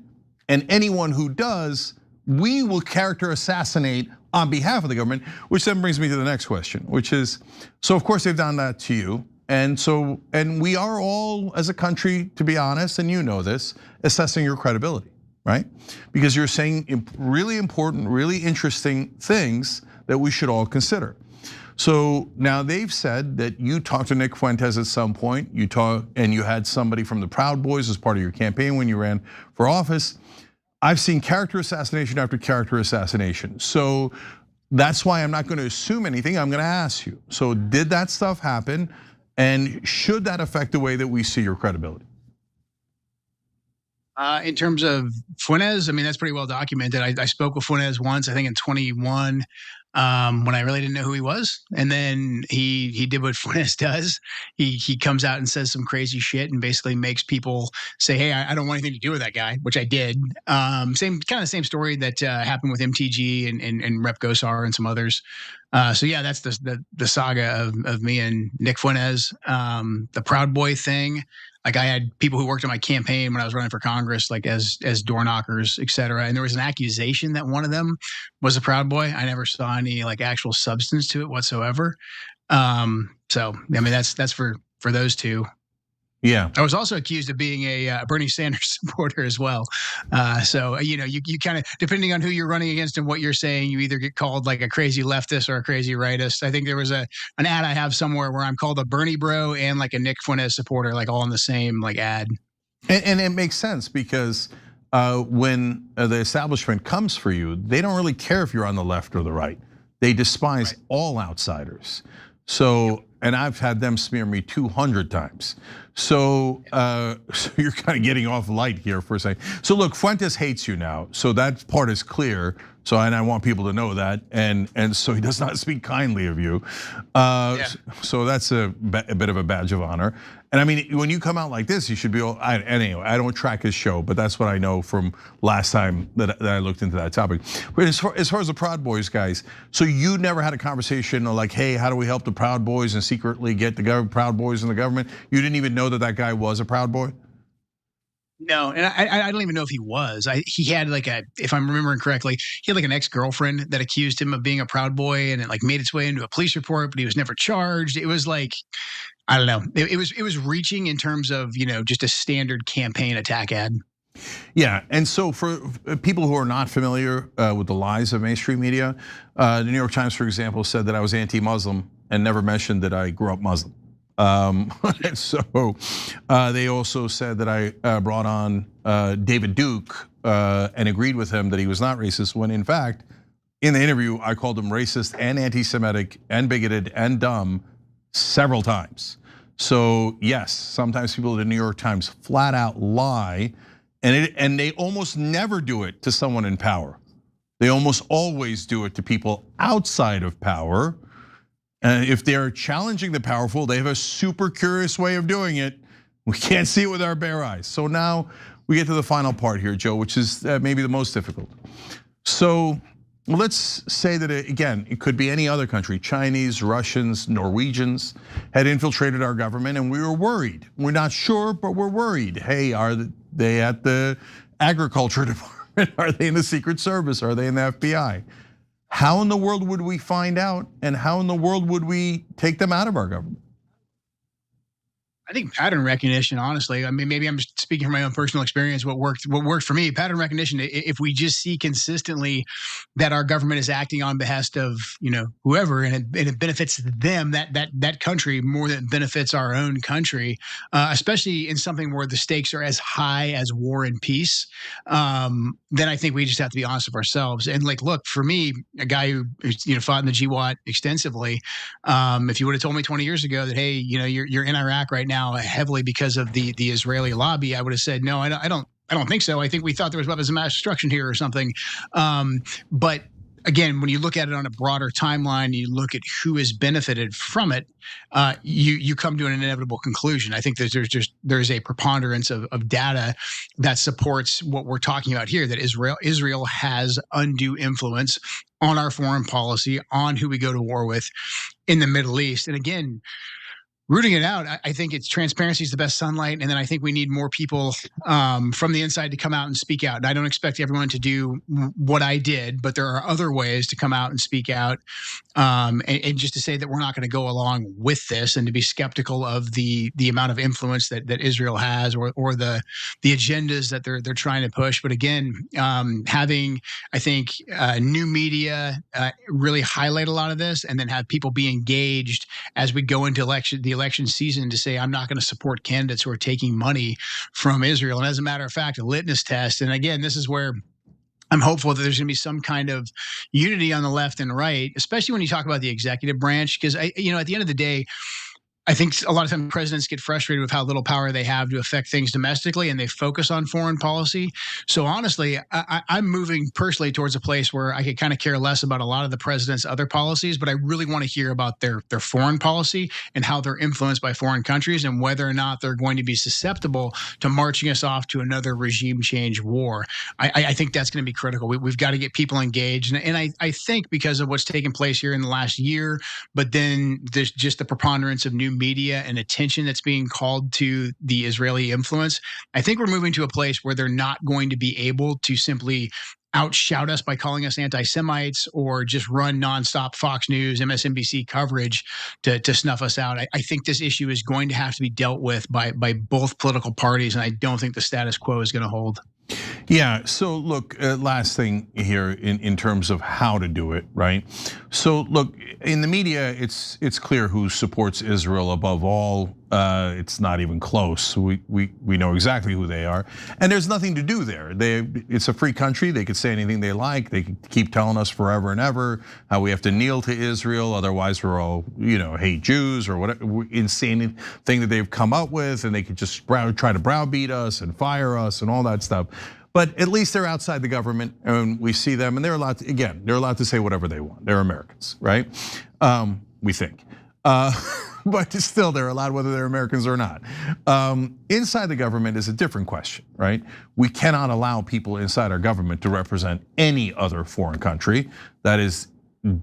and anyone who does, we will character assassinate on behalf of the government, which then brings me to the next question, which is, so of course they've done that to you. And we are all, as a country, to be honest, and you know this, assessing your credibility, right? Because you're saying really important, really interesting things that we should all consider. So now they've said that you talked to Nick Fuentes at some point, and you had somebody from the Proud Boys as part of your campaign when you ran for office. I've seen character assassination after character assassination. So that's why I'm not gonna assume anything, I'm gonna ask you. So did that stuff happen? And should that affect the way that we see your credibility? In terms of Fuentes, I mean, that's pretty well documented. I spoke with Fuentes once, I think in 21, when I really didn't know who he was. And then he did what Fuentes does. He comes out and says some crazy shit and basically makes people say, hey, I don't want anything to do with that guy, which I did. Same story that happened with MTG and Rep Gosar and some others. So yeah, that's the saga of me and Nick Fuentes. The Proud Boy thing, like I had people who worked on my campaign when I was running for Congress, like as door knockers, et cetera. And there was an accusation that one of them was a Proud Boy. I never saw any like actual substance to it whatsoever. So I mean, that's for those two. Yeah. I was also accused of being a Bernie Sanders supporter as well. So, you kind of, depending on who you're running against and what you're saying, you either get called like a crazy leftist or a crazy rightist. I think there was an ad I have somewhere where I'm called a Bernie bro and like a Nick Fuentes supporter, like all in the same like ad. And it makes sense because when the establishment comes for you, they don't really care if you're on the left or the right. They despise all outsiders. So, and I've had them smear me 200 times. So you're kind of getting off light here for a second. So look, Fuentes hates you now. So that part is clear. So, and I want people to know that. And so he does not speak kindly of you. So that's a bit of a badge of honor. And I mean, when you come out like this, you should be, anyway, I don't track his show, but that's what I know from last time that I looked into that topic. But as far as the Proud Boys guys, so you never had a conversation like, hey, how do we help the Proud Boys and secretly get the Proud Boys in the government? You didn't even know that guy was a Proud Boy? No, and I don't even know if he was. He had like if I'm remembering correctly, he had like an ex-girlfriend that accused him of being a Proud Boy, and it like made its way into a police report, but he was never charged. It was like, I don't know. It was reaching in terms of, just a standard campaign attack ad. Yeah, and so for people who are not familiar with the lies of mainstream media, the New York Times, for example, said that I was anti-Muslim and never mentioned that I grew up Muslim. So they also said that I brought on David Duke and agreed with him that he was not racist, when in fact, in the interview, I called him racist and anti-Semitic and bigoted and dumb several times. So yes, sometimes people at the New York Times flat out lie, and they almost never do it to someone in power. They almost always do it to people outside of power. And if they're challenging the powerful, they have a super curious way of doing it. We can't see it with our bare eyes. So now we get to the final part here, Joe, which is maybe the most difficult. So let's say that, again, it could be any other country. Chinese, Russians, Norwegians had infiltrated our government and we were worried. We're not sure, but we're worried. Hey, are they at the agriculture department? Are they in the Secret Service? Are they in the FBI? How in the world would we find out, and how in the world would we take them out of our government? I think pattern recognition, honestly. I mean, maybe I'm just speaking from my own personal experience. What worked for me, pattern recognition. If we just see consistently that our government is acting on behest of whoever, and it benefits them, that country more than it benefits our own country, especially in something where the stakes are as high as war and peace, then I think we just have to be honest with ourselves. And like, look, for me, a guy who fought in the GWAT extensively, if you would have told me 20 years ago that, hey, you're in Iraq right now heavily because of the Israeli lobby, I would have said, no, I don't think so. I think we thought there was weapons of mass destruction here or something. But again, when you look at it on a broader timeline, you look at who has benefited from it, you come to an inevitable conclusion. I think there's a preponderance of data that supports what we're talking about here, that Israel has undue influence on our foreign policy, on who we go to war with in the Middle East. And again, rooting it out, I think it's transparency is the best sunlight. And then I think we need more people from the inside to come out and speak out. And I don't expect everyone to do what I did, but there are other ways to come out and speak out. And just to say that we're not going to go along with this, and to be skeptical of the amount of influence that Israel has, or the agendas that they're trying to push. But again, having, I think, new media really highlight a lot of this, and then have people be engaged as we go into the election season, to say, I'm not going to support candidates who are taking money from Israel. And as a matter of fact, a litmus test. And again, this is where I'm hopeful that there's going to be some kind of unity on the left and right, especially when you talk about the executive branch, because at the end of the day, I think a lot of times presidents get frustrated with how little power they have to affect things domestically, and they focus on foreign policy. So honestly, I'm moving personally towards a place where I could kind of care less about a lot of the president's other policies, but I really want to hear about their foreign policy and how they're influenced by foreign countries, and whether or not they're going to be susceptible to marching us off to another regime change war. I think that's going to be critical. We've got to get people engaged. And I think because of what's taken place here in the last year, but then there's just the preponderance of new media and attention that's being called to the Israeli influence, I think we're moving to a place where they're not going to be able to simply outshout us by calling us anti-Semites, or just run nonstop Fox News, MSNBC coverage to snuff us out. I think this issue is going to have to be dealt with by both political parties, and I don't think the status quo is going to hold. Yeah, so look, last thing here in terms of how to do it, right? So look, in the media, it's clear who supports Israel above all. It's not even close. We know exactly who they are, and there's nothing to do there. It's a free country. They could say anything they like. They could keep telling us forever and ever how we have to kneel to Israel, otherwise we're all hate Jews, or whatever insane thing that they've come up with, and they could just try to browbeat us and fire us and all that stuff. But at least they're outside the government, and we see them, and they're allowed to say whatever they want. They're Americans, right? We think. But still, they're allowed whether they're Americans or not. Inside the government is a different question, right? We cannot allow people inside our government to represent any other foreign country. That is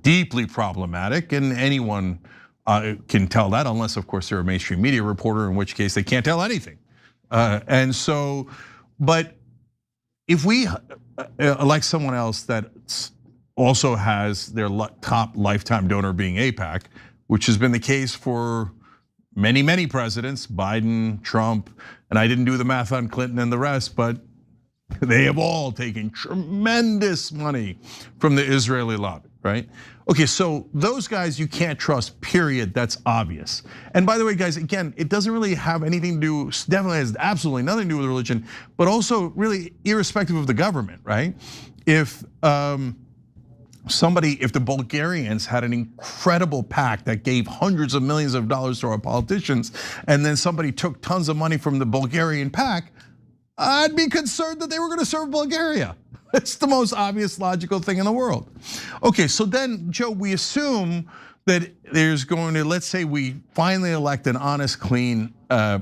deeply problematic, and anyone can tell that, unless, of course, they're a mainstream media reporter, in which case they can't tell anything. But if we elect someone else that also has their top lifetime donor being AIPAC, which has been the case for many, many presidents, Biden, Trump, and I didn't do the math on Clinton and the rest, but they have all taken tremendous money from the Israeli lobby, right? Okay, so those guys you can't trust, period, that's obvious. And by the way, guys, again, it doesn't really have anything to do, definitely has absolutely nothing to do with religion, but also really irrespective of the government, right? If the Bulgarians had an incredible PAC that gave hundreds of millions of dollars to our politicians, and then somebody took tons of money from the Bulgarian PAC, I'd be concerned that they were gonna serve Bulgaria. It's the most obvious logical thing in the world. Okay, so then, Joe, we assume that there's going to, let's say we finally elect an honest, clean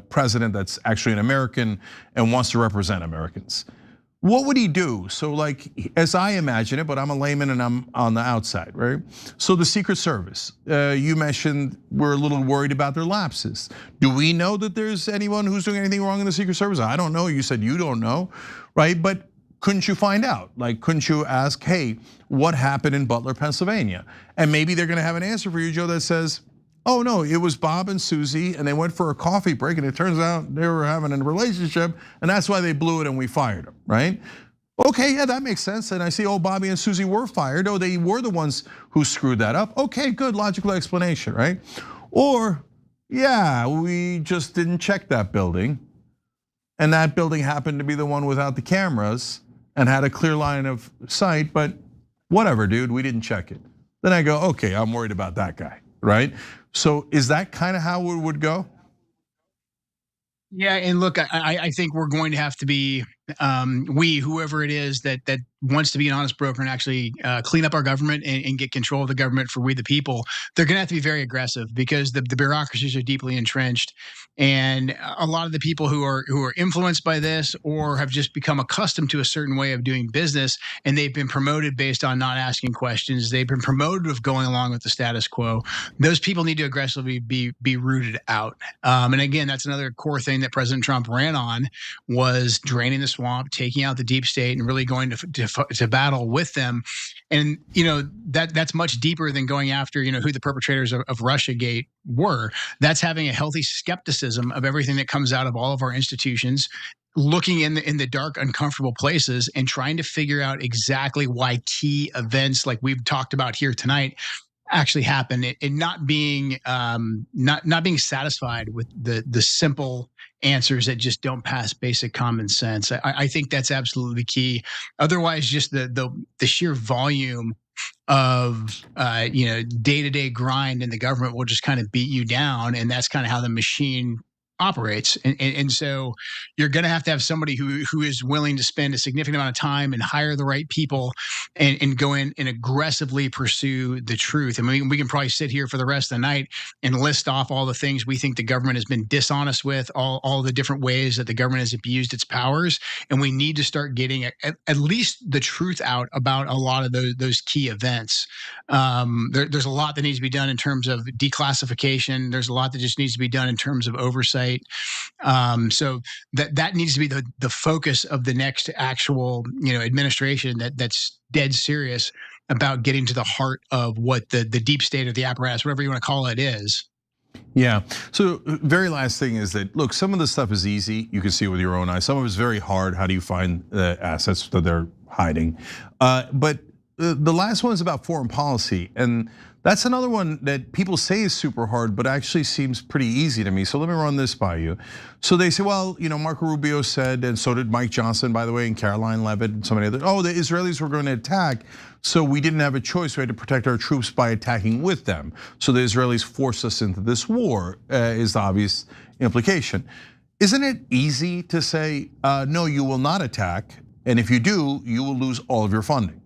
president that's actually an American and wants to represent Americans. What would he do? So like, as I imagine it, but I'm a layman and I'm on the outside, right? So the Secret Service, you mentioned we're a little worried about their lapses. Do we know that there's anyone who's doing anything wrong in the Secret Service? I don't know, you said you don't know, right? But couldn't you find out? Like, couldn't you ask, hey, what happened in Butler, Pennsylvania? And maybe they're gonna have an answer for you, Joe, that says, oh no, it was Bob and Susie and they went for a coffee break and it turns out they were having a relationship and that's why they blew it and we fired them, right? Okay, yeah, that makes sense. And I see, oh, Bobby and Susie were fired. Oh, they were the ones who screwed that up. Okay, good, logical explanation, right? Or, yeah, we just didn't check that building and that building happened to be the one without the cameras and had a clear line of sight, but whatever, dude, we didn't check it. Then I go, okay, I'm worried about that guy, right? So is that kind of how it would go? Yeah, and look, I think we're going to have to be whoever it is that wants to be an honest broker and actually clean up our government and get control of the government for we the people, they're going to have to be very aggressive because the bureaucracies are deeply entrenched, and a lot of the people who are influenced by this or have just become accustomed to a certain way of doing business, and they've been promoted based on not asking questions. They've been promoted with going along with the status quo. Those people need to aggressively be rooted out. And again, that's another core thing that President Trump ran on, was draining the swamp, taking out the deep state, and really going to battle with them. And that's much deeper than going after who the perpetrators of Russiagate were. That's having a healthy skepticism of everything that comes out of all of our institutions, looking in the dark, uncomfortable places and trying to figure out exactly why key events like we've talked about here tonight actually happen, and not being satisfied with the simple answers that just don't pass basic common sense. I think that's absolutely key. Otherwise, just the sheer volume of day-to-day grind in the government will just kind of beat you down, and that's kind of how the machine operates. And so you're going to have somebody who is willing to spend a significant amount of time and hire the right people and go in and aggressively pursue the truth. I mean, we can probably sit here for the rest of the night and list off all the things we think the government has been dishonest with, all the different ways that the government has abused its powers. And we need to start getting at least the truth out about a lot of those key events. There's a lot that needs to be done in terms of declassification. There's a lot that just needs to be done in terms of oversight. So that needs to be the focus of the next actual administration that's dead serious about getting to the heart of what the deep state or the apparatus, whatever you want to call it, is. Yeah. So very last thing is that, look, some of this stuff is easy. You can see it with your own eyes. Some of it's very hard. How do you find the assets that they're hiding? But the last one is about foreign policy, and that's another one that people say is super hard, but actually seems pretty easy to me. So let me run this by you. So they say, well, Marco Rubio said, and so did Mike Johnson, by the way, and Caroline Levitt and so many others. Oh, the Israelis were going to attack, so we didn't have a choice. We had to protect our troops by attacking with them. So the Israelis forced us into this war, is the obvious implication. Isn't it easy to say, no, you will not attack, and if you do, you will lose all of your funding?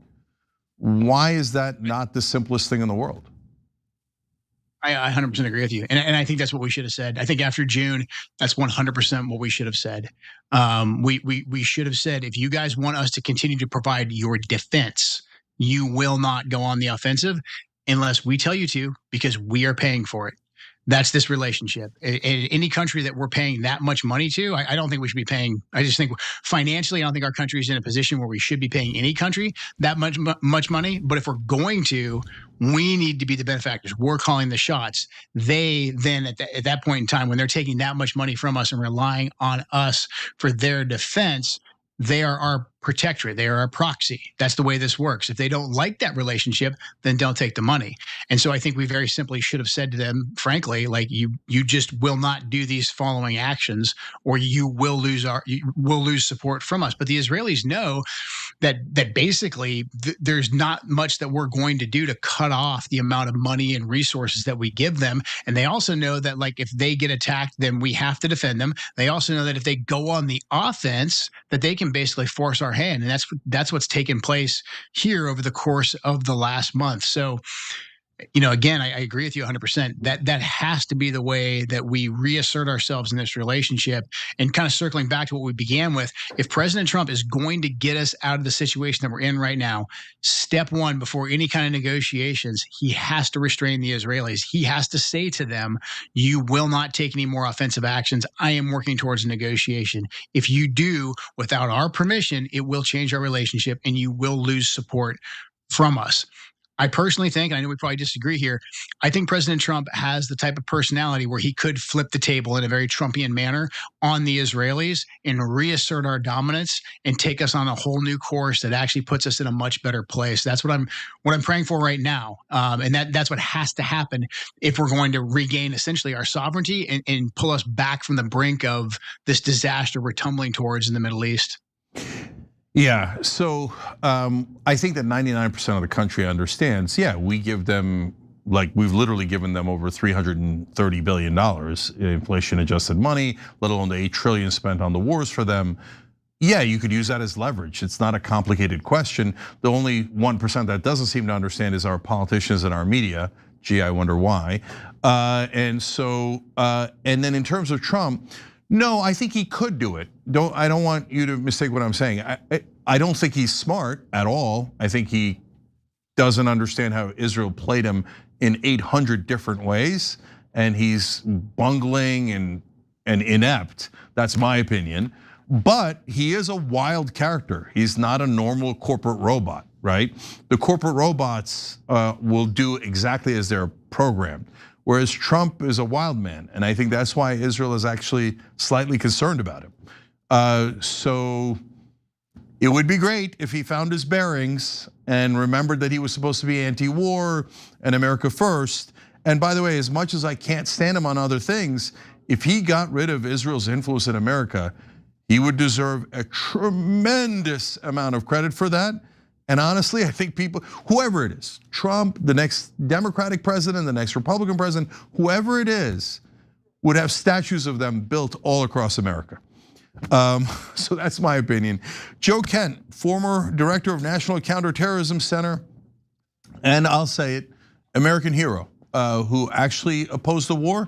Why is that not the simplest thing in the world? I 100% agree with you. And I think that's what we should have said. I think after June, that's 100% what we should have said. We should have said, if you guys want us to continue to provide your defense, you will not go on the offensive unless we tell you to, because we are paying for it. That's this relationship. Any country that we're paying that much money to, I don't think we should be paying. I just think financially, I don't think our country is in a position where we should be paying any country that much money. But if we're going to, we need to be the benefactors. We're calling the shots. They then, at that point in time, when they're taking that much money from us and relying on us for their defense, they are our protectorate. They are our proxy. That's the way this works. If they don't like that relationship, then don't take the money. And so I think we very simply should have said to them, frankly, like, you just will not do these following actions, or you will lose support from us. But the Israelis know that basically there's not much that we're going to do to cut off the amount of money and resources that we give them. And they also know that, like, if they get attacked, then we have to defend them. They also know that if they go on the offense, that they can basically force our hand. And that's what's taken place here over the course of the last month. So, again, I agree with you 100%. That has to be the way that we reassert ourselves in this relationship. And kind of circling back to what we began with, if President Trump is going to get us out of the situation that we're in right now, step one, before any kind of negotiations, he has to restrain the Israelis. He has to say to them, you will not take any more offensive actions. I am working towards a negotiation. If you do, without our permission, it will change our relationship and you will lose support from us. I personally think, and I know we probably disagree here, I think President Trump has the type of personality where he could flip the table in a very Trumpian manner on the Israelis and reassert our dominance and take us on a whole new course that actually puts us in a much better place. That's what I'm praying for right now. And that's what has to happen if we're going to regain essentially our sovereignty and pull us back from the brink of this disaster we're tumbling towards in the Middle East. Yeah, so I think that 99% of the country understands, we give them, like, we've literally given them over $330 billion in inflation adjusted money, let alone the $8 trillion spent on the wars for them. Yeah, you could use that as leverage. It's not a complicated question. The only 1% that doesn't seem to understand is our politicians and our media. Gee, I wonder why. And then in terms of Trump, no, I think he could do it. I don't want you to mistake what I'm saying. I don't think he's smart at all. I think he doesn't understand how Israel played him in 800 different ways, and he's bungling and inept. That's my opinion. But he is a wild character. He's not a normal corporate robot, right? The corporate robots will do exactly as they're programmed, whereas Trump is a wild man, and I think that's why Israel is actually slightly concerned about him. So it would be great if he found his bearings and remembered that he was supposed to be anti-war and America first. And by the way, as much as I can't stand him on other things, if he got rid of Israel's influence in America, he would deserve a tremendous amount of credit for that. And honestly, I think people, whoever it is, Trump, the next Democratic president, the next Republican president, whoever it is, would have statues of them built all across America. So that's my opinion. Joe Kent, former director of National Counterterrorism Center, and I'll say it, American hero, who actually opposed the war,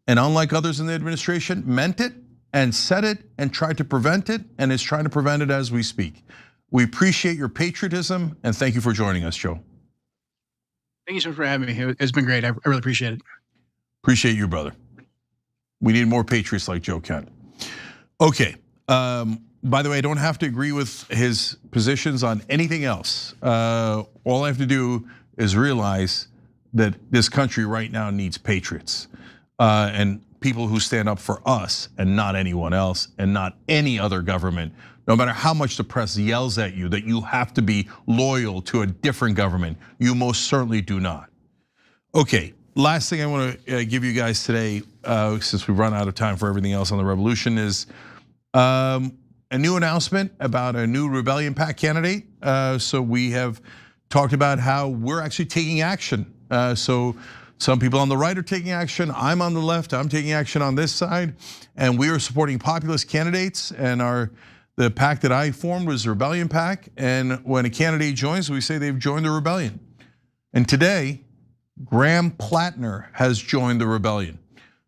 and unlike others in the administration, meant it and said it and tried to prevent it, and is trying to prevent it as we speak. We appreciate your patriotism, and thank you for joining us, Joe. Thank you so much for having me. It's been great. I really appreciate it. Appreciate you, brother. We need more patriots like Joe Kent. Okay, by the way, I don't have to agree with his positions on anything else. All I have to do is realize that this country right now needs patriots. And people who stand up for us and not anyone else and not any other government, no matter how much the press yells at you that you have to be loyal to a different government, you most certainly do not. Okay, last thing I want to give you guys today, since we've run out of time for everything else on the revolution, is a new announcement about a new rebellion PAC candidate. So we have talked about how we're actually taking action. So some people on the right are taking action. I'm on the left. I'm taking action on this side, and we are supporting populist candidates. And the PAC that I formed was the Rebellion PAC. And when a candidate joins, we say they've joined the rebellion. And today, Graham Plattner has joined the rebellion.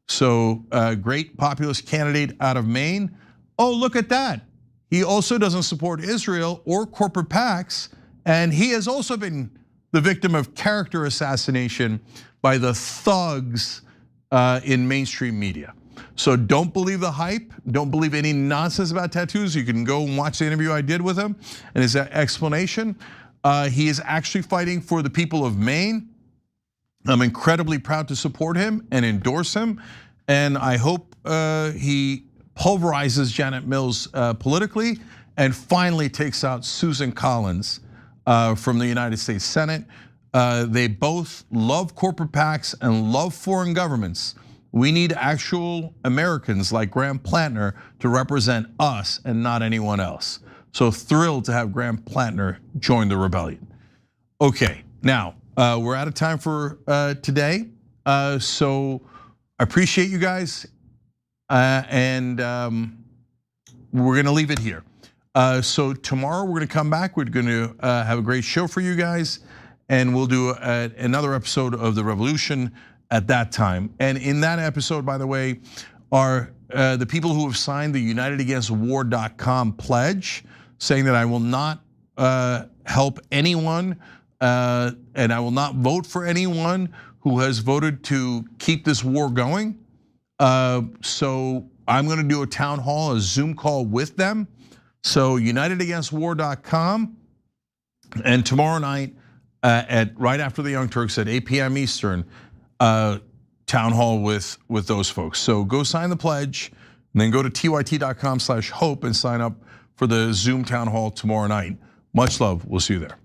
So a great populist candidate out of Maine. Oh, look at that. He also doesn't support Israel or corporate PACs, and he has also been the victim of character assassination by the thugs in mainstream media. So don't believe the hype, don't believe any nonsense about tattoos. You can go and watch the interview I did with him and his explanation. He is actually fighting for the people of Maine. I'm incredibly proud to support him and endorse him. And I hope he pulverizes Janet Mills politically and finally takes out Susan Collins from the United States Senate. They both love corporate PACs and love foreign governments. We need actual Americans like Graham Plattner to represent us and not anyone else. So thrilled to have Graham Plattner join the rebellion. Okay, now we're out of time for today. So I appreciate you guys, and we're gonna leave it here. So tomorrow we're gonna come back. We're gonna have a great show for you guys, and we'll do another episode of The Revolution at that time. And in that episode, by the way, are the people who have signed the unitedagainstwar.com pledge, saying that I will not help anyone and I will not vote for anyone who has voted to keep this war going. So I'm gonna do a town hall, a Zoom call with them. So unitedagainstwar.com, and tomorrow night right after the Young Turks at 8 p.m. Eastern, town hall with those folks. So go sign the pledge, and then go to tyt.com/hope and sign up for the Zoom town hall tomorrow night. Much love, we'll see you there.